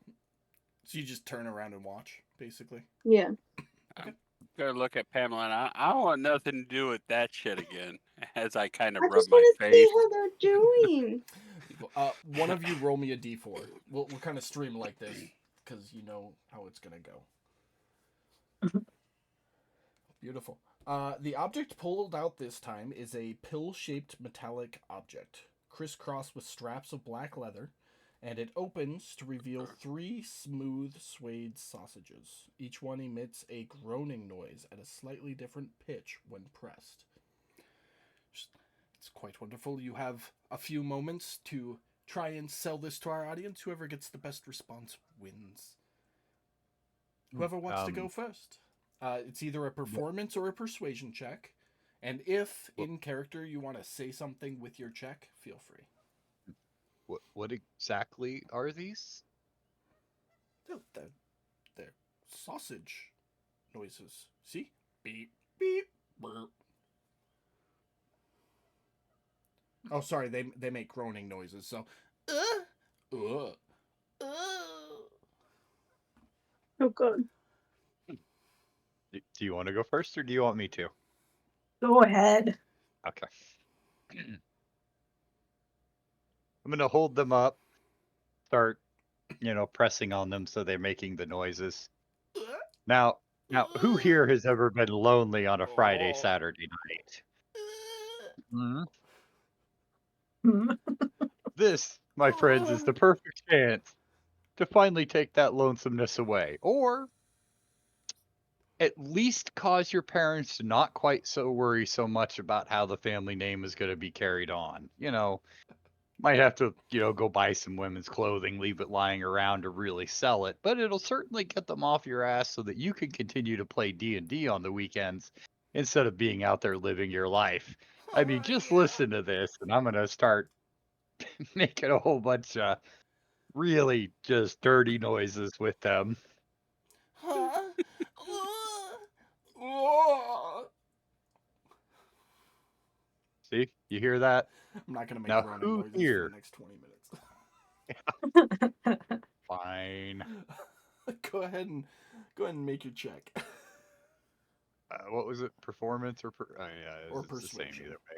A: So you just turn around and watch, basically.
C: Yeah.
B: Go look at Pamela, and I don't want nothing to do with that shit again. As I kind of
C: I
B: rub
C: just
B: my
C: want to see
B: face.
C: how they're doing.
A: One of you roll me a d4. We'll kind of stream like this because you know how it's gonna go. Beautiful. The object pulled out this time is a pill-shaped metallic object, crisscrossed with straps of black leather, and it opens to reveal 3 smooth suede sausages. Each one emits a groaning noise at a slightly different pitch when pressed. It's quite wonderful. You have a few moments to try and sell this to our audience. Whoever gets the best response wins. Whoever wants to go first. It's either a performance or a persuasion check. And if in character you want to say something with your check, feel free.
E: What exactly are these?
A: They're sausage noises. See? Beep, beep, burp. Oh, sorry, they make groaning noises. So, uh.
C: Oh god.
E: Do you want to go first, or do you want me to?
D: Go ahead.
E: Okay. I'm gonna hold them up, start, pressing on them so they're making the noises. Now, who here has ever been lonely on a Friday, Saturday night? Mhm.
D: Hmm.
E: This, my friends, is the perfect chance to finally take that lonesomeness away, or at least cause your parents to not quite so worry so much about how the family name is going to be carried on. Might have to, go buy some women's clothing, leave it lying around to really sell it, but it'll certainly get them off your ass so that you can continue to play D&D on the weekends instead of being out there living your life. I mean, just listen to this, and I'm going to start making a whole bunch of really just dirty noises with them. See? You hear that?
A: I'm not gonna make
E: Now,
A: groaning
E: who
A: noises for
E: here?
A: the next 20 minutes.
E: Fine.
A: Go ahead and make your check.
E: What was it? Performance or yeah,
A: Or
E: it's the same
A: persuasion.
E: either way.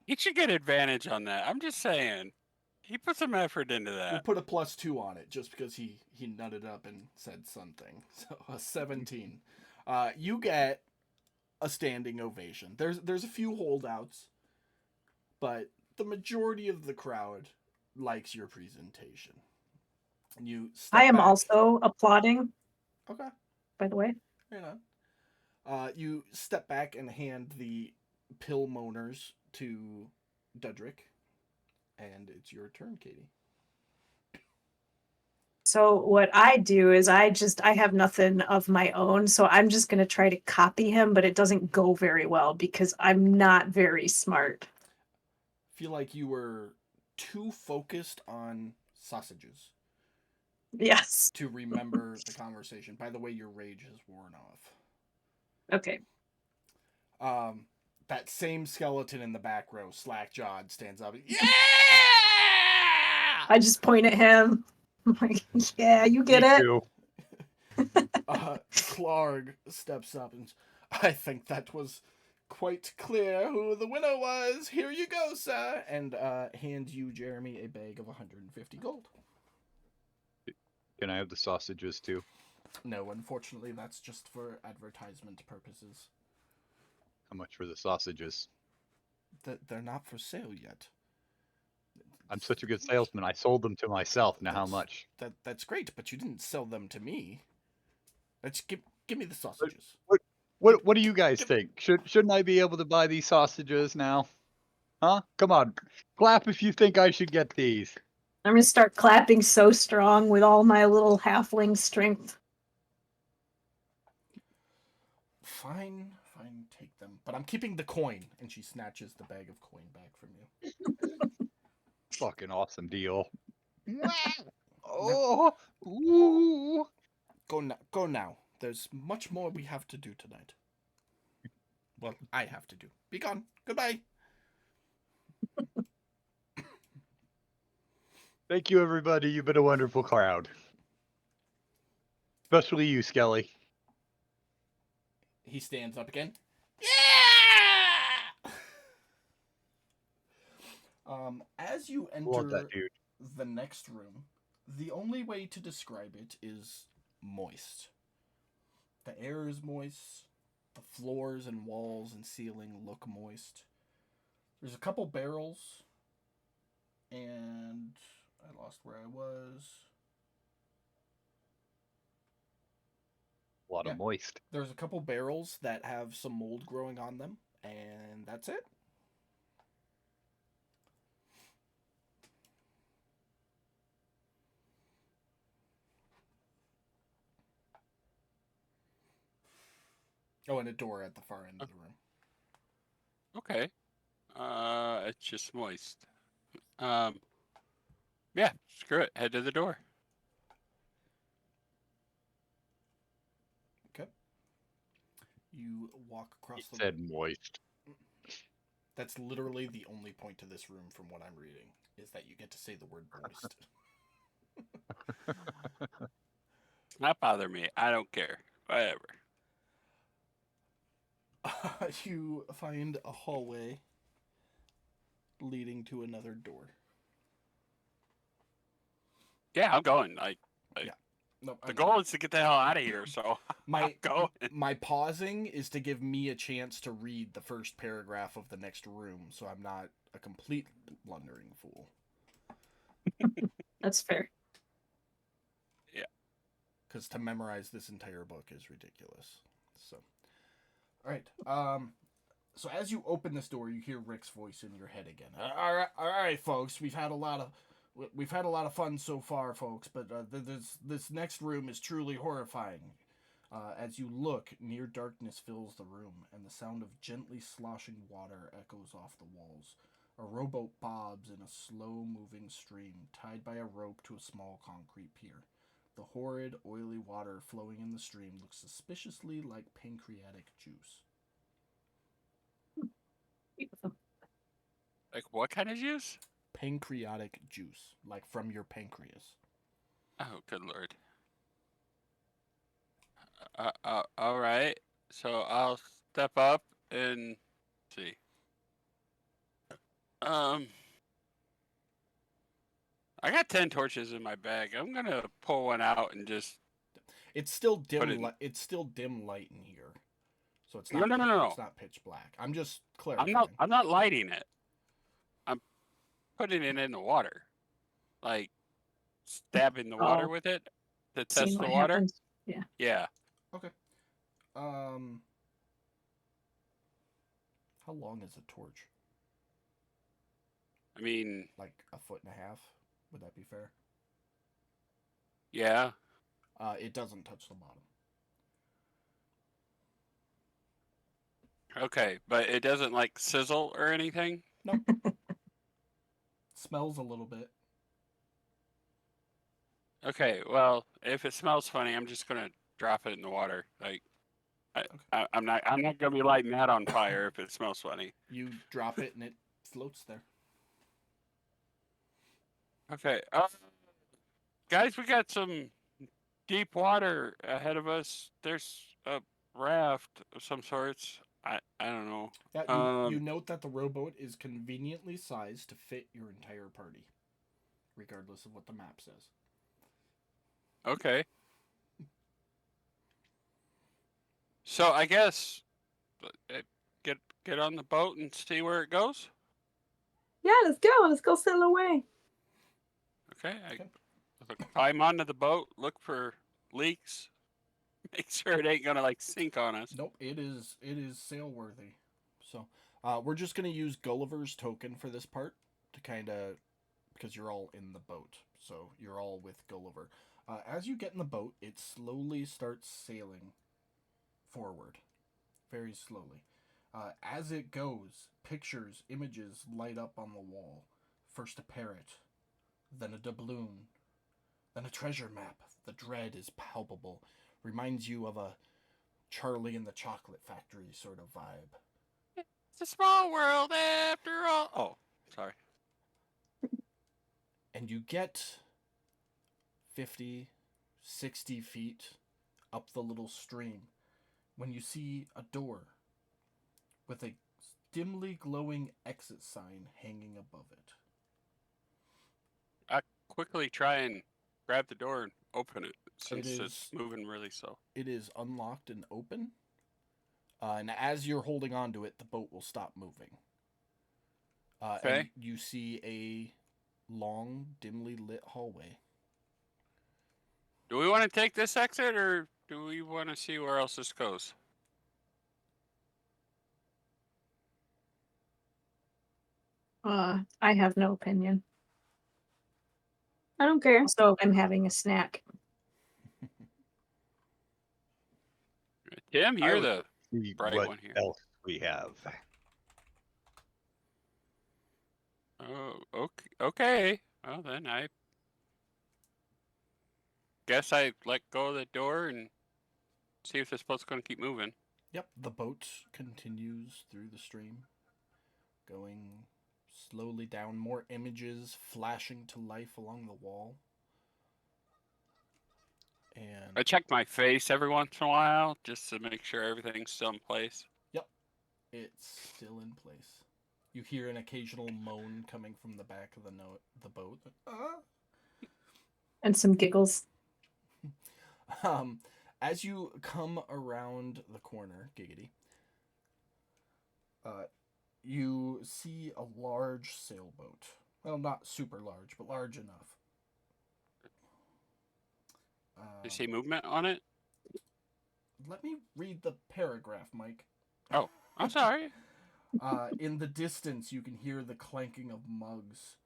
B: He should get advantage on that. I'm just saying. He put some effort into
A: We'll
B: that.
A: put a +2 on it just because he nutted up and said something. So a 17. You get a standing ovation. There's a few holdouts, but the majority of the crowd likes your presentation. And you step
D: I am
A: back.
D: also applauding,
A: Okay.
D: by the way.
A: Right on. You step back and hand the pill moaners to Dudrick. And it's your turn, Katie.
D: So what I do is I have nothing of my own, so I'm just going to try to copy him, but it doesn't go very well because I'm not very smart.
A: Feel like you were too focused on sausages
D: Yes.
A: to remember the conversation. By the way, your rage has worn off.
D: Okay.
A: That same skeleton in the back row, slack jawed, stands up. Yeah!
D: I just point at him. I'm like, yeah, you get
E: Me
D: it.
E: too.
A: Clark steps up and I think that was quite clear who the winner was. Here you go, sir, and hands you, Jeremy, a bag of 150 gold.
E: Can I have the sausages too?
A: No, unfortunately, that's just for advertisement purposes.
E: How much for the sausages?
A: They're not for sale yet.
E: I'm such a good salesman. I sold them to myself. Now how
A: That's-
E: much?
A: That's great, but you didn't sell them to me. Let's give me the sausages.
E: What do you guys think? Shouldn't I be able to buy these sausages now? Huh? Come on. Clap if you think I should get these.
D: I'm going to start clapping so strong with all my little halfling strength.
A: Fine, take them. But I'm keeping the coin. And she snatches the bag of coin back from you.
E: Fucking awesome deal. Oh, ooh.
A: Go now. There's much more we have to do tonight. Well, I have to do. Be gone. Goodbye.
E: Thank you, everybody. You've been a wonderful crowd. Especially you, Skelly.
A: He stands up again. Yeah! As you
E: Love that
A: enter
E: dude.
A: the next room, the only way to describe it is moist. The air is moist. The floors and walls and ceiling look moist. There's a couple barrels. And I lost where I was.
E: A lot of moist.
A: There's a couple barrels that have some mold growing on them. And that's it. Oh, and a door at the far end of the room.
B: Okay. It's just moist. Yeah, screw it. Head to the door.
A: Okay. You walk across
E: He
A: the
E: said moist.
A: That's literally the only point to this room from what I'm reading, is that you get to say the word moist.
B: Not bother me. I don't care. Whatever.
A: You find a hallway leading to another door.
B: Yeah, I'm going.
A: No,
B: The goal is to get the hell out of here, so I'm going.
A: My pausing is to give me a chance to read the first paragraph of the next room, so I'm not a complete blundering fool.
D: That's fair.
B: Yeah.
A: Because to memorize this entire book is ridiculous. So, all right. So as you open this door, you hear Rick's voice in your head again. All right, folks. We've had a lot of fun so far, folks. But this next room is truly horrifying. As you look, near darkness fills the room, and the sound of gently sloshing water echoes off the walls. A rowboat bobs in a slow-moving stream, tied by a rope to a small concrete pier. The horrid, oily water flowing in the stream looks suspiciously like pancreatic juice.
B: Like, what kind of juice?
A: Pancreatic juice, like from your pancreas.
B: Oh, good lord. All right. So I'll step up and see. I got 10 torches in my bag. I'm gonna pull one out and just.
A: It's still
B: Put it
A: dim.
B: in-
A: It's still dim light in here, so it's
B: No,
A: not.
B: no.
A: It's not pitch black. I'm just clarifying.
B: I'm not lighting it. I'm putting it in the water, like stabbing the water with it to
D: Seeing
B: test the
D: what
B: water.
D: happens. Yeah.
B: Yeah.
A: Okay. How long is a torch?
B: I mean,
A: like a foot and a half. Would that be fair?
B: yeah.
A: It doesn't touch the bottom.
B: Okay, but it doesn't like sizzle or anything.
A: Nope. Smells a little bit.
B: Okay, well, if it smells funny, I'm just gonna drop it in the water. Like, I'm not gonna be lighting that on fire if it smells funny.
A: You drop it and it floats there.
B: Okay, guys, we got some deep water ahead of us. There's a raft of some sorts. I don't know.
A: Yeah, you note that the rowboat is conveniently sized to fit your entire party, regardless of what the map says.
B: Okay. So I guess get on the boat and see where it goes.
C: Yeah, let's go. Let's go sail away.
B: Okay.
A: Okay.
B: Climb onto the boat. Look for leaks. Make sure it ain't gonna like sink on us.
A: Nope, it is sail worthy. So, we're just gonna use Gulliver's token for this part to kind of, because you're all in the boat, so you're all with Gulliver. As you get in the boat, it slowly starts sailing forward, very slowly. As it goes, pictures, images light up on the wall. First a parrot, then a doubloon, then a treasure map. The dread is palpable. Reminds you of a Charlie and the Chocolate Factory sort of vibe.
B: It's a small world after all. Oh, sorry.
A: And you get 50, 60 feet up the little stream when you see a door with a dimly glowing exit sign hanging above it.
B: I quickly try and grab the door and open it since
A: is-
B: it's moving really slow.
A: It is unlocked and open. And as you're holding on to it, the boat will stop moving.
B: Okay.
A: And you see a long, dimly lit hallway.
B: Do we want to take this exit or do we want to see where else this goes?
D: I have no opinion.
C: I don't care.
D: Also, I'm having a snack.
B: Tim,
E: I
B: you're
E: would
B: the
E: see
B: bright
E: what
B: one here.
E: else we have.
B: Oh, okay. Okay. Well, then I guess I let go of the door and see if this boat's going to keep moving.
A: Yep, the boat continues through the stream, going slowly down, more images flashing to life along the wall.
B: I
A: And
B: check my face every once in a while just to make sure everything's still in place.
A: yep, it's still in place. You hear an occasional moan coming from the back of the boat.
D: And some giggles.
A: As you come around the corner, Giggity, you see a large sailboat. Well, not super large, but large enough.
B: You see movement on it?
A: Let me read the paragraph, Mike.
B: Oh, I'm sorry.
A: In the distance, you can hear the clanking of mugs.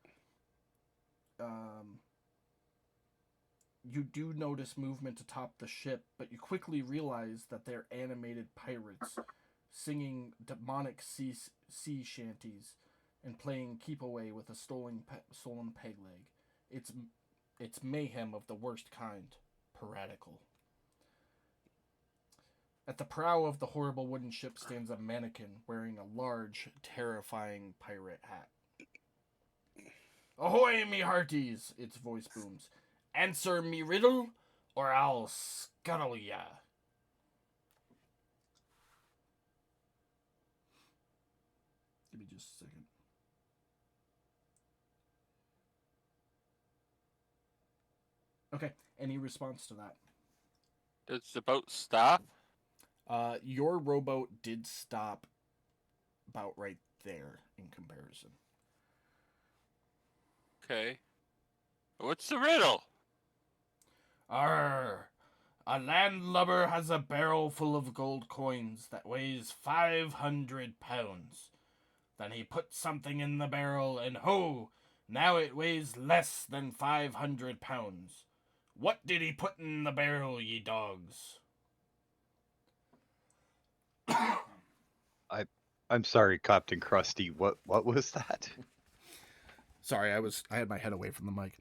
A: You do notice movement atop the ship, but you quickly realize that they're animated pirates singing demonic sea shanties and playing keep away with a stolen peg leg. It's mayhem of the worst kind, piratical. At the prow of the horrible wooden ship stands a mannequin wearing a large, terrifying pirate hat. "Ahoy, me hearties!" its voice booms. "Answer me riddle, or I'll scuttle ya." Give me just a second. Okay, any response to that?
B: Does the boat stop?
A: Your rowboat did stop about right there in comparison.
B: Okay. What's the riddle?
A: Arr! A landlubber has a barrel full of gold coins that weighs 500 pounds. Then he put something in the barrel, and ho! Now it weighs less than 500 pounds. What did he put in the barrel, ye dogs?
E: I'm sorry, Captain Krusty. What was that?
A: Sorry, I had my head away from the mic.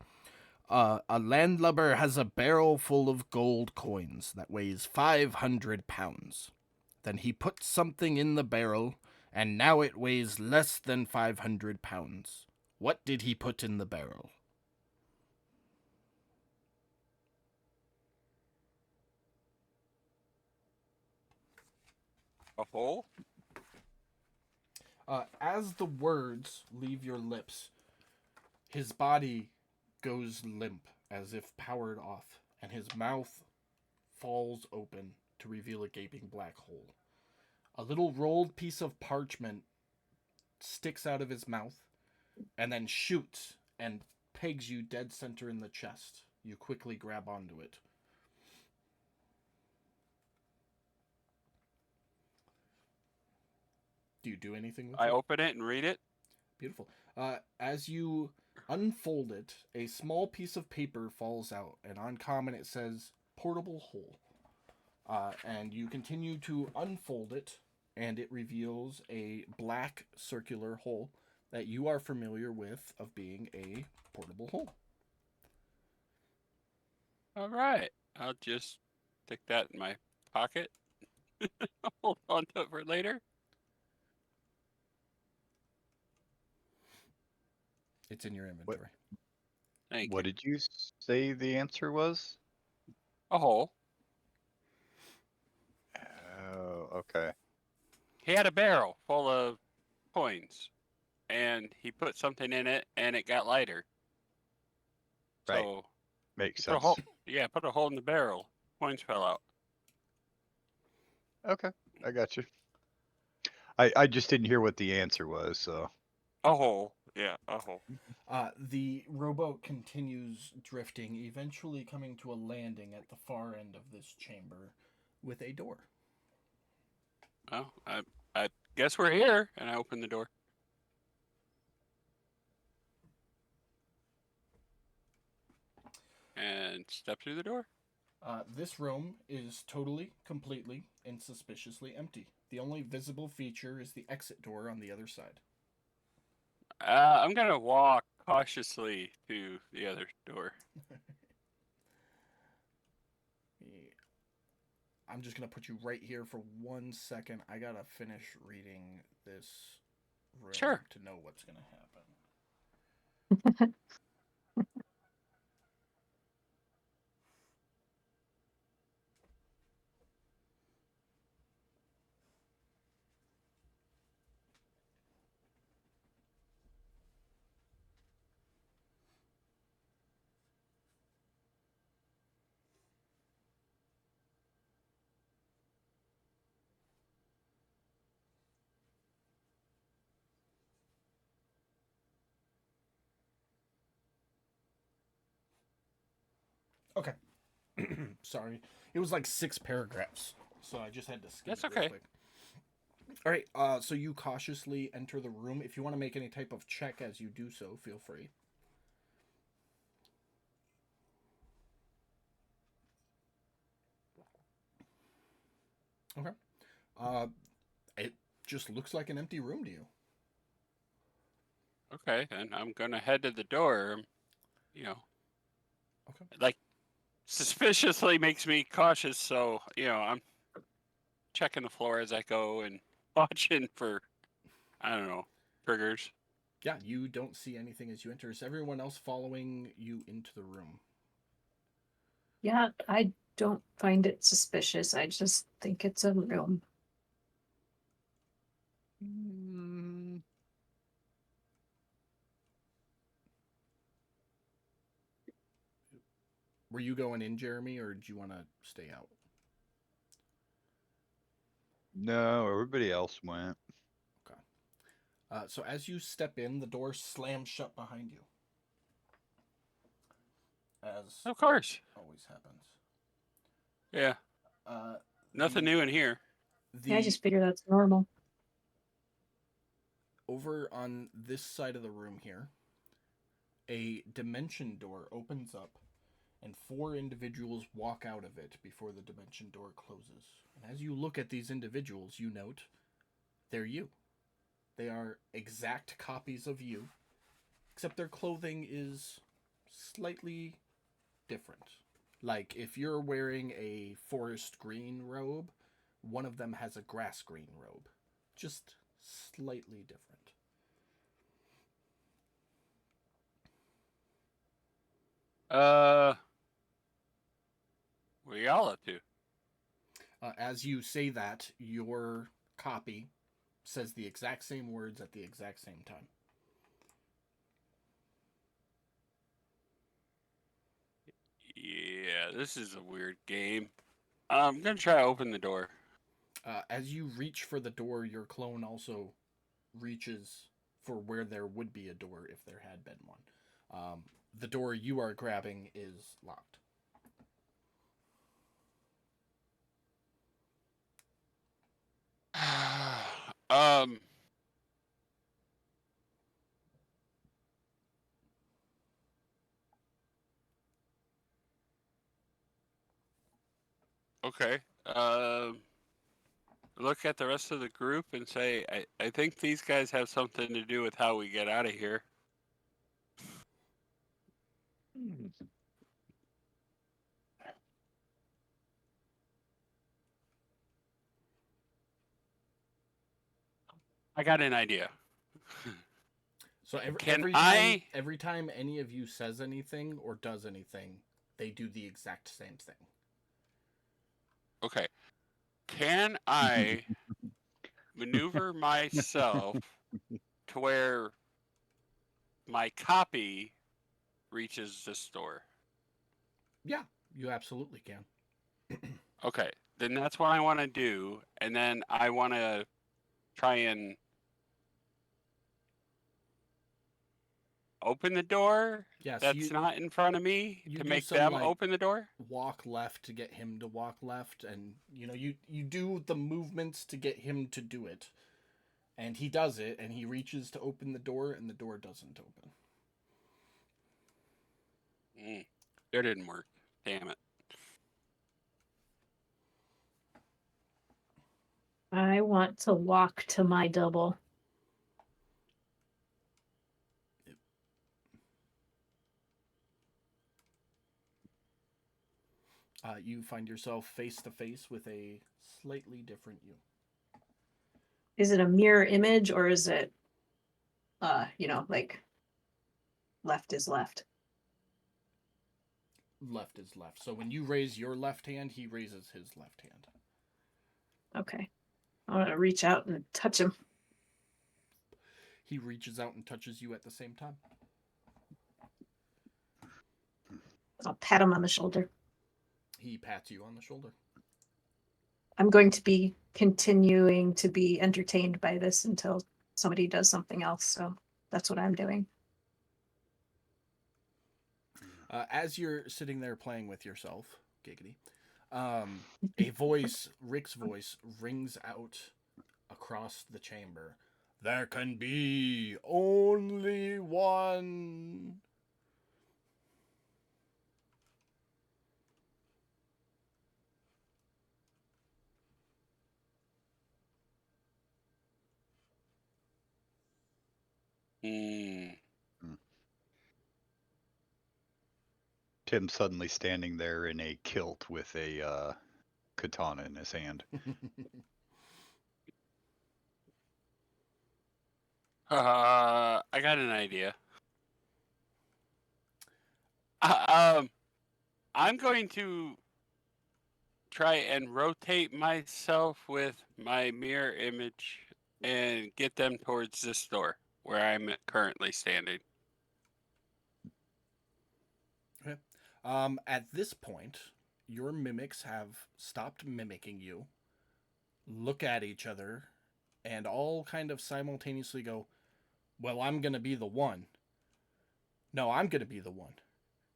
A: A landlubber has a barrel full of gold coins that weighs 500 pounds. Then he put something in the barrel, and now it weighs less than 500 pounds. What did he put in the barrel?
B: A hole?
A: As the words leave your lips, his body goes limp as if powered off, and his mouth falls open to reveal a gaping black hole. A little rolled piece of parchment sticks out of his mouth and then shoots and pegs you dead center in the chest. You quickly grab onto it. Do you do anything with it?
B: I open it and read it.
A: Beautiful. As you unfold it, a small piece of paper falls out, and on common it says portable hole. And you continue to unfold it, and it reveals a black circular hole that you are familiar with of being a portable hole.
B: All right. I'll just stick that in my pocket. Hold on to it for later.
A: It's in your inventory.
B: Thank
E: What
B: you.
E: did you say the answer was?
B: A hole.
E: Oh, okay.
B: He had a barrel full of coins, and he put something in it, and it got lighter.
E: Right.
B: So
E: Makes
B: put a
E: sense.
B: hole. Yeah, put a hole in the barrel. Coins fell out.
E: Okay, I got you. I just didn't hear what the answer was, so.
B: A hole. Yeah, a hole.
A: The rowboat continues drifting, eventually coming to a landing at the far end of this chamber with a door.
B: Well, I guess we're here, and I open the door. And step through the door.
A: This room is totally, completely, and suspiciously empty. The only visible feature is the exit door on the other side.
B: I'm gonna walk cautiously to the other door.
A: I'm just going to put you right here for 1 second. I got to finish reading this room
B: Sure.
A: to know what's going to happen. Okay. Sorry. It was like 6 paragraphs, so I just had to skip
B: That's
A: it real
B: okay.
A: quick. All right, so you cautiously enter the room. If you want to make any type of check as you do so, feel free. Okay. It just looks like an empty room to you.
B: Okay, and I'm gonna head to the door. You know,
A: Okay.
B: like suspiciously makes me cautious. So I'm checking the floor as I go and watching for I don't know triggers.
A: Yeah, you don't see anything as you enter. Is everyone else following you into the room?
D: Yeah, I don't find it suspicious. I just think it's a room.
E: Mm,
A: Were you going in, Jeremy, or do you want to stay out?
E: no, everybody else went.
A: Okay. So as you step in, the door slams shut behind you. As
B: Of course.
A: always happens.
B: Yeah. Nothing
A: the,
B: new in here.
A: The,
D: Yeah, I just figure that's normal.
A: over on this side of the room here, a dimension door opens up, and 4 individuals walk out of it before the dimension door closes. And as you look at these individuals, you note they're you. They are exact copies of you, except their clothing is slightly different. Like, if you're wearing a forest green robe, one of them has a grass green robe. Just slightly different.
B: What are y'all up to?
A: As you say that, your copy says the exact same words at the exact same time.
B: Yeah, this is a weird game. I'm gonna try to open the door.
A: As you reach for the door, your clone also reaches for where there would be a door if there had been one. The door you are grabbing is locked.
B: um. Okay. Look at the rest of the group and say, I think these guys have something to do with how we get out of here. I got an idea.
A: So
B: Can
A: every time any of you says anything or does anything, they do the exact same thing.
B: Okay. Can I maneuver myself to where my copy reaches this door?
A: Yeah, you absolutely can.
B: Okay. Then that's what I want to do. And then I want to try and open the door
A: Yes,
B: that's not in front of me
A: you
B: to
A: do
B: make
A: some,
B: them
A: like,
B: open the door?
A: walk left to get him to walk left, and you do the movements to get him to do it, and he does it, and he reaches to open the door, and the door doesn't open.
B: It didn't work. Damn it.
D: I want to walk to my double.
A: You find yourself face to face with a slightly different you.
D: Is it a mirror image or is it, like left is left?
A: Left is left. So when you raise your left hand, he raises his left hand.
D: Okay. I want to reach out and touch him.
A: He reaches out and touches you at the same time.
D: I'll pat him on the shoulder.
A: He pats you on the shoulder.
D: I'm going to be continuing to be entertained by this until somebody does something else. So that's what I'm doing.
A: As you're sitting there playing with yourself, giggity, a voice, Rick's voice, rings out across the chamber. There can be only one.
E: Tim suddenly standing there in a kilt with a katana in his hand.
B: I got an idea. I'm going to try and rotate myself with my mirror image and get them towards this door where I'm currently standing.
A: Okay. At this point, your mimics have stopped mimicking you, look at each other, and all kind of simultaneously go, "Well, I'm gonna be the one. No, I'm gonna be the one.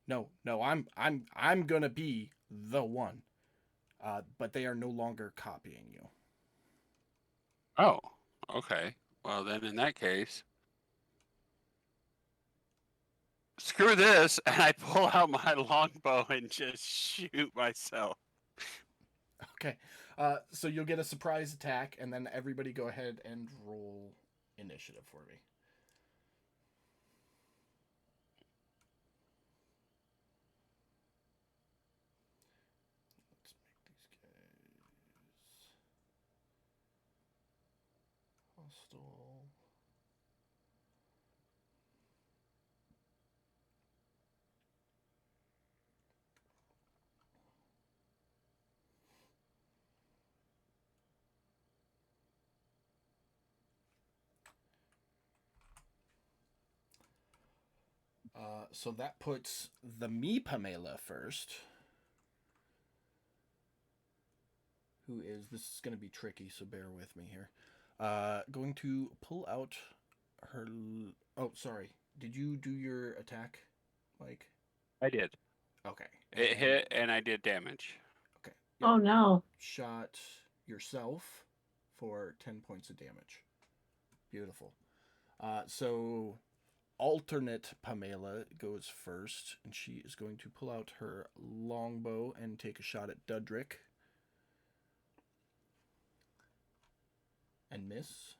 A: No, I'm gonna be the one." But they are no longer copying you.
B: Oh, okay. Well, then in that case, screw this, and I pull out my longbow and just shoot myself.
A: Okay. So you'll get a surprise attack, and then everybody go ahead and roll initiative for me. Let's make these guys hostile. So that puts the me Pamela first. Who is, this is going to be tricky, so bear with me here. Going to pull out her. Oh, sorry. Did you do your attack, Mike?
B: I did.
A: Okay.
B: It hit, and I did damage.
A: Okay. Yep.
D: Oh no.
A: Shot yourself for 10 points of damage. Beautiful. So alternate Pamela goes first, and she is going to pull out her longbow and take a shot at Dudrick. And miss.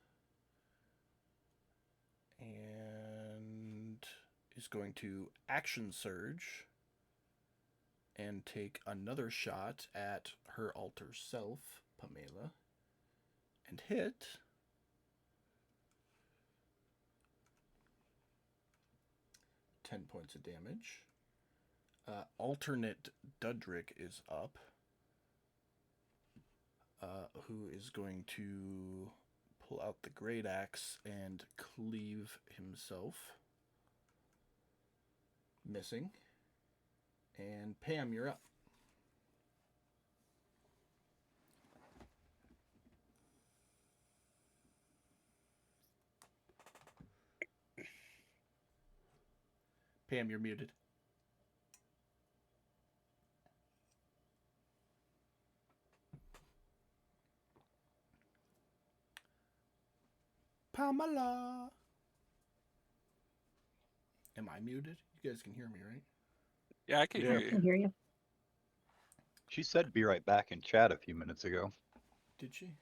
A: And is going to action surge and take another shot at her alter self, Pamela, and hit. Ten points of damage. Alternate Dudrick is up, who is going to pull out the great axe and cleave himself, missing. And Pam, you're up. Pam, you're muted. Pamela. Am I muted? You guys can hear me, right?
B: Yeah, I can
E: Yeah.
B: hear
D: I
B: you.
D: can hear you.
E: She said be right back in chat a few minutes ago.
A: Did she?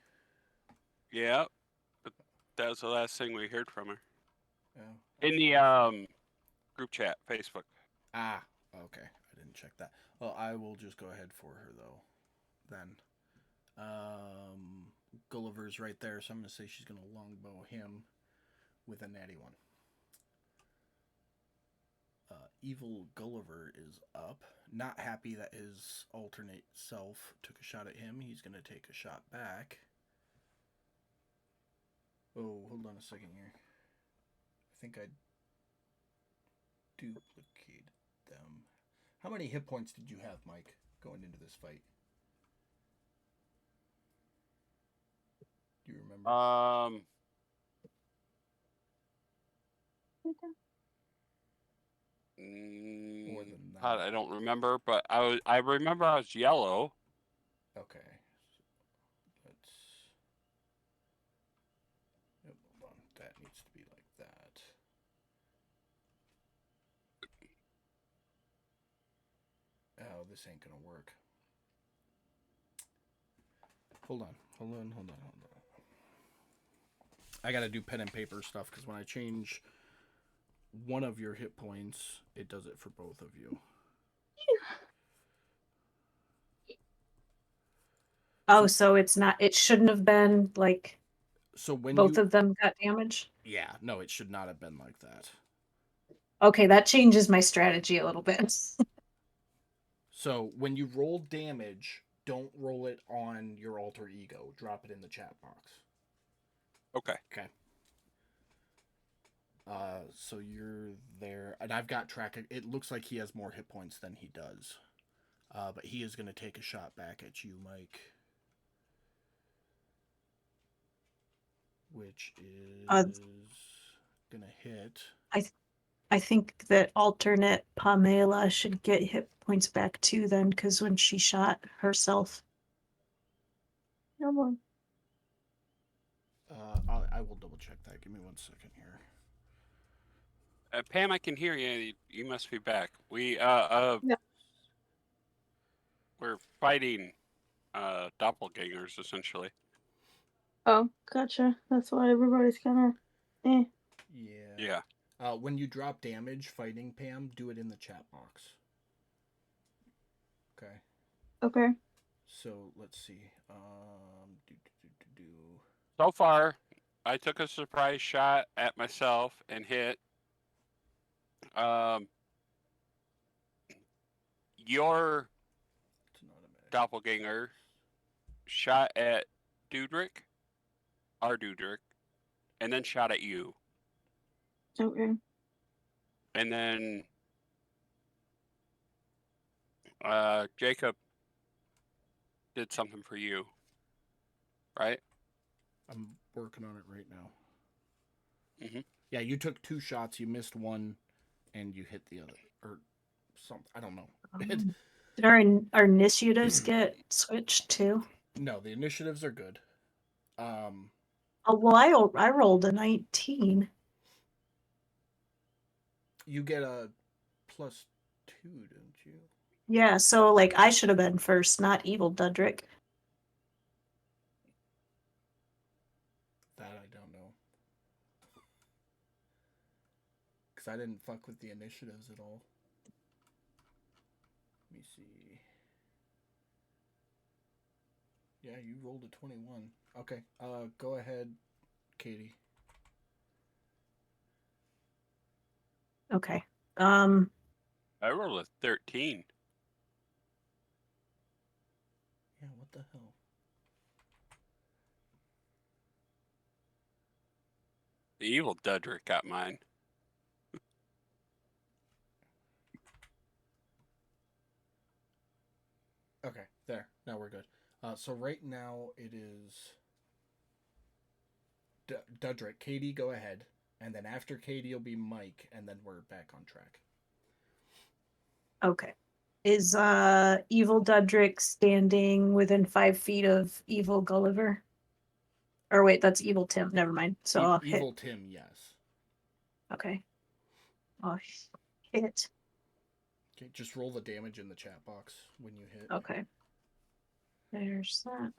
B: Yeah, but that was the last thing we heard from her
A: Oh.
B: in the group chat, Facebook.
A: Ah, okay. I didn't check that. Well, I will just go ahead for her, though, then. Gulliver's right there, so I'm going to say she's going to longbow him with a natty one. Evil Gulliver is up. Not happy that his alternate self took a shot at him. He's going to take a shot back. Oh, hold on a second here. I think I duplicated them. How many hit points did you have, Mike, going into this fight? Do you remember? More than that.
B: I don't remember, but I remember I was yellow.
A: Okay. Let's. Yep, hold on. That needs to be like that. Oh, this ain't gonna work. Hold on. I gotta do pen and paper stuff because when I change one of your hit points, it does it for both of you.
D: Oh, so it's not. It shouldn't have been like
A: So when
D: both
A: you,
D: of them got damaged.
A: yeah, no, it should not have been like that.
D: Okay, that changes my strategy a little bit.
A: So when you roll damage, don't roll it on your alter ego. Drop it in the chat box.
B: Okay.
A: Okay. So you're there, and I've got track. It looks like he has more hit points than he does. But he is going to take a shot back at you, Mike. Which is going to hit.
D: I think that alternate Pamela should get hit points back too then, because when she shot herself. No more.
A: I will double check that. Give me 1 second here.
B: Pam, I can hear you. You must be back. We're fighting doppelgangers essentially.
C: Oh, gotcha. That's why everybody's kind of
A: Yeah.
B: Yeah.
A: When you drop damage fighting Pam, do it in the chat box. Okay.
C: Okay.
A: So let's see.
B: So far, I took a surprise shot at myself and hit. Your
A: It's not a magic.
B: doppelganger shot at Dudrick, our Dudrick, and then shot at you.
C: Okay.
B: And then Jacob did something for you, right?
A: I'm working on it right now.
B: Mm-hmm.
A: Yeah, you took 2 shots, you missed one, and you hit the other, or something. I don't know.
D: Did our initiatives get switched too?
A: No, the initiatives are good.
D: Oh well, I rolled a 19.
A: You get a +2, don't you?
D: Yeah, so like I should have been first, not evil Dudrick.
A: That I don't know. Because I didn't fuck with the initiatives at all. Let me see. Yeah, you rolled a 21. Okay, go ahead, Katie.
D: Okay.
B: I rolled a 13.
A: Yeah, what the hell?
B: The evil Dudrick got mine.
A: Okay, there. Now we're good. So right now it is Dudrick. Katie, go ahead. And then after Katie, it'll be Mike, and then we're back on track.
D: Okay. Is evil Dudrick standing within 5 feet of evil Gulliver? Or wait, that's evil Tim. Never mind. So I'll hit.
A: Evil Tim, yes.
D: Okay. I'll hit.
A: Okay, just roll the damage in the chat box when you hit.
D: Okay. There's that.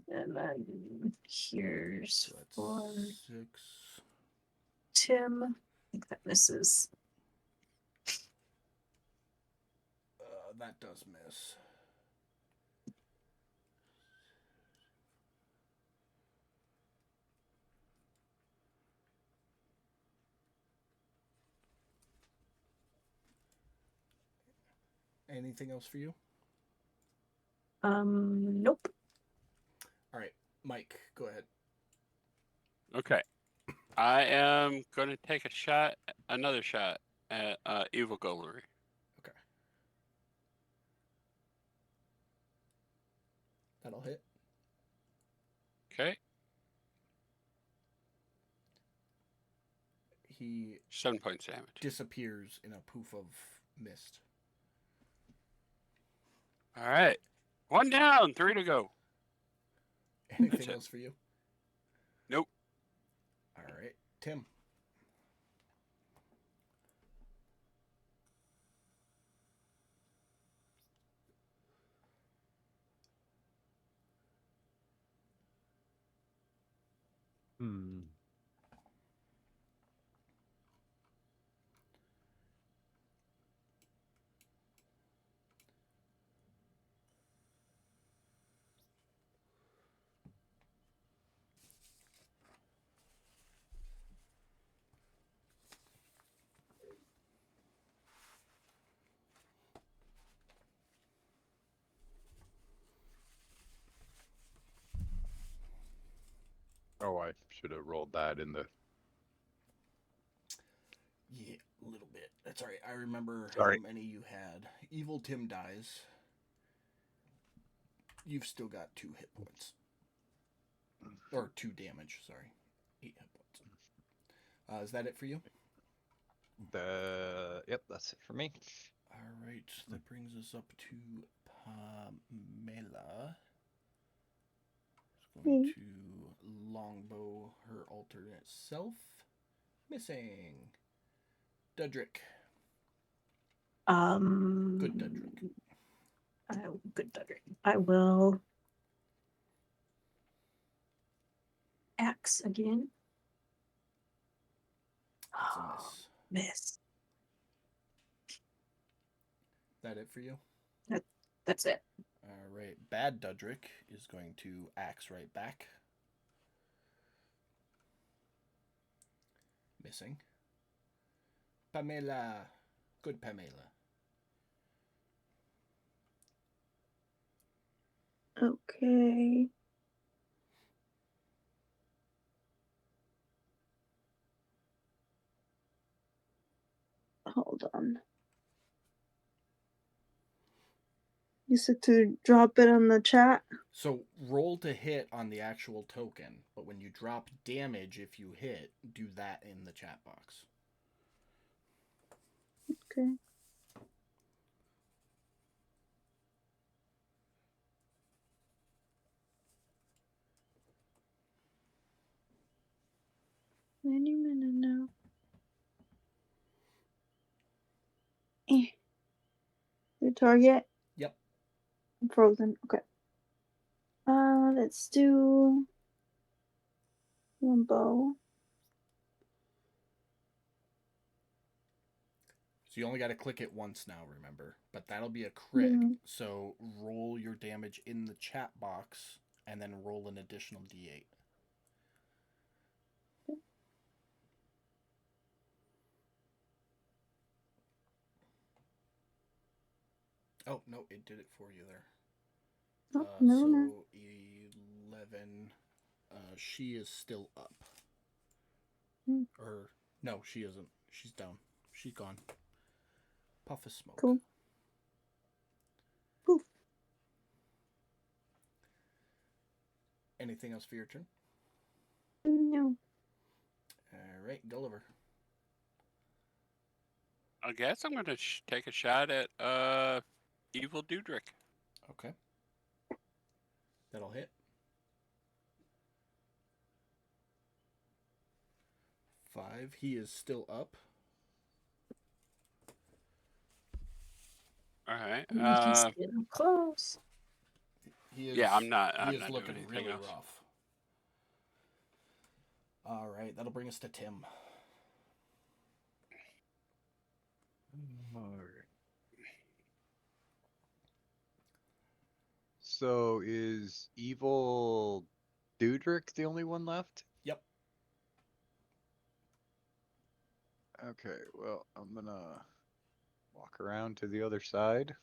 D: And then here's
A: So that's
D: for
A: 6.
D: Tim. I think that misses.
A: That does miss. Anything else for you?
D: Nope.
A: All right, Mike, go ahead.
B: Okay. I am going to take another shot at evil Gulliver.
A: Okay. That'll hit.
B: Okay.
A: He
B: 7 points damage.
A: disappears in a poof of mist.
B: All right. 1 down, 3 to go.
A: Anything else for you?
B: Nope.
A: All right, Tim.
E: Oh, I should have rolled that in the.
A: Yeah, a little bit. That's all right. I remember
E: Sorry.
A: how many you had. Evil Tim dies. You've still got 2 hit points. Or 2 damage, sorry. 8 hit points. Is that it for you?
F: Yep, that's it for me.
A: All right, that brings us up to Pamela. Just going to longbow her alternate self. Missing. Dudrick. Good Dudrick.
D: Good Dudrick. I will axe again.
A: That's a miss.
D: Miss.
A: That it for you?
D: That's it.
A: All right. Bad Dudrick is going to axe right back. Missing. Pamela. Good Pamela.
C: Okay. Hold on. You said to drop it on the chat?
A: So roll to hit on the actual token, but when you drop damage, if you hit, do that in the chat box.
C: Okay. Any minute now. The target?
A: Yep.
C: I'm frozen. Okay. Let's do one bow.
A: So you only got to click it once now, remember? But that'll be a crit.
C: Yeah.
A: So roll your damage in the chat box and then roll an additional d8. Oh, no, it did it for you there.
C: Oh, no,
A: so
C: no.
A: 11. She is still up.
C: Hmm.
A: Or, no, she isn't. She's down. She's gone. Puff of smoke.
C: Cool. Poof.
A: Anything else for your turn?
C: No.
A: All right, Gulliver.
B: I guess I'm going to take a shot at Evil Dudrick.
A: Okay. That'll hit. 5. He is still up.
B: All right.
D: He's getting close.
A: He is,
B: yeah, I'm not.
A: He
B: I'm
A: is
B: not
A: looking
B: doing anything
A: really
B: else.
A: rough. All right, that'll bring us to Tim.
E: All right. So is Evil Dudrick the only one left?
A: Yep.
E: Okay, well, I'm gonna walk around to the other side.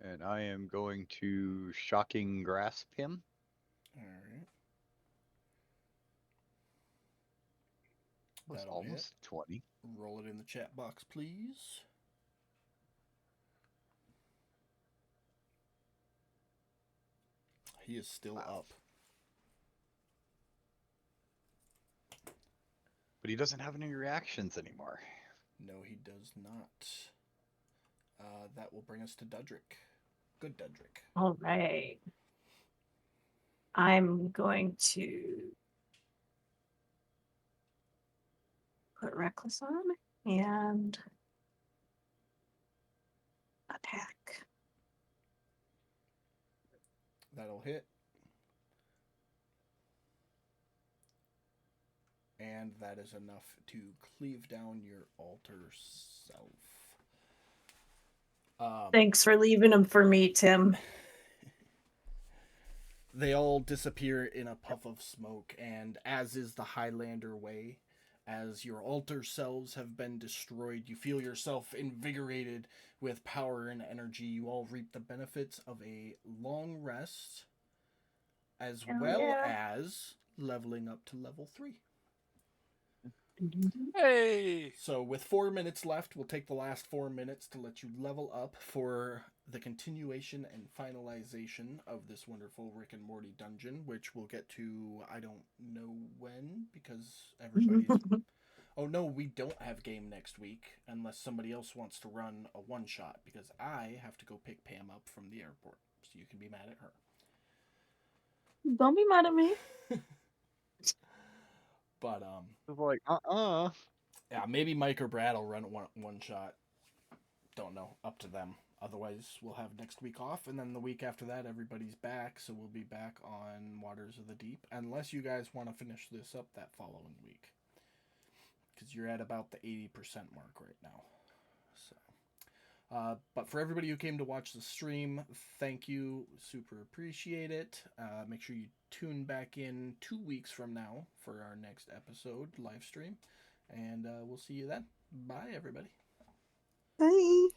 E: And I am going to Shocking Grasp him.
A: All right.
E: Was
A: That'll
E: almost 20.
A: Roll it in the chat box, please. He is still up.
E: But he doesn't have any reactions anymore.
A: No, he does not. That will bring us to Dudrick. Good Dudrick.
D: All right. I'm going to put Reckless on and attack.
A: That'll hit. And that is enough to cleave down your alter self.
D: Thanks for leaving him for me, Tim.
A: They all disappear in a puff of smoke, and as is the Highlander way, as your alter selves have been destroyed, you feel yourself invigorated with power and energy. You all reap the benefits of a long rest, as well as leveling up to level 3.
B: Hey!
A: So with 4 minutes left, we'll take the last 4 minutes to let you level up for the continuation and finalization of this wonderful Rick and Morty dungeon, which we'll get to, I don't know when, because everybody's Oh no, we don't have game next week unless somebody else wants to run a one shot because I have to go pick Pam up from the airport. So you can be mad at her.
C: Don't be mad at me.
A: But
E: It's like,
A: yeah, maybe Mike or Brad will run one shot. Don't know, up to them. Otherwise, we'll have next week off, and then the week after that, everybody's back. So we'll be back on Waters of the Deep, unless you guys want to finish this up that following week, because you're at about the 80% mark right now. So, but for everybody who came to watch the stream, thank you. Super appreciate it. Make sure you tune back in 2 weeks from now for our next episode live stream, and we'll see you then. Bye, everybody.
C: Bye.